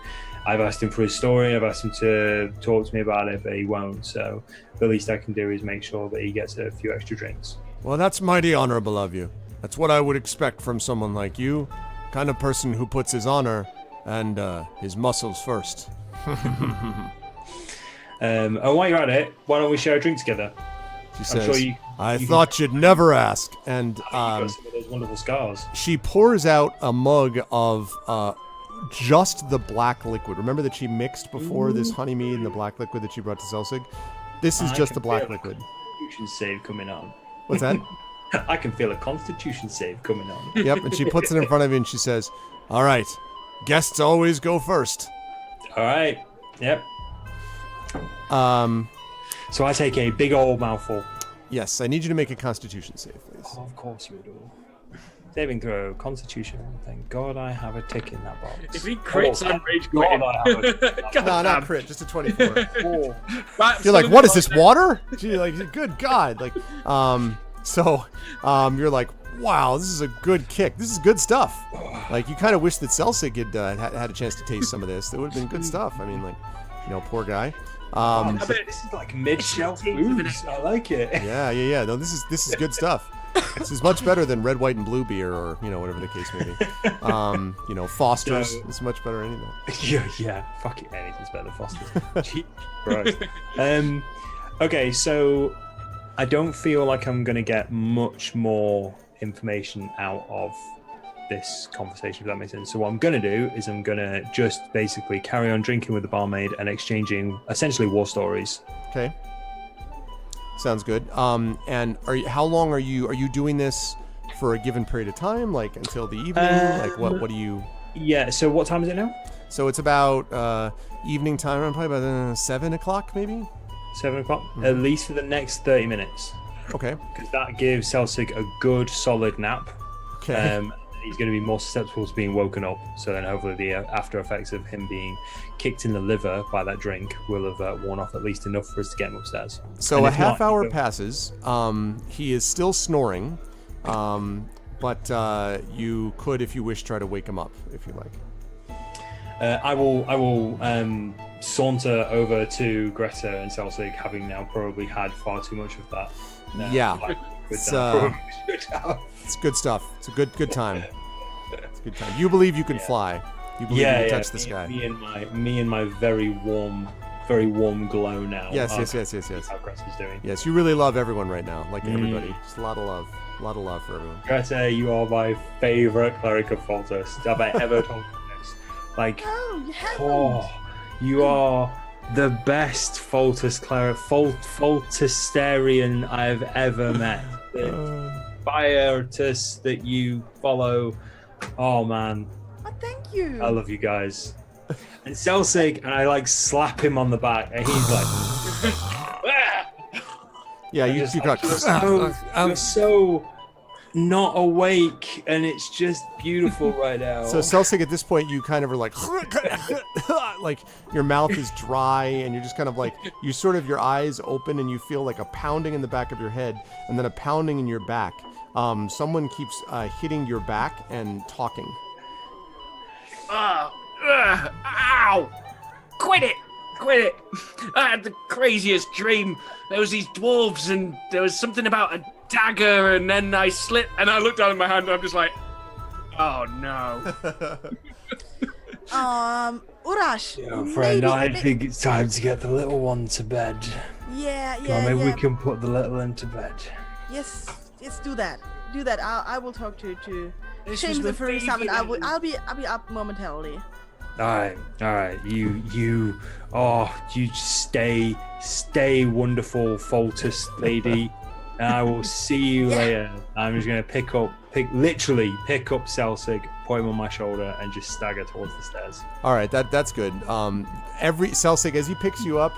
I've asked him for his story. I've asked him to talk to me about it, but he won't. So the least I can do is make sure that he gets a few extra drinks. Well, that's mighty honorable of you. That's what I would expect from someone like you. Kind of person who puts his honor and his muscles first. And while you're at it, why don't we share a drink together? She says, sure you thought you'd never ask. And you've got some of those wonderful scars. she pours out a mug of just the black liquid. Remember that she mixed before this honey mead and the black liquid that she brought to Zelsig? This is just the black liquid. Constitution save coming on. What's that? I can feel a constitution save coming on. Yep, and she puts it in front of you and she says, all right, guests always go first. All right. Yep. So I take a big old mouthful. Yes, I need you to make a constitution save, please. Oh, of course you do. Saving throw, constitution. Thank God I have a tick in that box. If he crits, I'm rage God, quitting. I have a tick. God No, not damn. crit, just a 24. That's You're like, the what is this, limit. water? She's like, good God. Like, you're like, wow, this is a good kick. This is good stuff. Like, you kind of wish that Celsig had a chance to taste some of this. That would have been good stuff. I mean, like, poor guy. This is like mid-shelf booze. I like it. Yeah. No, this is good stuff. This is much better than red, white, and blue beer, or whatever the case may be. Foster's is much better than anything. Yeah. Fuck it, anything's better than Foster's. Jesus Christ. Okay, so I don't feel like I'm going to get much more information out of this conversation, if that makes sense. So what I'm going to do is I'm going to just basically carry on drinking with the barmaid and exchanging essentially war stories. Okay. Sounds good. And how long are you doing this for a given period of time, like until the evening? Like what do you? Yeah. So what time is it now? So it's about evening time, probably about 7 o'clock, maybe. 7 o'clock, at least for the next 30 minutes, Okay. because that gives Celsig a good solid nap. Okay. He's going to be more susceptible to being woken up. So then hopefully the after effects of him being kicked in the liver by that drink will have worn off at least enough for us to get him upstairs. So And a if half not, hour you go- passes. He is still snoring, but you could, if you wish, try to wake him up if you like. I will saunter over to Greta and Celsig, having now probably had far too much of that. Yeah. like, It's, than I probably should have. It's good stuff. It's a good time. It's a good time. You believe you can fly. You believe you can touch the sky. Me and my very warm glow now. Yes. How Greta's doing. Yes, you really love everyone right now. Like everybody. Just a lot of love. A lot of love for everyone. Greta, you are my favorite cleric of Foltest. Have I ever told you this? Like, Oh, you haven't. oh, you are the best Foltest cleric, Foltesterian I've ever met. The Spiritus that you follow. Oh man, Oh, thank you. I love you guys. And Celsig, and I like slap him on the back, and he's like, Yeah, you got. you're so not awake, and it's just beautiful right now. So Celsig, at this point, you kind of are like, like your mouth is dry, and you're just kind of like, your eyes open, and you feel like a pounding in the back of your head, and then a pounding in your back. Someone keeps hitting your back and talking. Ow! Quit it! I had the craziest dream. There was these dwarves, and there was something about a dagger, and then I slipped, and I looked down at my hand, and I'm just like, oh no. Urash. friend, I think it's time to get the little one to bed. Yeah. Maybe we can put the little one to bed. Yes, do that. I will talk to This James was the the Furry baby Summon. and- I'll be up momentarily. All right. You stay wonderful, Foltest lady, and I will see you later. I'm just gonna pick up Celsig, put him on my shoulder, and just stagger towards the stairs. All right, that's good. Every Celsig, as he picks you up,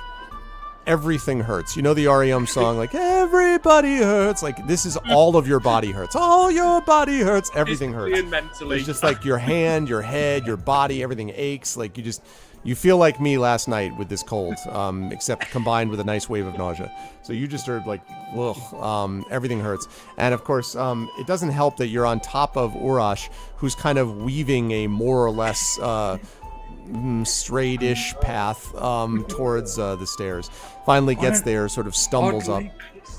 everything hurts. You know the REM song, like everybody hurts. Like this is all of your body hurts. All your body hurts. Everything Physically hurts. and mentally. It's just like your hand, your head, your body, everything aches. Like you feel like me last night with this cold, except combined with a nice wave of nausea. So you just are like, ugh, everything hurts. And of course, it doesn't help that you're on top of Urash, who's kind of weaving a more or less straight-ish path towards the stairs. Finally gets there, sort of stumbles up.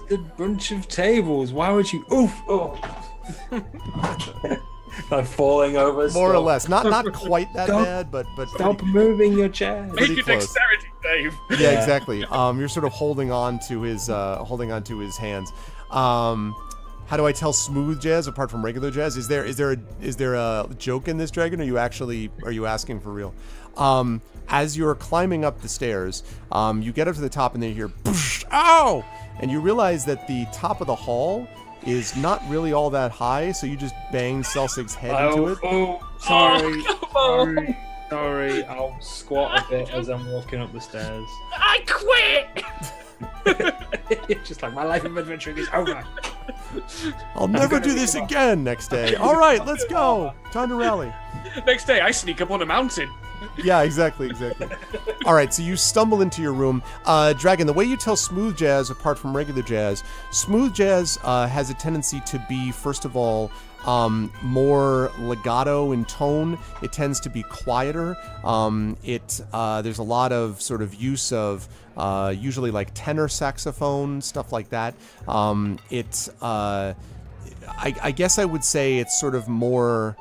The bunch of tables. Why would you? Oof! Oh. Like falling over. More or Stop. less, not quite that Stop. bad, but Stop moving your chair. Make pretty a close. dexterity save. Yeah, exactly. You're sort of holding on to his hands. How do I tell smooth jazz apart from regular jazz? Is there a joke in this, Dragon? Are you asking for real? As you're climbing up the stairs, you get up to the top and then you hear "Poosh, ow!" and you realize that the top of the hall is not really all that high, so you just bang Celsig's head into it. Sorry. I'll squat a bit as I'm walking up the stairs. I quit! It's just like my life of adventuring is over. I'll never do this again next day. All right, let's go. Time to rally. Next day, I sneak up on a mountain. Yeah, exactly. All right, so you stumble into your room. Dragon, the way you tell smooth jazz apart from regular jazz, smooth jazz has a tendency to be, first of all, more legato in tone. It tends to be quieter. There's a lot of sort of use of usually like tenor saxophone, stuff like that. I guess I would say it's sort of more.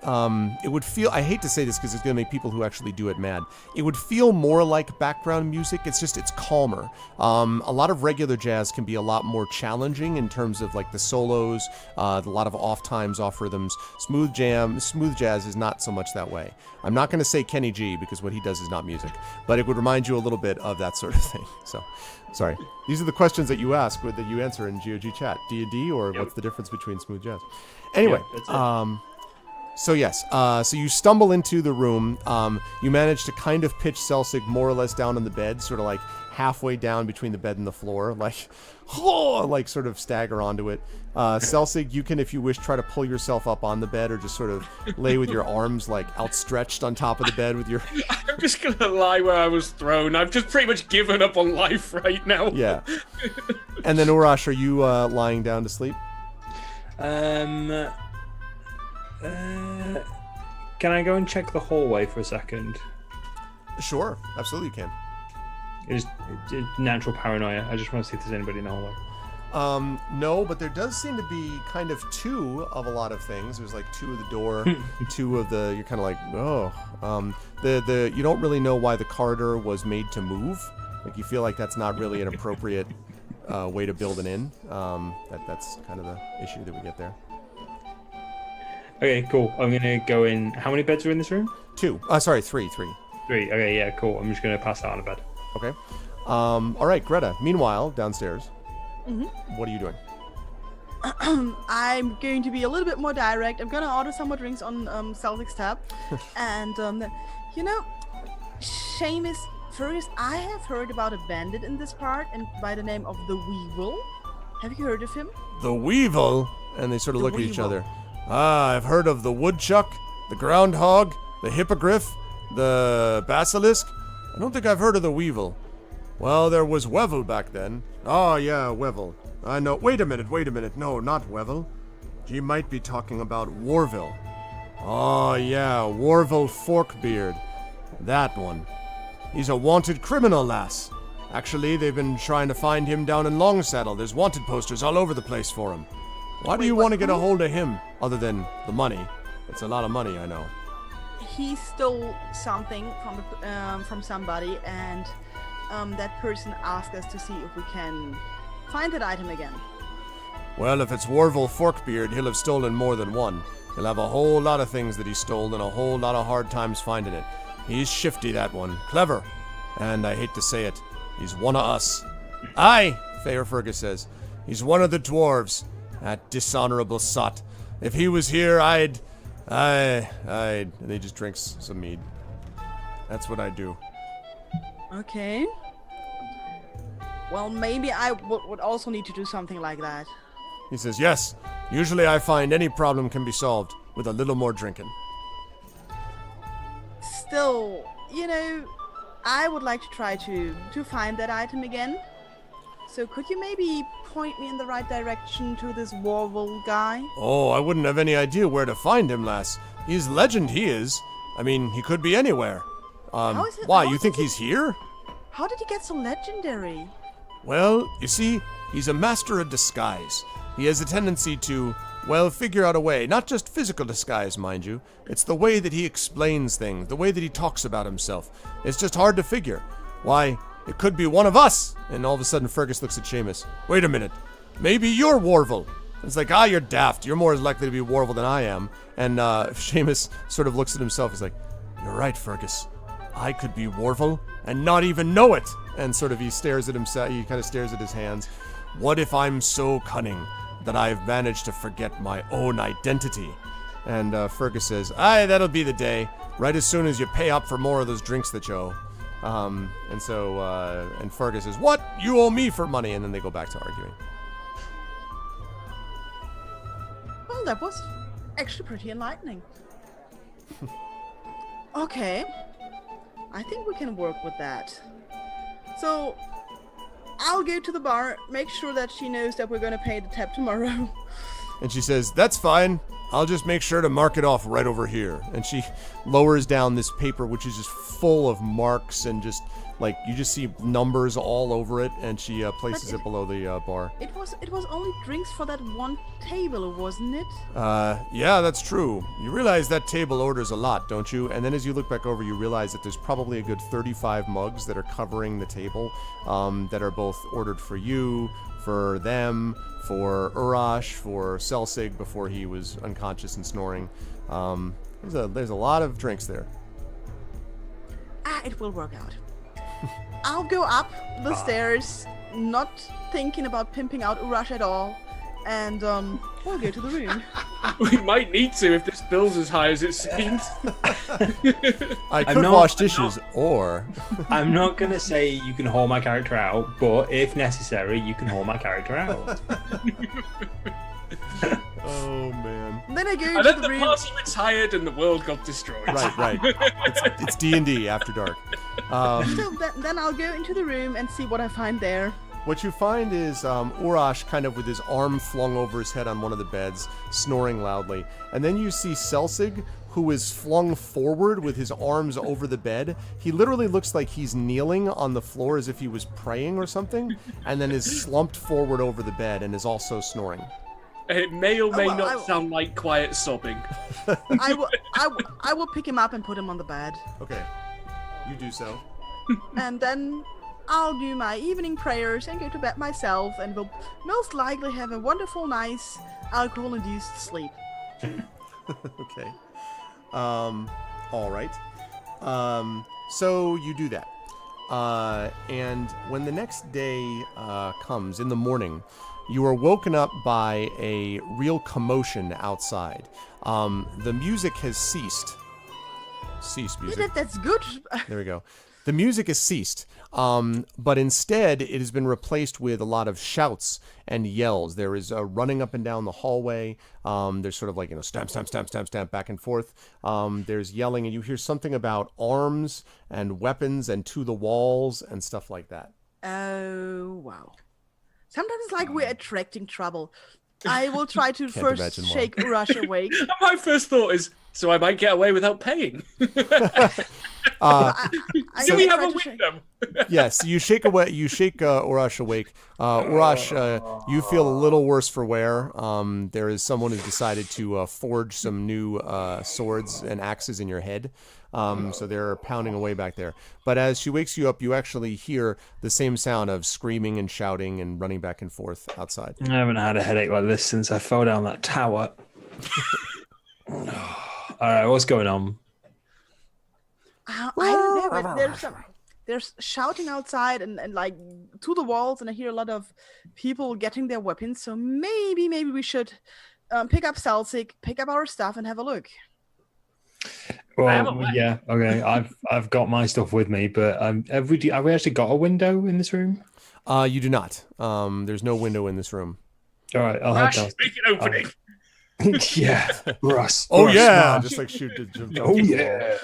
It would feel, I hate to say this because it's going to make people who actually do it mad. It would feel more like background music. It's calmer. A lot of regular jazz can be a lot more challenging in terms of like the solos, a lot of off times, off rhythms. Smooth jazz is not so much that way. I'm not going to say Kenny G because what he does is not music, but it would remind you a little bit of that sort of thing. So, sorry. These are the questions that you ask, that you answer in GOG chat. D&D, or what's the difference between smooth jazz? Anyway, So yes, so you stumble into the room. You manage to kind of pitch Selsig more or less down on the bed, sort of like halfway down between the bed and the floor, like sort of stagger onto it. Selsig, you can, if you wish, try to pull yourself up on the bed, or just sort of lay with your arms like outstretched on top of the bed with your. I'm just gonna lie where I was thrown. I've just pretty much given up on life right now. Yeah. And then Urash, are you lying down to sleep? Can I go and check the hallway for a second? Sure, absolutely you can. It's natural paranoia. I just want to see if there's anybody in the hallway. No, but there does seem to be kind of two of a lot of things. There's like two of the door, two of the. You're kind of like, oh. The you don't really know why the corridor was made to move. Like you feel like that's not really an appropriate way to build an inn. That's kind of the issue that we get there. Okay, cool. I'm gonna go in. How many beds are in this room? Three. Three. Okay, yeah, cool. I'm just gonna pass out on a bed. Okay. All right, Greta. Meanwhile, downstairs, what are you doing? I'm going to be a little bit more direct. I'm gonna order some more drinks on Celtic's tab, and Seamus, first, I have heard about a bandit in this part, and by the name of the Weevil. Have you heard of him? The Weevil, and they sort of The look at each Weevil. other. I've heard of the woodchuck, the groundhog, the hippogriff, the basilisk. I don't think I've heard of the Weevil. Well, there was Wevel back then. Oh, yeah, Wevel. I know. Wait a minute. No, not Wevel. You might be talking about Warville. Oh, yeah, Warville Forkbeard. That one. He's a wanted criminal, lass. Actually, they've been trying to find him down in Longsaddle. There's wanted posters all over the place for him. Why do you want to get a hold of him, other than the money? It's a lot of money, I know. He stole something from somebody, and that person asked us to see if we can find that item again. Well, if it's Warville Forkbeard, he'll have stolen more than one. He'll have a whole lot of things that he stole and a whole lot of hard times finding it. He's shifty, that one. Clever. And I hate to say it, he's one of us. Aye, Fair Fergus says. He's one of the dwarves. That dishonorable sot. If he was here, I'd... And he just drinks some mead. That's what I do. Okay. Well, maybe I would also need to do something like that. He says, yes. Usually I find any problem can be solved with a little more drinking. Still, I would like to try to find that item again. So could you maybe point me in the right direction to this Warville guy? Oh, I wouldn't have any idea where to find him, lass. He's legend, he is. I mean, he could be anywhere. How is it- Why, how you is think it- he's here? How did he get so legendary? Well, you see, he's a master of disguise. He has a tendency to, figure out a way. Not just physical disguise, mind you. It's the way that he explains things, the way that he talks about himself. It's just hard to figure. Why, it could be one of us! And all of a sudden, Fergus looks at Seamus. Wait a minute. Maybe you're Warville. It's like, you're daft. You're more likely to be Warville than I am. And Seamus sort of looks at himself. He's like, you're right, Fergus. I could be Warville and not even know it. And sort of he stares at himself. He kind of stares at his hands. What if I'm so cunning that I've managed to forget my own identity? And Fergus says, that'll be the day. Right as soon as you pay up for more of those drinks that you owe. And Fergus says, what? You owe me for money. And then they go back to arguing. Well, that was actually pretty enlightening. Okay. I think we can work with that. So, I'll go to the bar, make sure that she knows that we're gonna pay the tab tomorrow. And she says, that's fine. I'll just make sure to mark it off right over here. And she lowers down this paper, which is just full of marks and just, like, you just see numbers all over it. And she places it below the bar. It was only drinks for that one table, wasn't it? Yeah, that's true. You realize that table orders a lot, don't you? And then as you look back over, you realize that there's probably a good 35 mugs that are covering the table, that are both ordered for you, for them, for Urash, for Selsig before he was unconscious and snoring. There's a lot of drinks there. It will work out. I'll go up the stairs, not thinking about pimping out Urash at all, and we'll go to the room. We might need to if this bill's as high as it seems. I could not- wash dishes, or I'm not going to say you can haul my character out, but if necessary, you can haul my character out. oh man, Then I go And to then the the room. party retired and the world got destroyed. right. It's D&D After Dark. So then I'll go into the room and see what I find there. What you find is Urash kind of with his arm flung over his head on one of the beds, snoring loudly. And then you see Selsig, who is flung forward with his arms over the bed. He literally looks like he's kneeling on the floor as if he was praying or something, and then is slumped forward over the bed and is also snoring. It may or may well, not sound like quiet sobbing. I will pick him up and put him on the bed. Okay, you do so. And then I'll do my evening prayers and go to bed myself, and will most likely have a wonderful, nice, alcohol-induced sleep. Okay. All right. So you do that. And when the next day comes, in the morning, you are woken up by a real commotion outside. The music has ceased. Ceased music. That's good. There we go. The music has ceased, but instead it has been replaced with a lot of shouts and yells. There is running up and down the hallway. There's sort of like, stamp, stamp, stamp, stamp, stamp, back and forth. There's yelling, and you hear something about arms and weapons and to the walls and stuff like that. Oh, wow. Sometimes it's like we're attracting trouble. I will try to Can't first imagine why. shake Urash awake. My first thought is, so I might get away without paying. I Do will we have try a to shake- window? Yes, you shake Urash awake. Urash, you feel a little worse for wear. There is someone who's decided to forge some new swords and axes in your head. So they're pounding away back there. But as she wakes you up, you actually hear the same sound of screaming and shouting and running back and forth outside. I haven't had a headache like this since I fell down that tower. All right, what's going on? I don't know. But there's shouting outside and like to the walls, and I hear a lot of people getting their weapons. So maybe we should pick up Selsig, pick up our stuff, and have a look. Well, yeah, okay. I've got my stuff with me, but have we actually got a window in this room? You do not. There's no window in this room. All right, I'll head Rash, down. make an opening. Yeah, Russ. Oh Russ, yeah, Russ. just like shoot. Oh yeah.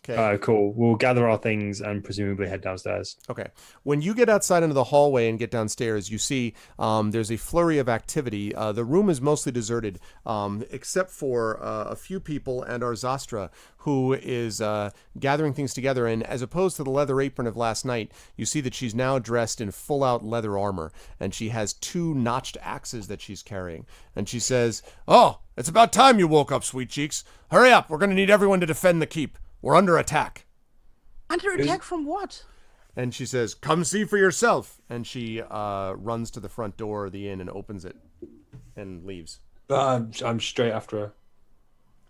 Okay. All right, cool. We'll gather our things and presumably head downstairs. Okay. When you get outside into the hallway and get downstairs, you see there's a flurry of activity. The room is mostly deserted, except for a few people and our Zastra, who is gathering things together. And as opposed to the leather apron of last night, you see that she's now dressed in full-out leather armor, and she has 2 notched axes that she's carrying. And she says, "Oh, it's about time you woke up, sweet cheeks. Hurry up. We're going to need everyone to defend the keep. We're under attack." Under attack from what? And she says, "Come see for yourself." And she runs to the front door of the inn and opens it and leaves. I'm straight after her.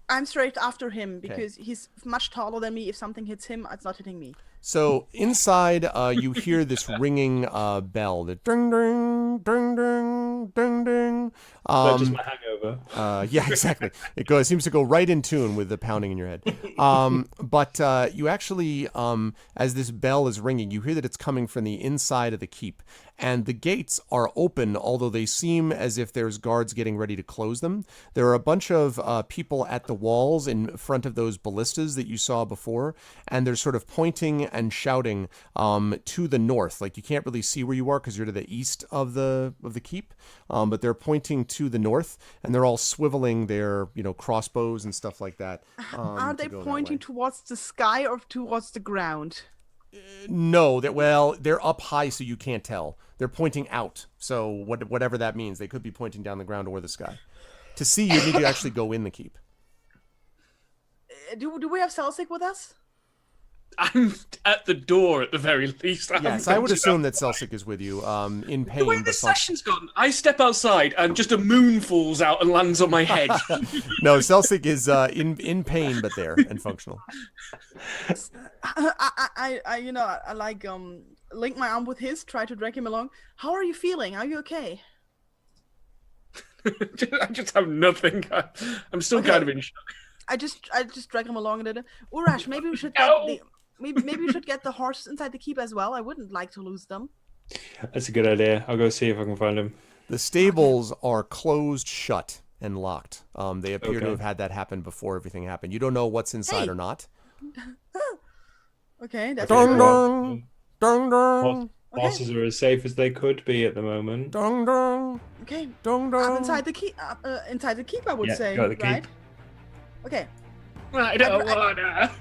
I'm straight after him because he's much taller than me. If something hits him, it's not hitting me. So inside, you hear this ringing bell. The ding, ding, ding, ding, ding, ding. That's just my hangover. Yeah, exactly. It seems to go right in tune with the pounding in your head. But you actually, as this bell is ringing, you hear that it's coming from the inside of the keep. And the gates are open, although they seem as if there's guards getting ready to close them. There are a bunch of people at the walls in front of those ballistas that you saw before, and they're sort of pointing and shouting to the north. Like, you can't really see where you are because you're to the east of the keep, but they're pointing to the north, and they're all swiveling their crossbows and stuff like that. Are they to go that pointing way. towards the sky or towards the ground? No, they're up high, so you can't tell. They're pointing out, so whatever that means, they could be pointing down the ground or the sky. To see, you need to actually go in the keep. Do we have Selsig with us? I'm at the door at the very least. Yes, I would assume that Selsik is with you, in pain. The way but this session's gone, I step outside and just a moon falls out and lands on my head. No, Selsik is in pain, but there and functional. I like link my arm with his, try to drag him along. How are you feeling? Are you okay? I just have nothing. I'm still Okay. kind of in shock. I just drag him along a little. Urash, maybe we should get No! maybe we should get the horses inside the keep as well. I wouldn't like to lose them. That's a good idea. I'll go see if I can find him. The stables are closed shut and locked. They appear to Okay. have had that happen before everything happened. You don't know what's inside Hey. or not. Okay, that's Dong good. dong, dong dong, Okay. Horses are as safe as they could be at the moment. dong dong, Okay, dong up dong. inside the keep. Inside the keep, I would Yeah, say. go to the keep. Right? Okay. I don't wanna.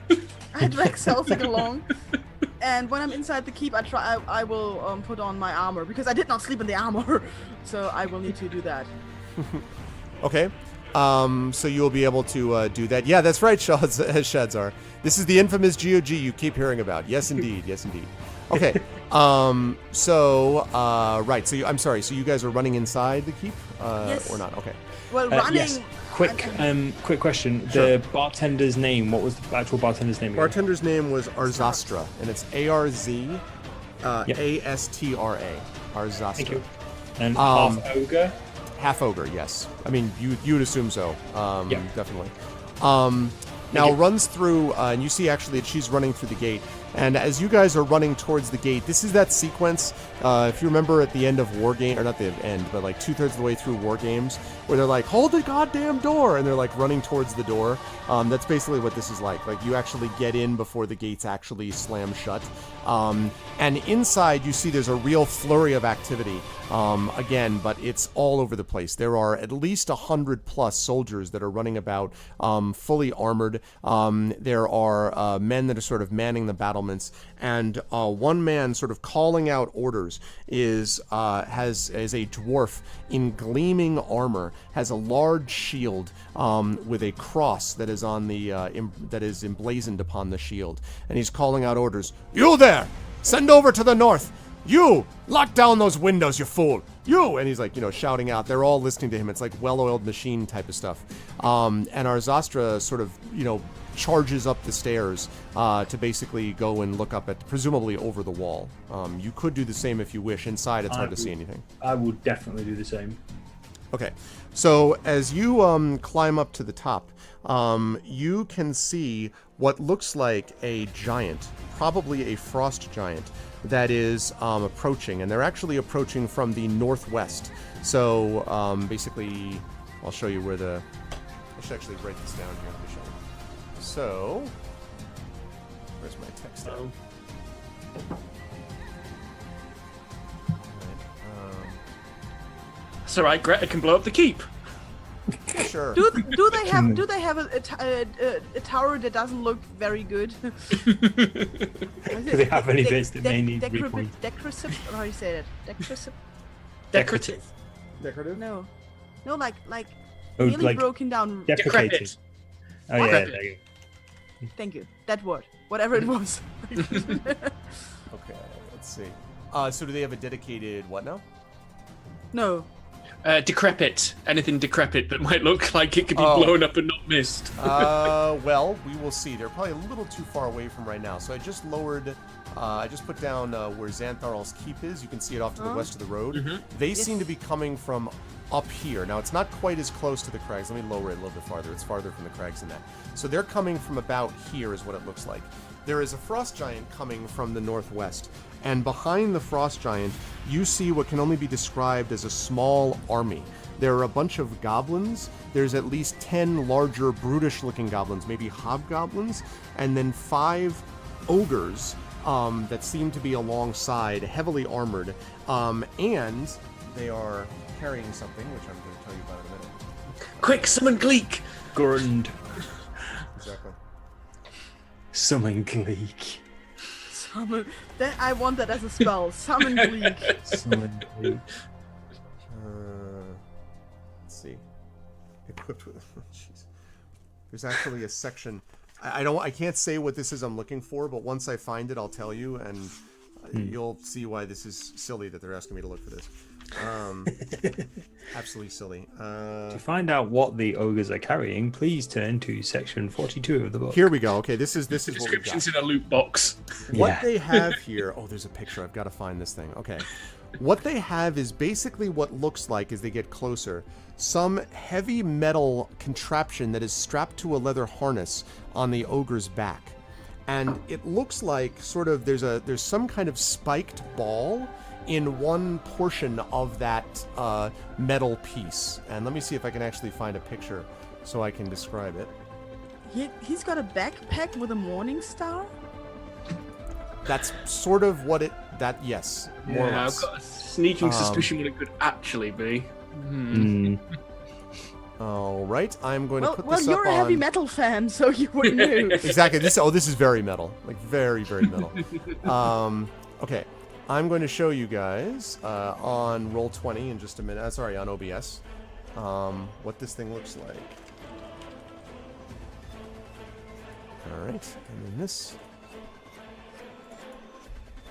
I drag Celtic along, and when I'm inside the keep, I will put on my armor because I did not sleep in the armor, so I will need to do that. Okay. So you'll be able to do that. Yeah, that's right, Shadzar. This is the infamous GOG you keep hearing about. Yes, indeed. Yes, indeed. Okay. Right. So I'm sorry. So you guys are running inside the keep, Yes. or not? Okay. Well, running. Yes. Quick question. Sure. The bartender's name. What was the actual bartender's name? Again? Bartender's name was Arzastra, and it's ARZ ASTRA. Arzastra. Thank you. And Um, half ogre. Half ogre, yes. I mean, you'd assume so. Yeah. Definitely. Now runs through, and you see actually that she's running through the gate. And as you guys are running towards the gate, this is that sequence. If you remember at the end of War Game, or not the end, but like 2/3 of the way through War Games, where they're like, "Hold the goddamn door," and they're like running towards the door. That's basically what this is like. Like you actually get in before the gates actually slam shut. And inside, you see there's a real flurry of activity. Again, but it's all over the place. There are at least 100+ soldiers that are running about, fully armored. There are men that are sort of manning the battlements, and one man sort of calling out orders is a dwarf in gleaming armor, has a large shield with a cross that is on the that is emblazoned upon the shield, and he's calling out orders. You there! Send over to the north! You! Lock down those windows, you fool! You! And he's like, shouting out. They're all listening to him. It's like well-oiled machine type of stuff. And Arzastra sort of, charges up the stairs to basically go and look up at, presumably over the wall. You could do the same if you wish. Inside, it's hard to see anything. I would definitely do the same. Okay, so as you climb up to the top, you can see what looks like a giant, probably a frost giant, that is approaching, and they're actually approaching from the northwest. So basically, I'll show you where the. I should actually write this down here. Let me show you. So, where's my text at? It's all right. Greta can blow up the keep. Sure. Do they have a tower that doesn't look very good? Do they have any bits that may need repoint? Decorative? How do you say that? Decorative? Decorative. Decorative? No, like Oh, nearly like broken down. deprecated. Decrepit. Oh yeah, Decrepit. there you go. Thank you. That word, whatever it was. Okay, let's see. So do they have a dedicated what now? No. Decrepit. Anything decrepit that might look like it could be Oh. blown up and not missed. Well, we will see. They're probably a little too far away from right now. So I just lowered, I just put down where Xantharl's keep is. You can see it off to the west of the road. They seem to be coming from up here. Now, it's not quite as close to the crags. Let me lower it a little bit farther. It's farther from the crags than that. So they're coming from about here is what it looks like. There is a frost giant coming from the northwest. And behind the frost giant, you see what can only be described as a small army. There are a bunch of goblins. There's at least 10 larger, brutish-looking goblins, maybe hobgoblins, and then 5 ogres that seem to be alongside, heavily armored, and they are carrying something, which I'm going to tell you about in a minute. Quick, summon Gleek. Grund. Exactly. Summon Gleek. Summon. I want that as a spell. Summon Gleek. Summon Gleek. Let's see. Equipped with. Jeez. There's actually a section. I can't say what this is I'm looking for, but once I find it, I'll tell you. And You'll see why this is silly that they're asking me to look for this. Absolutely silly. To find out what the ogres are carrying, please turn to section 42 of the book. Here we go. Okay, this is what we got. Descriptions in a loot box. What they have here. Oh, there's a picture. I've got to find this thing. Okay. What they have is basically what looks like, as they get closer, some heavy metal contraption that is strapped to a leather harness on the ogre's back. And it looks like sort of there's some kind of spiked ball in one portion of that metal piece. And let me see if I can actually find a picture so I can describe it. He's got a backpack with a morning star. That's sort of what it. Yes, more or Yeah, less. I've got a sneaking suspicion what it could actually be. All right, I'm going to put this you're up a heavy on. metal fan, so you would know. Exactly. This is very metal, like very metal. Okay, I'm going to show you guys on Roll20 in just a minute. Sorry, on OBS, what this thing looks like. All right, and then this.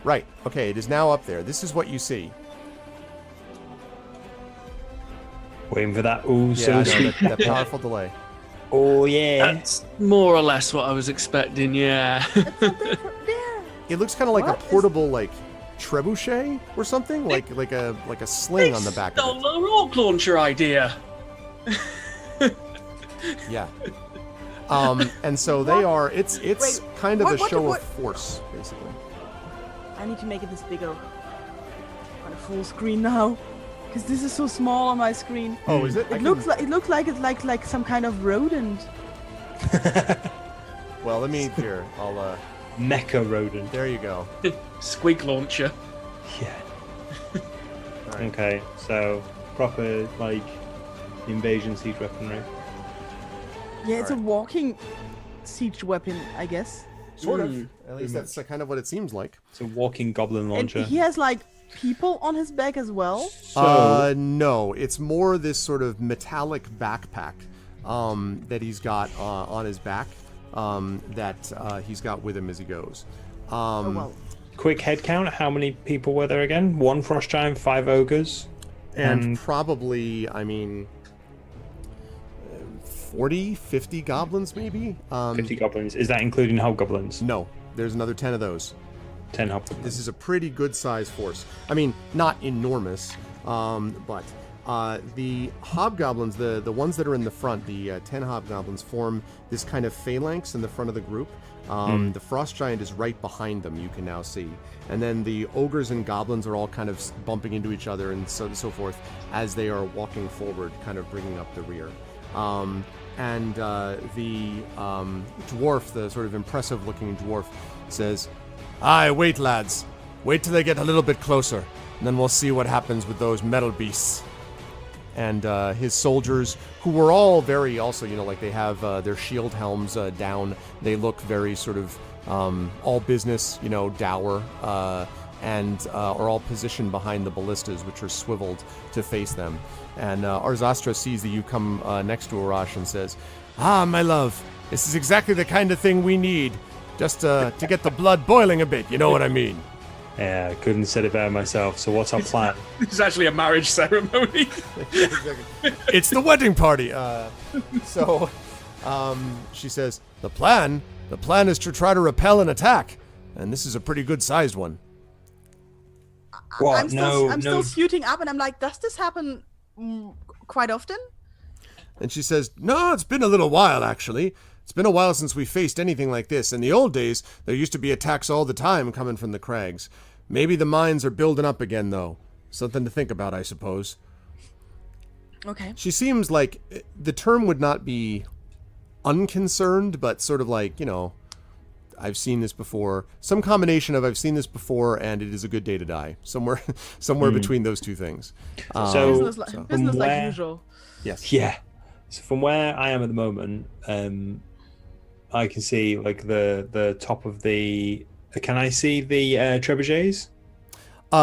Right. Okay, it is now up there. This is what you see. Waiting for that. Oh, Yeah, so I know, sweet. that powerful delay. Oh, yeah. That's more or less what I was expecting, yeah. There. It looks kind of like What a is- portable like trebuchet or something, like a sling on the back Stole of the rock launcher idea. it. Yeah. And so they are. It's Wait, kind of what- a what- show what- of force, basically. I need to make it this bigger. On a full screen now, because this is so small on my screen. Oh, is it? It looks like it's like some kind of rodent. Well, let me here. I'll. Mecha rodent. There you go. Squig launcher. Yeah. All right. Okay, so proper, like, invasion siege weaponry. Yeah, it's Alright. a walking siege weapon, I guess. Sort of. At least that's kind of what it seems like. It's a walking goblin launcher. And he has like people on his back as well. So, No, it's more this sort of metallic backpack that he's got on his back that he's got with him as he goes. Oh well. quick head count. How many people were there again? 1 frost giant, 5 ogres. And probably, I mean, 40, 50 goblins maybe? 50 goblins. Is that including hobgoblins? No, there's another 10 of those. 10 hobgoblins. This is a pretty good sized force. I mean, not enormous, but the hobgoblins, the ones that are in the front, the 10 hobgoblins, form this kind of phalanx in the front of the group. The frost giant is right behind them, you can now see. And then the ogres and goblins are all kind of bumping into each other and so forth as they are walking forward, kind of bringing up the rear. And the dwarf, the sort of impressive looking dwarf, says, "Aye, wait, lads. Wait till they get a little bit closer, and then we'll see what happens with those metal beasts." And his soldiers, who were all very also, like they have their shield helms down. They look very sort of all business, dour, and are all positioned behind the ballistas, which are swiveled to face them. And Arzastra sees that you come next to Arash and says, "Ah, my love, this is exactly the kind of thing we need, just to get the blood boiling a bit, you know what I mean?" Yeah, I couldn't have said it better myself. So what's our plan? It's actually a marriage ceremony. It's the wedding party. So she says, the plan is to try to repel an attack, and this is a pretty good sized one. What? I'm still suiting up, and I'm like, does this happen quite often? And she says, "No, it's been a little while, actually. It's been a while since we faced anything like this. In the old days, there used to be attacks all the time coming from the crags. Maybe the mines are building up again, though. Something to think about, I suppose." Okay. She seems like the term would not be unconcerned, but sort of like, I've seen this before. Some combination of I've seen this before and it is a good day to die. Somewhere between those two things. So- Business like where- usual. Yes. Yeah. So from where I am at the moment, I can see like the top of the. Can I see the trebuchets?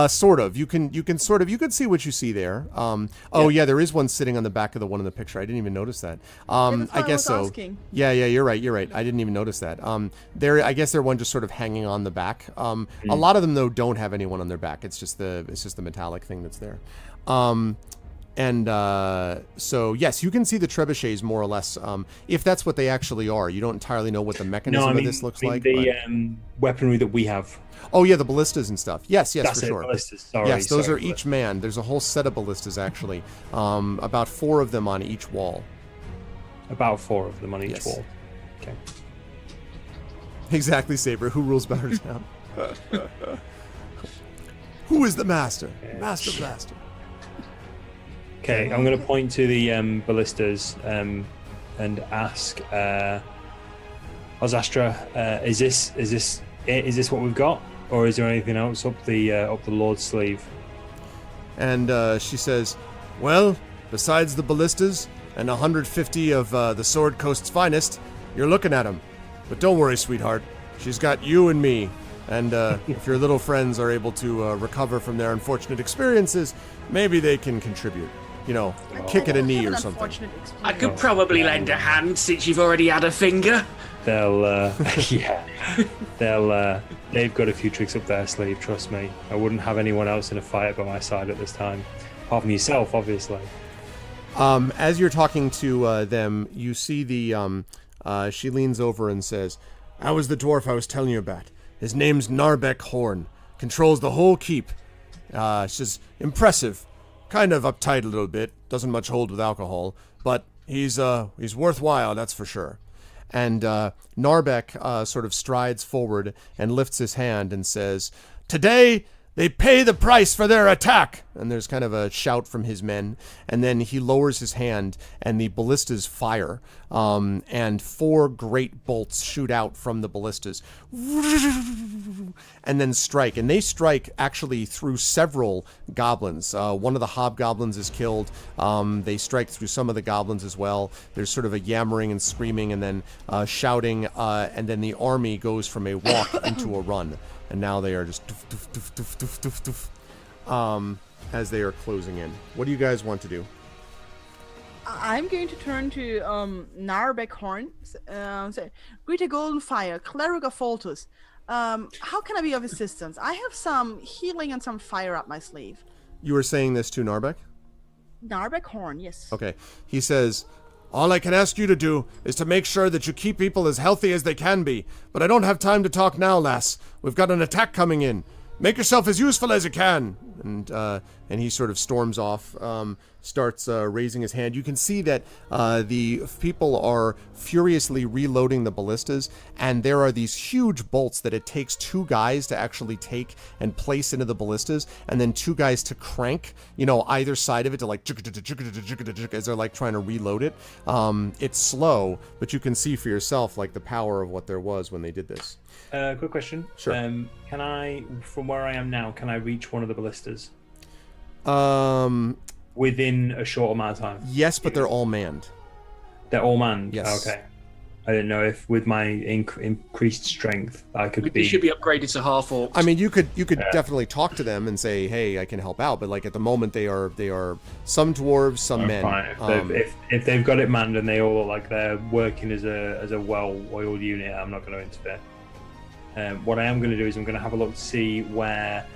Sort of. You can see what you see there. Oh yeah, there is one sitting on the back of the one in the picture. I didn't even notice that. that's I why guess was so. asking. Yeah, you're right. I didn't even notice that. I guess they're one just sort of hanging on the back. A lot of them though don't have anyone on their back. It's just the metallic thing that's there. So yes, you can see the trebuchets more or less, if that's what they actually are. You don't entirely know what the mechanism of this looks like. The weaponry that we have. Oh yeah, the ballistas and stuff. Yes, That's for it, sure. ballistas. Sorry, yes, those sorry, are each man. There's a whole set of ballistas actually. About 4 of them on each wall. About 4 of them on each Yes. wall. Okay. Exactly, Saber. Who rules Battertown? Who is the master? Master Blaster. Okay, I'm going to point to the ballistas and ask Ozastra, is this what we've got, or is there anything else up the Lord's sleeve? And she says, "Well, besides the ballistas and 150 of the Sword Coast's finest, you're looking at them. But don't worry, sweetheart. She's got you and me. And if your little friends are able to recover from their unfortunate experiences, maybe they can contribute. You know, kick at a knee or something." I could probably lend a hand since you've already had a finger. They'll, they've got a few tricks up their sleeve, trust me. I wouldn't have anyone else in a fight by my side at this time. Apart from yourself, obviously. As you're talking to them, you see she leans over and says, "That was the dwarf I was telling you about. His name's Narbeck Horn. Controls the whole keep. It's just impressive. Kind of uptight a little bit. Doesn't much hold with alcohol. But he's worthwhile, that's for sure." And Narbeck sort of strides forward and lifts his hand and says, "Today they pay the price for their attack!" And there's kind of a shout from his men. And then he lowers his hand and the ballistas fire. And 4 great bolts shoot out from the ballistas. And then strike. And they strike actually through several goblins. One of the hobgoblins is killed. They strike through some of the goblins as well. There's sort of a yammering and screaming and then shouting. And then the army goes from a walk into a run. And now they are just doof, doof, doof, doof, doof, doof, doof, as they are closing in. What do you guys want to do? I'm going to turn to Narbeck Horn. Say, "Greater Golden Fire, Cleric of Foltus. How can I be of assistance? I have some healing and some fire up my sleeve." You were saying this to Narbeck? Narbeck Horn, yes. Okay. He says, "All I can ask you to do is to make sure that you keep people as healthy as they can be. But I don't have time to talk now, lass. We've got an attack coming in. Make yourself as useful as you can." And he sort of storms off, starts raising his hand. You can see that the people are furiously reloading the ballistas, and there are these huge bolts that it takes 2 guys to actually take and place into the ballistas, and then 2 guys to crank, either side of it to like as they're like trying to reload it. It's slow, but you can see for yourself like the power of what there was when they did this. Quick question. Sure. Can I, from where I am now, can I reach one of the ballistas within a short amount of time? Yes, but they're all manned. They're all manned? Yes. Okay. I didn't know if with my increased strength I could They should be upgraded to half orcs. I mean, you could definitely talk to them and say, "Hey, I can help out," but like at the moment they are some dwarves, some men. Fine. If they've got it manned and they all look like they're working as a well-oiled unit, I'm not going to interfere. What I am going to do is I'm going to have a look to see where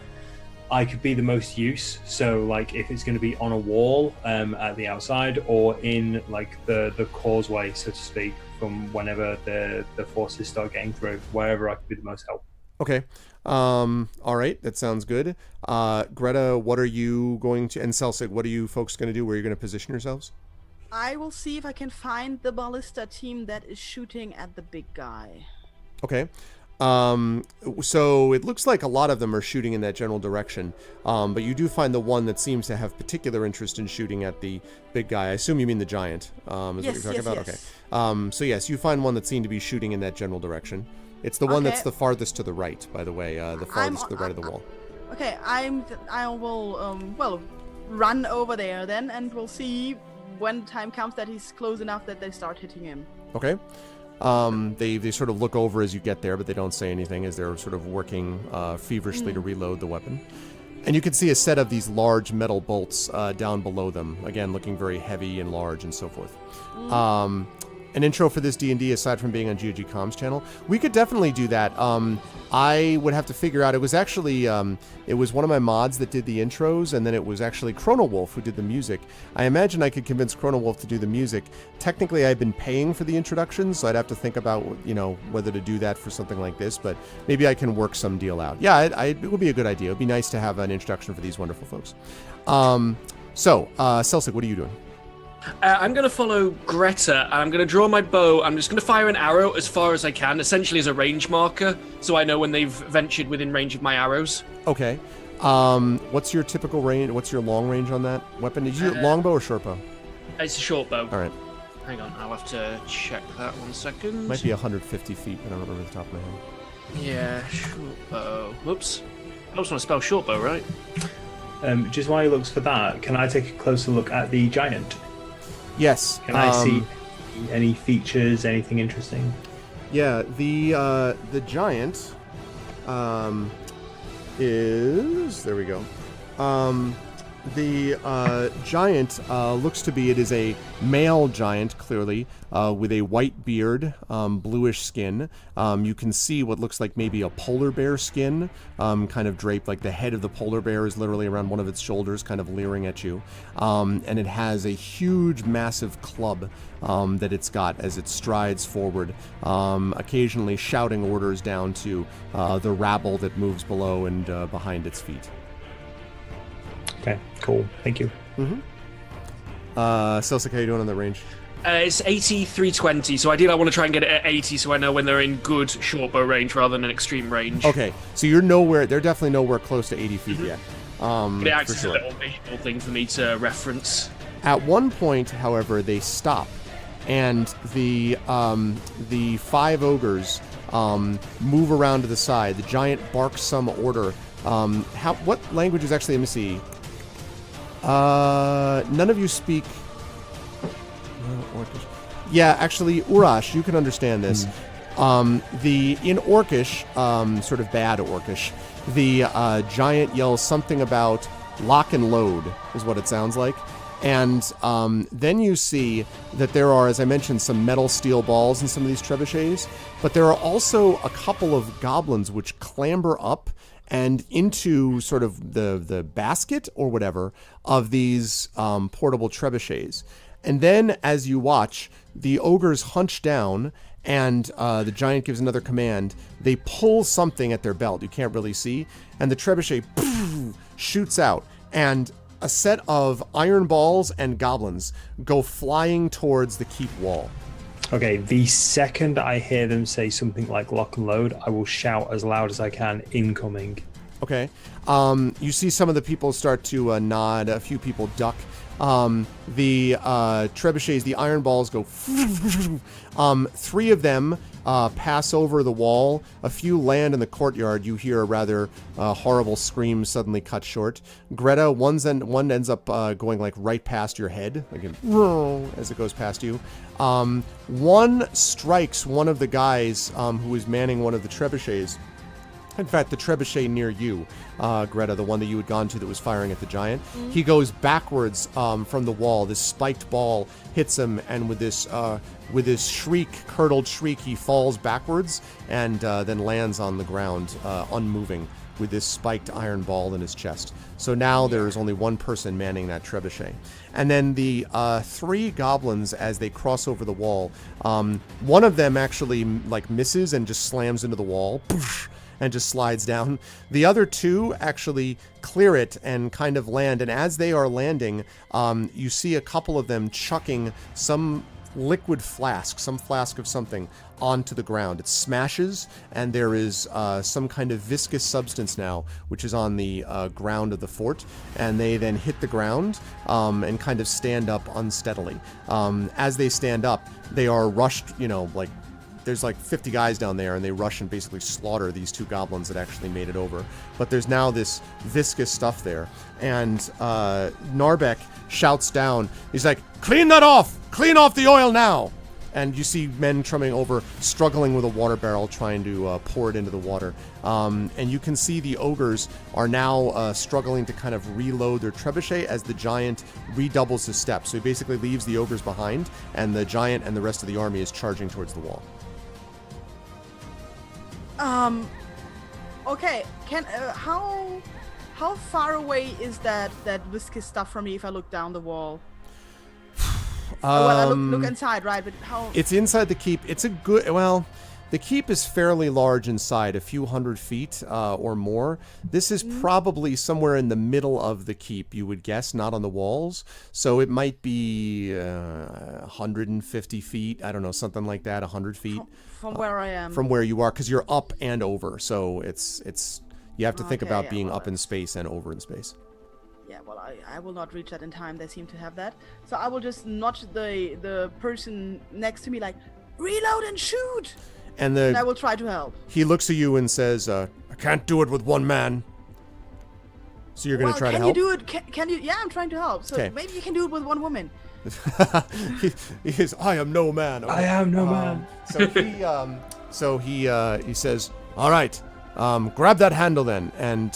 I could be the most use. So, like, if it's going to be on a wall at the outside, or in like the causeway, so to speak, from whenever the forces start getting through, wherever I could be the most help. Okay. All right. That sounds good. Greta, what are you going to, and Celsig, what are you folks going to do? Where are you going to position yourselves? I will see if I can find the ballista team that is shooting at the big guy. Okay. So it looks like a lot of them are shooting in that general direction, but you do find the one that seems to have particular interest in shooting at the big guy. I assume you mean the giant, is what you're talking about? Yes. Okay. So yes, you find one that seemed to be shooting in that general direction. It's the one that's the farthest to the right, by the way, the farthest to the right of the wall. Okay, I will run over there then, and we'll see when time comes that he's close enough that they start hitting him. Okay. They sort of look over as you get there, but they don't say anything as they're sort of working feverishly to reload the weapon. And you can see a set of these large metal bolts down below them. Again, looking very heavy and large and so forth. An intro for this D&D, aside from being on GOG Comms channel, we could definitely do that. I would have to figure out. It was actually it was one of my mods that did the intros, and then it was actually Chrono Wolf who did the music. I imagine I could convince Chrono Wolf to do the music. Technically, I've been paying for the introductions, so I'd have to think about whether to do that for something like this. But maybe I can work some deal out. Yeah, it would be a good idea. It would be nice to have an introduction for these wonderful folks. Celsic, what are you doing? I'm going to follow Greta, and I'm going to draw my bow. I'm just going to fire an arrow as far as I can, essentially as a range marker, so I know when they've ventured within range of my arrows. Okay. What's your typical range? What's your long range on that weapon? Did you longbow or short bow? It's a short bow. All right. Hang on, I'll have to check that 1 second. Might be 150 feet, but I don't remember the top of my head. Yeah, short bow. Whoops. I just want to spell short bow, right? Just while he looks for that, can I take a closer look at the giant? Yes. Can I see any features, anything interesting? Yeah, the giant is... There we go. The giant looks to be... It is a male giant, clearly, with a white beard, bluish skin. You can see what looks like maybe a polar bear skin, kind of draped, like the head of the polar bear is literally around one of its shoulders, kind of leering at you. And it has a huge, massive club that it's got as it strides forward, occasionally shouting orders down to the rabble that moves below and behind its feet. Okay, cool. Thank you. Celsic, how you doing on that range? It's 80, 320, so ideally I want to try and get it at 80 so I know when they're in good short bow range rather than an extreme range. Okay, so you're nowhere, they're definitely nowhere close to 80 feet yet. But it acts as sure. a little visual thing for me to reference. At one point, however, they stop, and the 5 ogres move around to the side. The giant barks some order. What language is actually, let me see. None of you speak... Orcish. Yeah, actually, Urash, you can understand this. In Orcish, sort of bad Orcish, the giant yells something about lock and load, is what it sounds like. And then you see that there are, as I mentioned, some metal steel balls in some of these trebuchets, but there are also a couple of goblins which clamber up and into sort of the basket or whatever of these portable trebuchets. And then, as you watch, the ogres hunch down, and the giant gives another command. They pull something at their belt. You can't really see. And the trebuchet shoots out, and a set of iron balls and goblins go flying towards the keep wall. Okay, the second I hear them say something like lock and load, I will shout as loud as I can, incoming. Okay. You see some of the people start to nod. A few people duck. The trebuchets, the iron balls go... 3 of them pass over the wall. A few land in the courtyard. You hear a rather horrible scream suddenly cut short. Greta, one ends up going like right past your head, like as it goes past you. One strikes one of the guys who is manning one of the trebuchets. In fact, the trebuchet near you, Greta, the one that you had gone to that was firing at the giant, he goes backwards from the wall. This spiked ball hits him, and with this shriek, curdled shriek, he falls backwards and then lands on the ground, unmoving, with this spiked iron ball in his chest. So now there is only one person manning that trebuchet. And then the 3 goblins, as they cross over the wall, one of them actually like misses and just slams into the wall. And just slides down. The other 2 actually clear it and kind of land. And as they are landing, you see a couple of them chucking some liquid flask, some flask of something, onto the ground. It smashes, and there is some kind of viscous substance now, which is on the ground of the fort. And they then hit the ground and kind of stand up unsteadily. As they stand up, they are rushed, like... There's like 50 guys down there, and they rush and basically slaughter these 2 goblins that actually made it over. But there's now this viscous stuff there. And Narbek shouts down. He's like, clean that off! Clean off the oil now! And you see men coming over, struggling with a water barrel, trying to pour it into the water. And you can see the ogres are now struggling to kind of reload their trebuchet as the giant redoubles his steps. So he basically leaves the ogres behind, and the giant and the rest of the army is charging towards the wall. Okay. Can how far away is that viscous stuff from me if I look down the wall? Well, I look inside, right? But how? It's inside the keep. It's a good. Well, the keep is fairly large inside, a few hundred feet or more. This is probably somewhere in the middle of the keep, you would guess, not on the walls. So it might be 150 feet. I don't know, something like that. 100 feet From where I am. from where you are, because you're up and over. So it's you have to think Okay, about yeah, being well, up in space and over in space. Yeah, well, I will not reach that in time. They seem to have that. So I will just nudge the person next to me like, reload and shoot! And And I will try to help. he looks at you and says, I can't do it with one man. So you're going to try to help? Can you do it? Can you? Yeah, I'm trying to help. So Okay. maybe you can do it with one woman. he says, I am no man. I am no man. So he says, all right, grab that handle then. And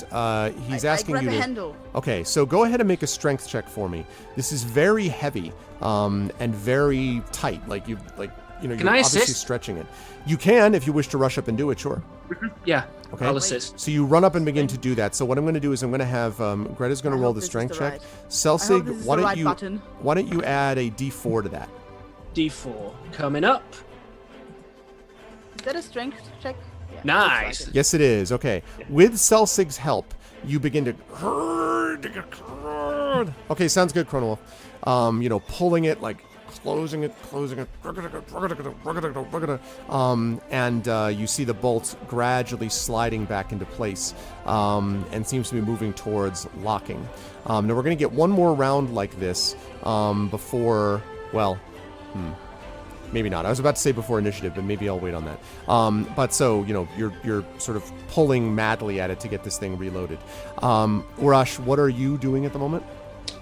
he's asking I grab you a to... handle. Okay, so go ahead and make a strength check for me. This is very heavy and very tight. Like you're Can I obviously assist? stretching it. You can if you wish to rush up and do it, sure. Yeah, Okay. I'll assist. So you run up and begin to do that. So what I'm going to do is I'm going to have Greta's going I to roll hope the this is strength the check. right- I hope Celsig, this is why the don't right you button. why don't you add a D4 to that? D4 coming up. Is that a strength check? Yeah, Nice. looks like it. Yes, it is. Okay. With Celsig's help, you begin to. Okay, sounds good, Chronowolf. Pulling it, like closing it. And you see the bolt gradually sliding back into place, and seems to be moving towards locking. Now we're going to get one more round like this before. Well, maybe not. I was about to say before initiative, but maybe I'll wait on that. But so, you're sort of pulling madly at it to get this thing reloaded. Urash, what are you doing at the moment?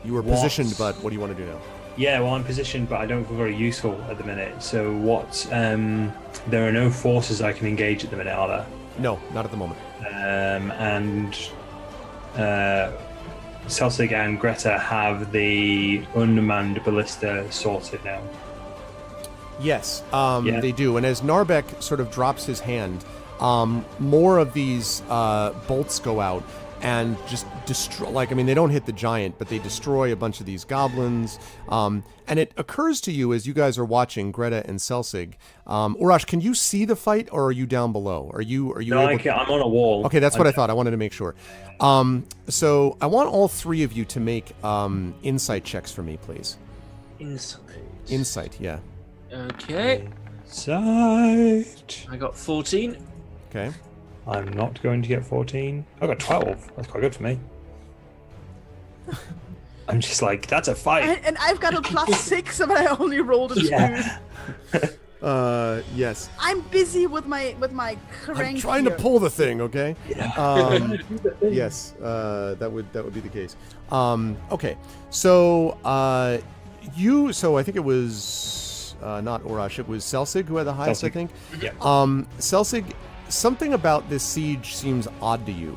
You were positioned, but what do you want to do now? Yeah, well, I'm positioned, but I don't feel very useful at the minute. So there are no forces I can engage at the minute, are there? No, not at the moment. And Celsig and Greta have the unmanned ballista sorted now. Yes, Yeah. they do. And as Narbeck sort of drops his hand, more of these bolts go out and just destroy. They don't hit the giant, but they destroy a bunch of these goblins. And it occurs to you as you guys are watching, Greta and Celsig. Urash, can you see the fight, or are you down below? Are you? No, able to... I'm on a wall. Okay, that's what I thought. I wanted to make sure. So I want all three of you to make insight checks for me, please. Insight, yeah. Okay, Sight. I got 14. Okay. I'm not going to get 14. I got 12. That's quite good for me. I'm just like, that's a fight. And I've got a +6, but I only rolled a 2. Yeah. Yes. I'm busy with my crank. I'm trying to here. pull the thing, okay? Yes, that would be the case. Okay, so so I think it was not Urash, it was Celsig who had the highest, I Celsig. think. Yeah. Celsig, something about this siege seems odd to you.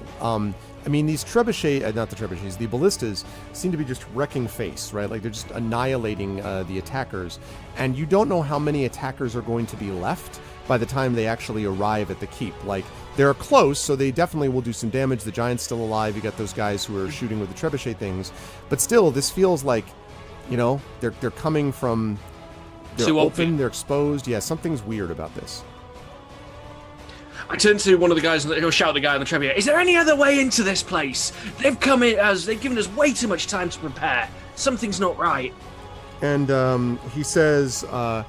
These trebuchet, not the trebuchets, the ballistas seem to be just wrecking face, right? Like they're just annihilating the attackers. And you don't know how many attackers are going to be left by the time they actually arrive at the keep. Like, they're close, so they definitely will do some damage. The giant's still alive. You got those guys who are shooting with the trebuchet things. But still, this feels like, they're coming from... They're Too open, open. they're exposed. Yeah, something's weird about this. I turn to one of the guys, and he'll shout at the guy on the trebuchet. Is there any other way into this place? They've given us way too much time to prepare. Something's not right. And he says, I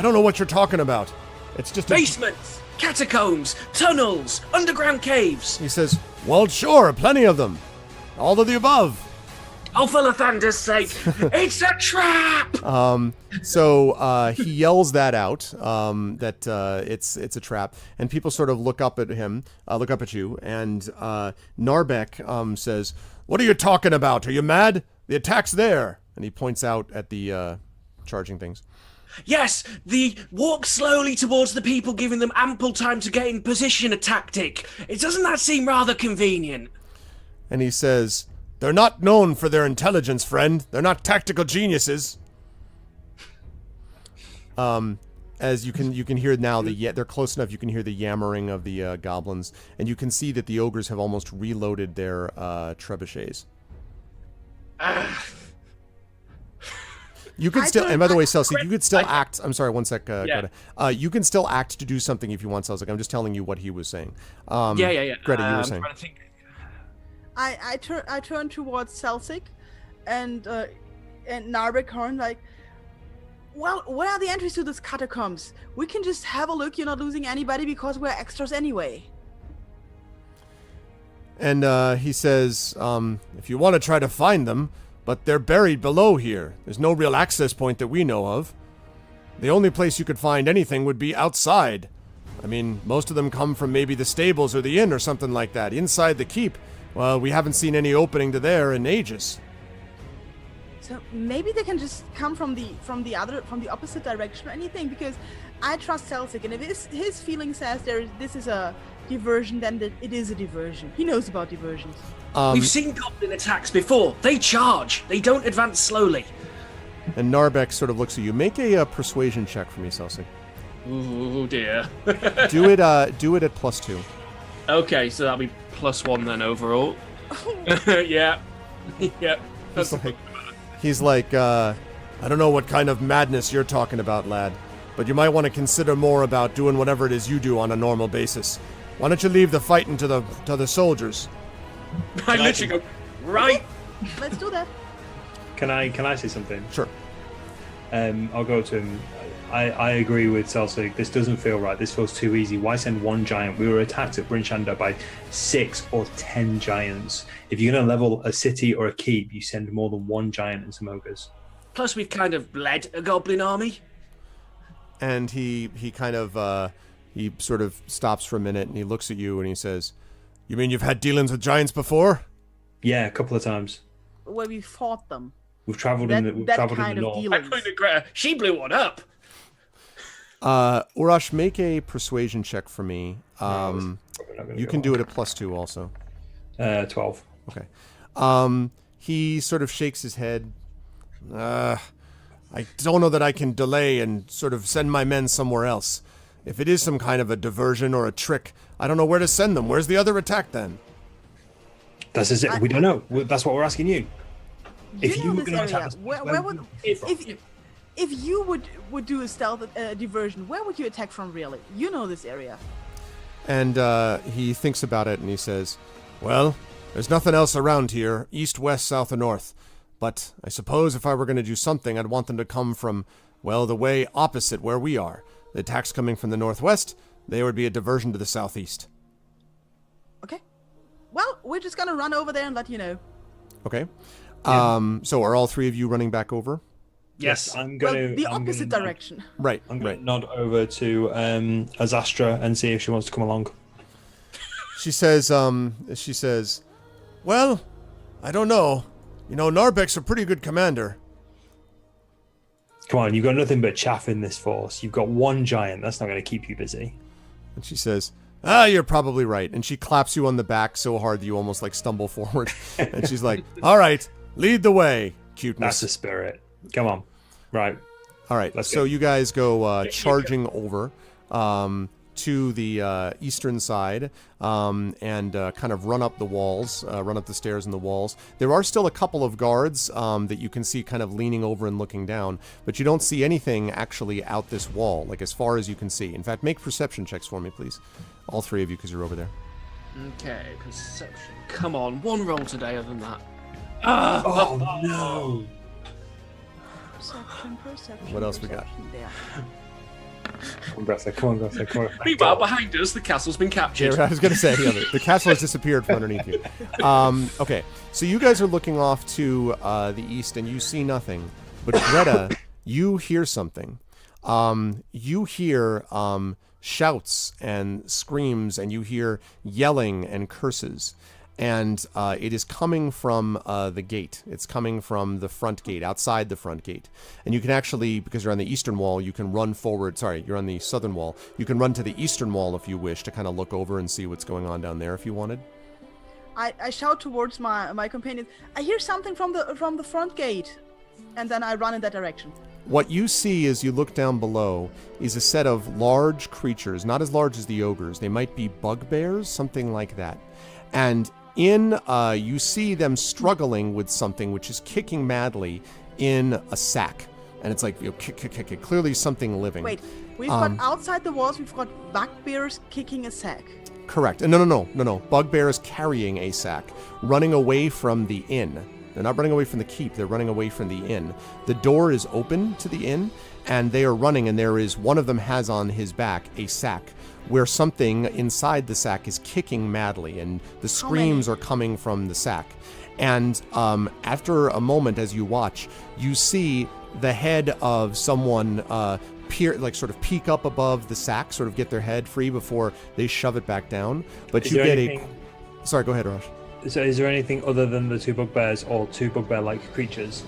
don't know what you're talking about. It's just Basements, catacombs, tunnels, underground caves. He says, well, sure, plenty of them. All of the above. Oh, for Lathander's sake, it's a trap! So he yells that out, that it's a trap, and people sort of look up at him, look up at you, and Narbeck says, what are you talking about? Are you mad? The attack's there. And he points out at the charging things. Yes, the walk slowly towards the people, giving them ample time to get in position, a tactic. Doesn't that seem rather convenient? And he says, "They're not known for their intelligence, friend. They're not tactical geniuses." As you can hear now, they're close enough. You can hear the yammering of the goblins, and you can see that the ogres have almost reloaded their trebuchets. You can still, and by the way, Celsi, you could still act. I'm sorry, one sec. Greta. You can still act to do something if you want, Celsi. I'm just telling you what he was saying. Yeah. Greta, you were saying. Trying to think. I turn towards Celsic and Narbekhorn, like, well, where are the entries to this catacombs? We can just have a look. You're not losing anybody because we're extras anyway. And he says, if you want to try to find them, but they're buried below here. There's no real access point that we know of. The only place you could find anything would be outside. I mean, most of them come from maybe the stables or the inn or something like that. Inside the keep, well, we haven't seen any opening to there in ages. So maybe they can just come from the opposite direction or anything, because I trust Celtic, and if his feeling says this is a diversion, then it is a diversion. He knows about diversions. We've seen goblin attacks before. They charge. They don't advance slowly. And Narbek sort of looks at you. Make a persuasion check for me, Celsi. Oh dear. Do it at +2. Okay, so that'll be +1 then overall. Yeah. Yeah. He's like, I don't know what kind of madness you're talking about, lad, but you might want to consider more about doing whatever it is you do on a normal basis. Why don't you leave the fighting to the soldiers? I literally go, right. Let's do that. Can I say something? Sure. I'll go to him. I agree with Celsic. This doesn't feel right. This feels too easy. Why send one giant? We were attacked at Bryn Shander by 6 or 10 giants. If you're going to level a city or a keep, you send more than one giant and some ogres. Plus, we've kind of led a goblin army. And he kind of he sort of stops for a minute and he looks at you and he says, "You mean you've had dealings with giants before?" Yeah, a couple of times. Where we fought them. We've travelled in the north. I pointed at Greta. She blew one up. Urash, make a persuasion check for me. You can do it at +2 also. 12. Okay. He sort of shakes his head. I don't know that I can delay and sort of send my men somewhere else. If it is some kind of a diversion or a trick, I don't know where to send them. Where's the other attack then? That's it. We don't know. That's what we're asking you. If you were going to attack us, if you would do a stealth diversion, where would you attack from, really? You know this area. And he thinks about it and he says, "Well, there's nothing else around here, east, west, south, or north. But I suppose if I were going to do something, I'd want them to come from, well, the way opposite where we are. The attacks coming from the northwest, they would be a diversion to the southeast." Okay. Well, we're just going to run over there and let you know. Okay. Yeah. So are all three of you running back over? Yes. I'm going to... the opposite direction. Right. I'm going to nod over to Azastra and see if she wants to come along. She says, "Well, I don't know. You know, Narbek's a pretty good commander." Come on, you've got nothing but chaff in this force. You've got one giant. That's not going to keep you busy. And she says, "You're probably right." And she claps you on the back so hard that you almost like stumble forward. And she's like, "All right, lead the way, cuteness." That's the spirit. Come on. Right. All right. Let's So go. you guys go charging over to the eastern side and kind of run up the walls, run up the stairs and the walls. There are still a couple of guards that you can see kind of leaning over and looking down, but you don't see anything actually out this wall, like as far as you can see. In fact, make perception checks for me, please. All three of you, because you're over there. Okay, perception. Come on, one roll today other than that. Oh, no. Perception. What else we got? There. Come on, Greta. Come on. Meanwhile, behind us, the castle's been captured. Yeah, I was going to say, the castle has disappeared from underneath you. Okay, so you guys are looking off to the east and you see nothing. But Greta, you hear something. You hear shouts and screams and you hear yelling and curses. and it is coming from the gate. It's coming from the front gate, outside the front gate. And you can actually, because you're on the eastern wall, you can run forward. Sorry, you're on the southern wall. You can run to the eastern wall if you wish to kind of look over and see what's going on down there if you wanted. I shout towards my companions. I hear something from the front gate, and then I run in that direction. What you see as you look down below is a set of large creatures, not as large as the ogres. They might be bugbears, something like that. And you see them struggling with something which is kicking madly in a sack. And it's like, kick. Clearly something living. Wait, we've got outside the walls, we've got bugbears kicking a sack. Correct. No. Bugbear is carrying a sack, running away from the inn. They're not running away from the keep, they're running away from the inn. The door is open to the inn, and they are running, and one of them has on his back a sack, where something inside the sack is kicking madly, and the screams are coming from the sack. And after a moment, as you watch, you see the head of someone sort of peek up above the sack, sort of get their head free before they shove it back down. But you get Sorry, go ahead, Raj. So is there anything other than the two bugbears or two bugbear-like creatures?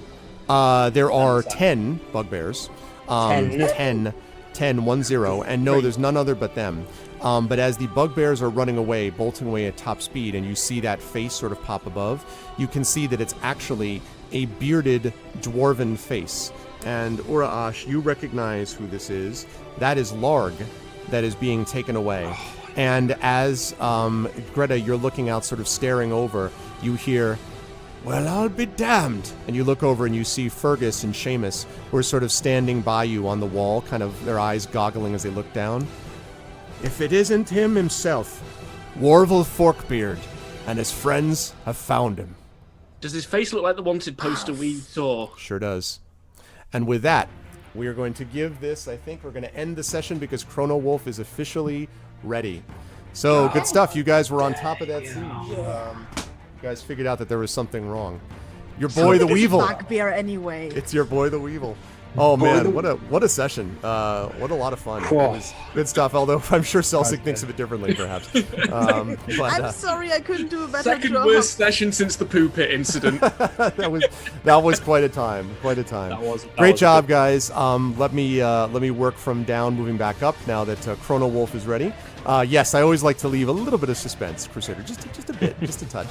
There are 10 bugbears. 10, 1-0. And no, there's none other but them. But as the bugbears are running away, bolting away at top speed, and you see that face sort of pop above, you can see that it's actually a bearded dwarven face. And Uraash, you recognize who this is. That is Larg that is being taken away. And as Greta, you're looking out, sort of staring over, you hear, "Well, I'll be damned." And you look over and you see Fergus and Seamus, who are sort of standing by you on the wall, kind of their eyes goggling as they look down. "If it isn't him himself, Warvel Forkbeard, and his friends have found him." Does his face look like the wanted poster we saw? Sure does. And with that, we are going to give this, I think we're going to end the session because Chrono Wolf is officially ready. So, good stuff. You guys were on top of that siege. You guys figured out that there was something wrong. Your boy the Weevil. Bugbear anyway. It's your boy the Weevil. Oh man, what a session. What a lot of fun. It was good stuff, although I'm sure Celsic thinks of it differently, perhaps. I'm sorry I couldn't do a better Second job. worst session since the poo pit incident. that was quite a time. Great job, guys. Let me work from down, moving back up now that Chrono Wolf is ready. Yes, I always like to leave a little bit of suspense, Crusader, just a bit, just a touch.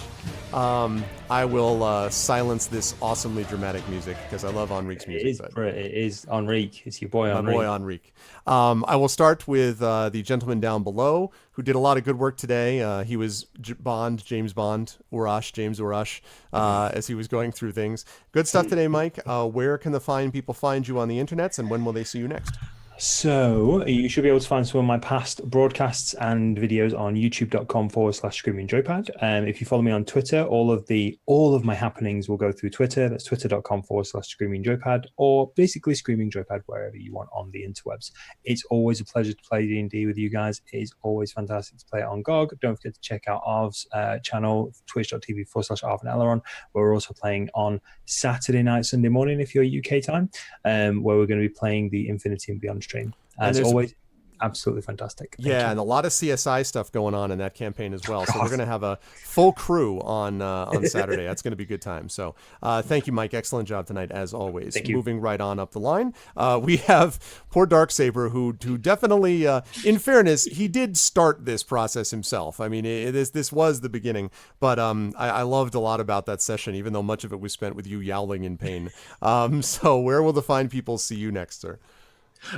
I will silence this awesomely dramatic music because I love Enrique's music. It is Enrique. It's your boy Enrique. My boy Enrique. I will start with the gentleman down below who did a lot of good work today. He was James Bond, James Urash, as he was going through things. Good stuff today, Mike. Where can the fine people find you on the internets, and when will they see you next? So you should be able to find some of my past broadcasts and videos on youtube.com/screamingjoypad. If you follow me on Twitter, all of my happenings will go through Twitter. That's twitter.com/screamingjoypad, or basically Screaming Joypad wherever you want on the interwebs. It's always a pleasure to play D&D with you guys. It is always fantastic to play it on GOG. Don't forget to check out Arv's channel, twitch.tv/ArvandEleron, where we're also playing on Saturday night, Sunday morning, if you're UK time, where we're going to be playing the Infinity and Beyond stream. As always, absolutely fantastic. Thank you. And a lot of CSI stuff going on in that campaign as well. So we're going to have a full crew on Saturday. That's going to be a good time. So thank you, Mike. Excellent job tonight, as always. Thank you. Moving right on up the line, we have poor Darksaber, who definitely, in fairness, he did start this process himself. I mean, this was the beginning, but I loved a lot about that session, even though much of it was spent with you yowling in pain. So where will the fine people see you next, sir?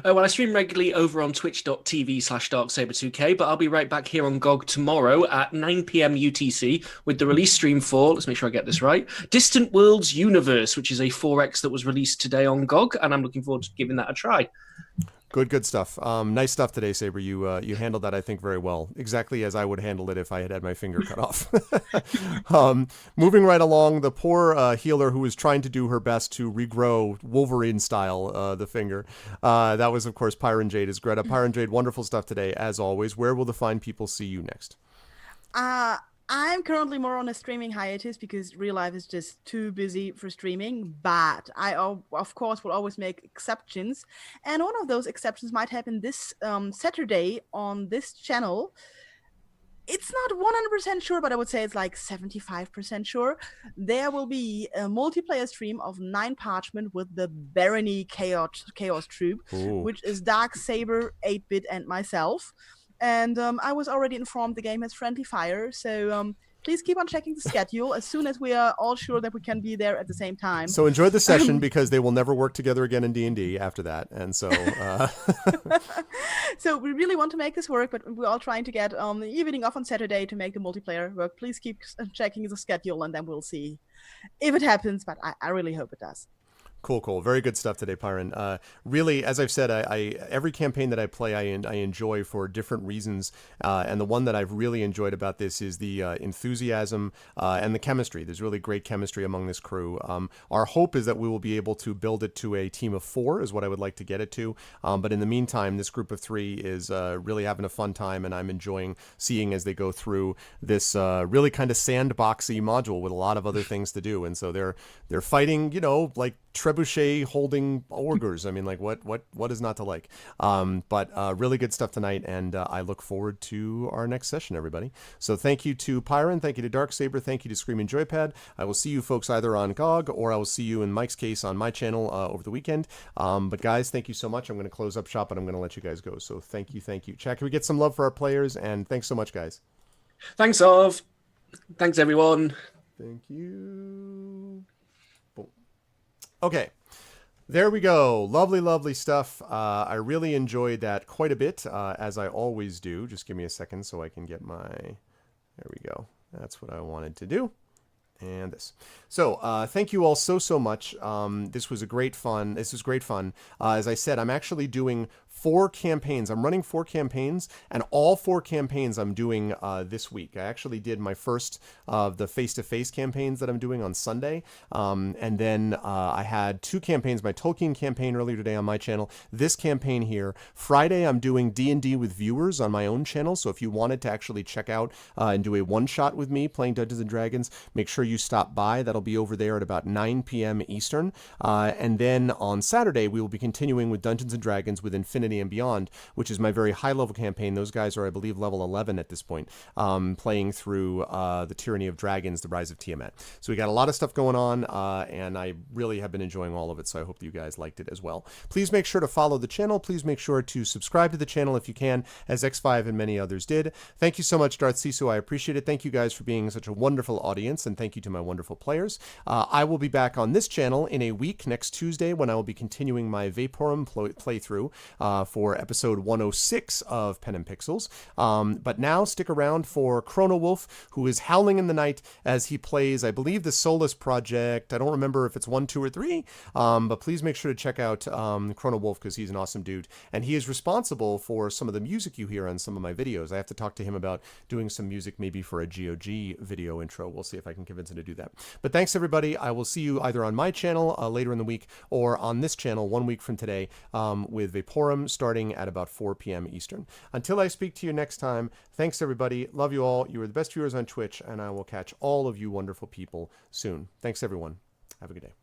Well, I stream regularly over on twitch.tv/darksaber2k, but I'll be right back here on GOG tomorrow at 9 p.m. UTC with the release stream for, let's make sure I get this right, Distant Worlds Universe, which is a 4X that was released today on GOG, and I'm looking forward to giving that a try. Good stuff. Nice stuff today, Saber. You handled that, I think, very well. Exactly as I would handle it if I had my finger cut off. Moving right along, the poor healer who was trying to do her best to regrow Wolverine style the finger. That was, of course, Pyron Jade is Greta. Pyron Jade, wonderful stuff today, as always. Where will the fine people see you next? I'm currently more on a streaming hiatus because real life is just too busy for streaming, but I, of course, will always make exceptions. And one of those exceptions might happen this Saturday on this channel. It's not 100% sure, but I would say it's like 75% sure. There will be a multiplayer stream of 9 Parchment with the Barony Chaos Troop, Ooh. which is Dark Saber, 8-bit, and myself. And I was already informed the game has friendly fire, so please keep on checking the schedule as soon as we are all sure that we can be there at the same time. So enjoy the session because they will never work together again in D&D after that. And so... So we really want to make this work, but we're all trying to get the evening off on Saturday to make the multiplayer work. Please keep checking the schedule, and then we'll see if it happens, but I really hope it does. Cool. Very good stuff today, Pyron. Really, as I've said, I every campaign that I play, I enjoy for different reasons. And the one that I've really enjoyed about this is the enthusiasm and the chemistry. There's really great chemistry among this crew. Our hope is that we will be able to build it to a team of 4, is what I would like to get it to. But in the meantime, this group of 3 is really having a fun time, and I'm enjoying seeing as they go through this really kind of sandboxy module with a lot of other things to do. And so they're fighting, like trebuchet holding ogres. I mean, like what is not to like? But really good stuff tonight, and I look forward to our next session, everybody. So thank you to Pyron, thank you to Darksaber, thank you to Screaming Joypad. I will see you folks either on GOG or I will see you in Mike's case on my channel over the weekend. But guys, thank you so much. I'm going to close up shop and I'm going to let you guys go. So thank you. Chat, can we get some love for our players? And thanks so much, guys. Thanks, Ov. Thanks, everyone. Thank you. Boom. Okay. There we go. Lovely stuff. I really enjoyed that quite a bit, as I always do. Just give me a second so I can get my... There we go. That's what I wanted to do. And this. So, thank you all so much. This was great fun. As I said, I'm actually doing 4 campaigns. I'm running 4 campaigns, and all 4 campaigns I'm doing this week. I actually did my first of the face-to-face campaigns that I'm doing on Sunday. And then I had 2 campaigns, my Tolkien campaign earlier today on my channel, this campaign here. Friday, I'm doing D&D with viewers on my own channel. So if you wanted to actually check out and do a one-shot with me playing Dungeons & Dragons, make sure you stop by. That'll be over there at about 9 p.m. Eastern. And then on Saturday, we will be continuing with Dungeons & Dragons with Infinity and Beyond, which is my very high-level campaign. Those guys are, I believe, level 11 at this point, playing through The Tyranny of Dragons, The Rise of Tiamat. So we got a lot of stuff going on, and I really have been enjoying all of it, so I hope that you guys liked it as well. Please make sure to follow the channel. Please make sure to subscribe to the channel if you can, as X5 and many others did. Thank you so much, Darth Sisu. I appreciate it. Thank you guys for being such a wonderful audience, and thank you to my wonderful players. I will be back on this channel in a week, next Tuesday, when I will be continuing my Vaporum playthrough for episode 106 of Pen and Pixels. But now stick around for Chrono Wolf, who is howling in the night as he plays, I believe, the Solus Project. I don't remember if it's 1, 2, or 3, but please make sure to check out Chrono Wolf because he's an awesome dude. And he is responsible for some of the music you hear on some of my videos. I have to talk to him about doing some music maybe for a GOG video intro. We'll see if I can convince him to do that. But thanks, everybody. I will see you either on my channel later in the week or on this channel 1 week from today with Vaporum starting at about 4 p.m. Eastern. Until I speak to you next time, thanks, everybody. Love you all. You are the best viewers on Twitch, and I will catch all of you wonderful people soon. Thanks, everyone. Have a good day.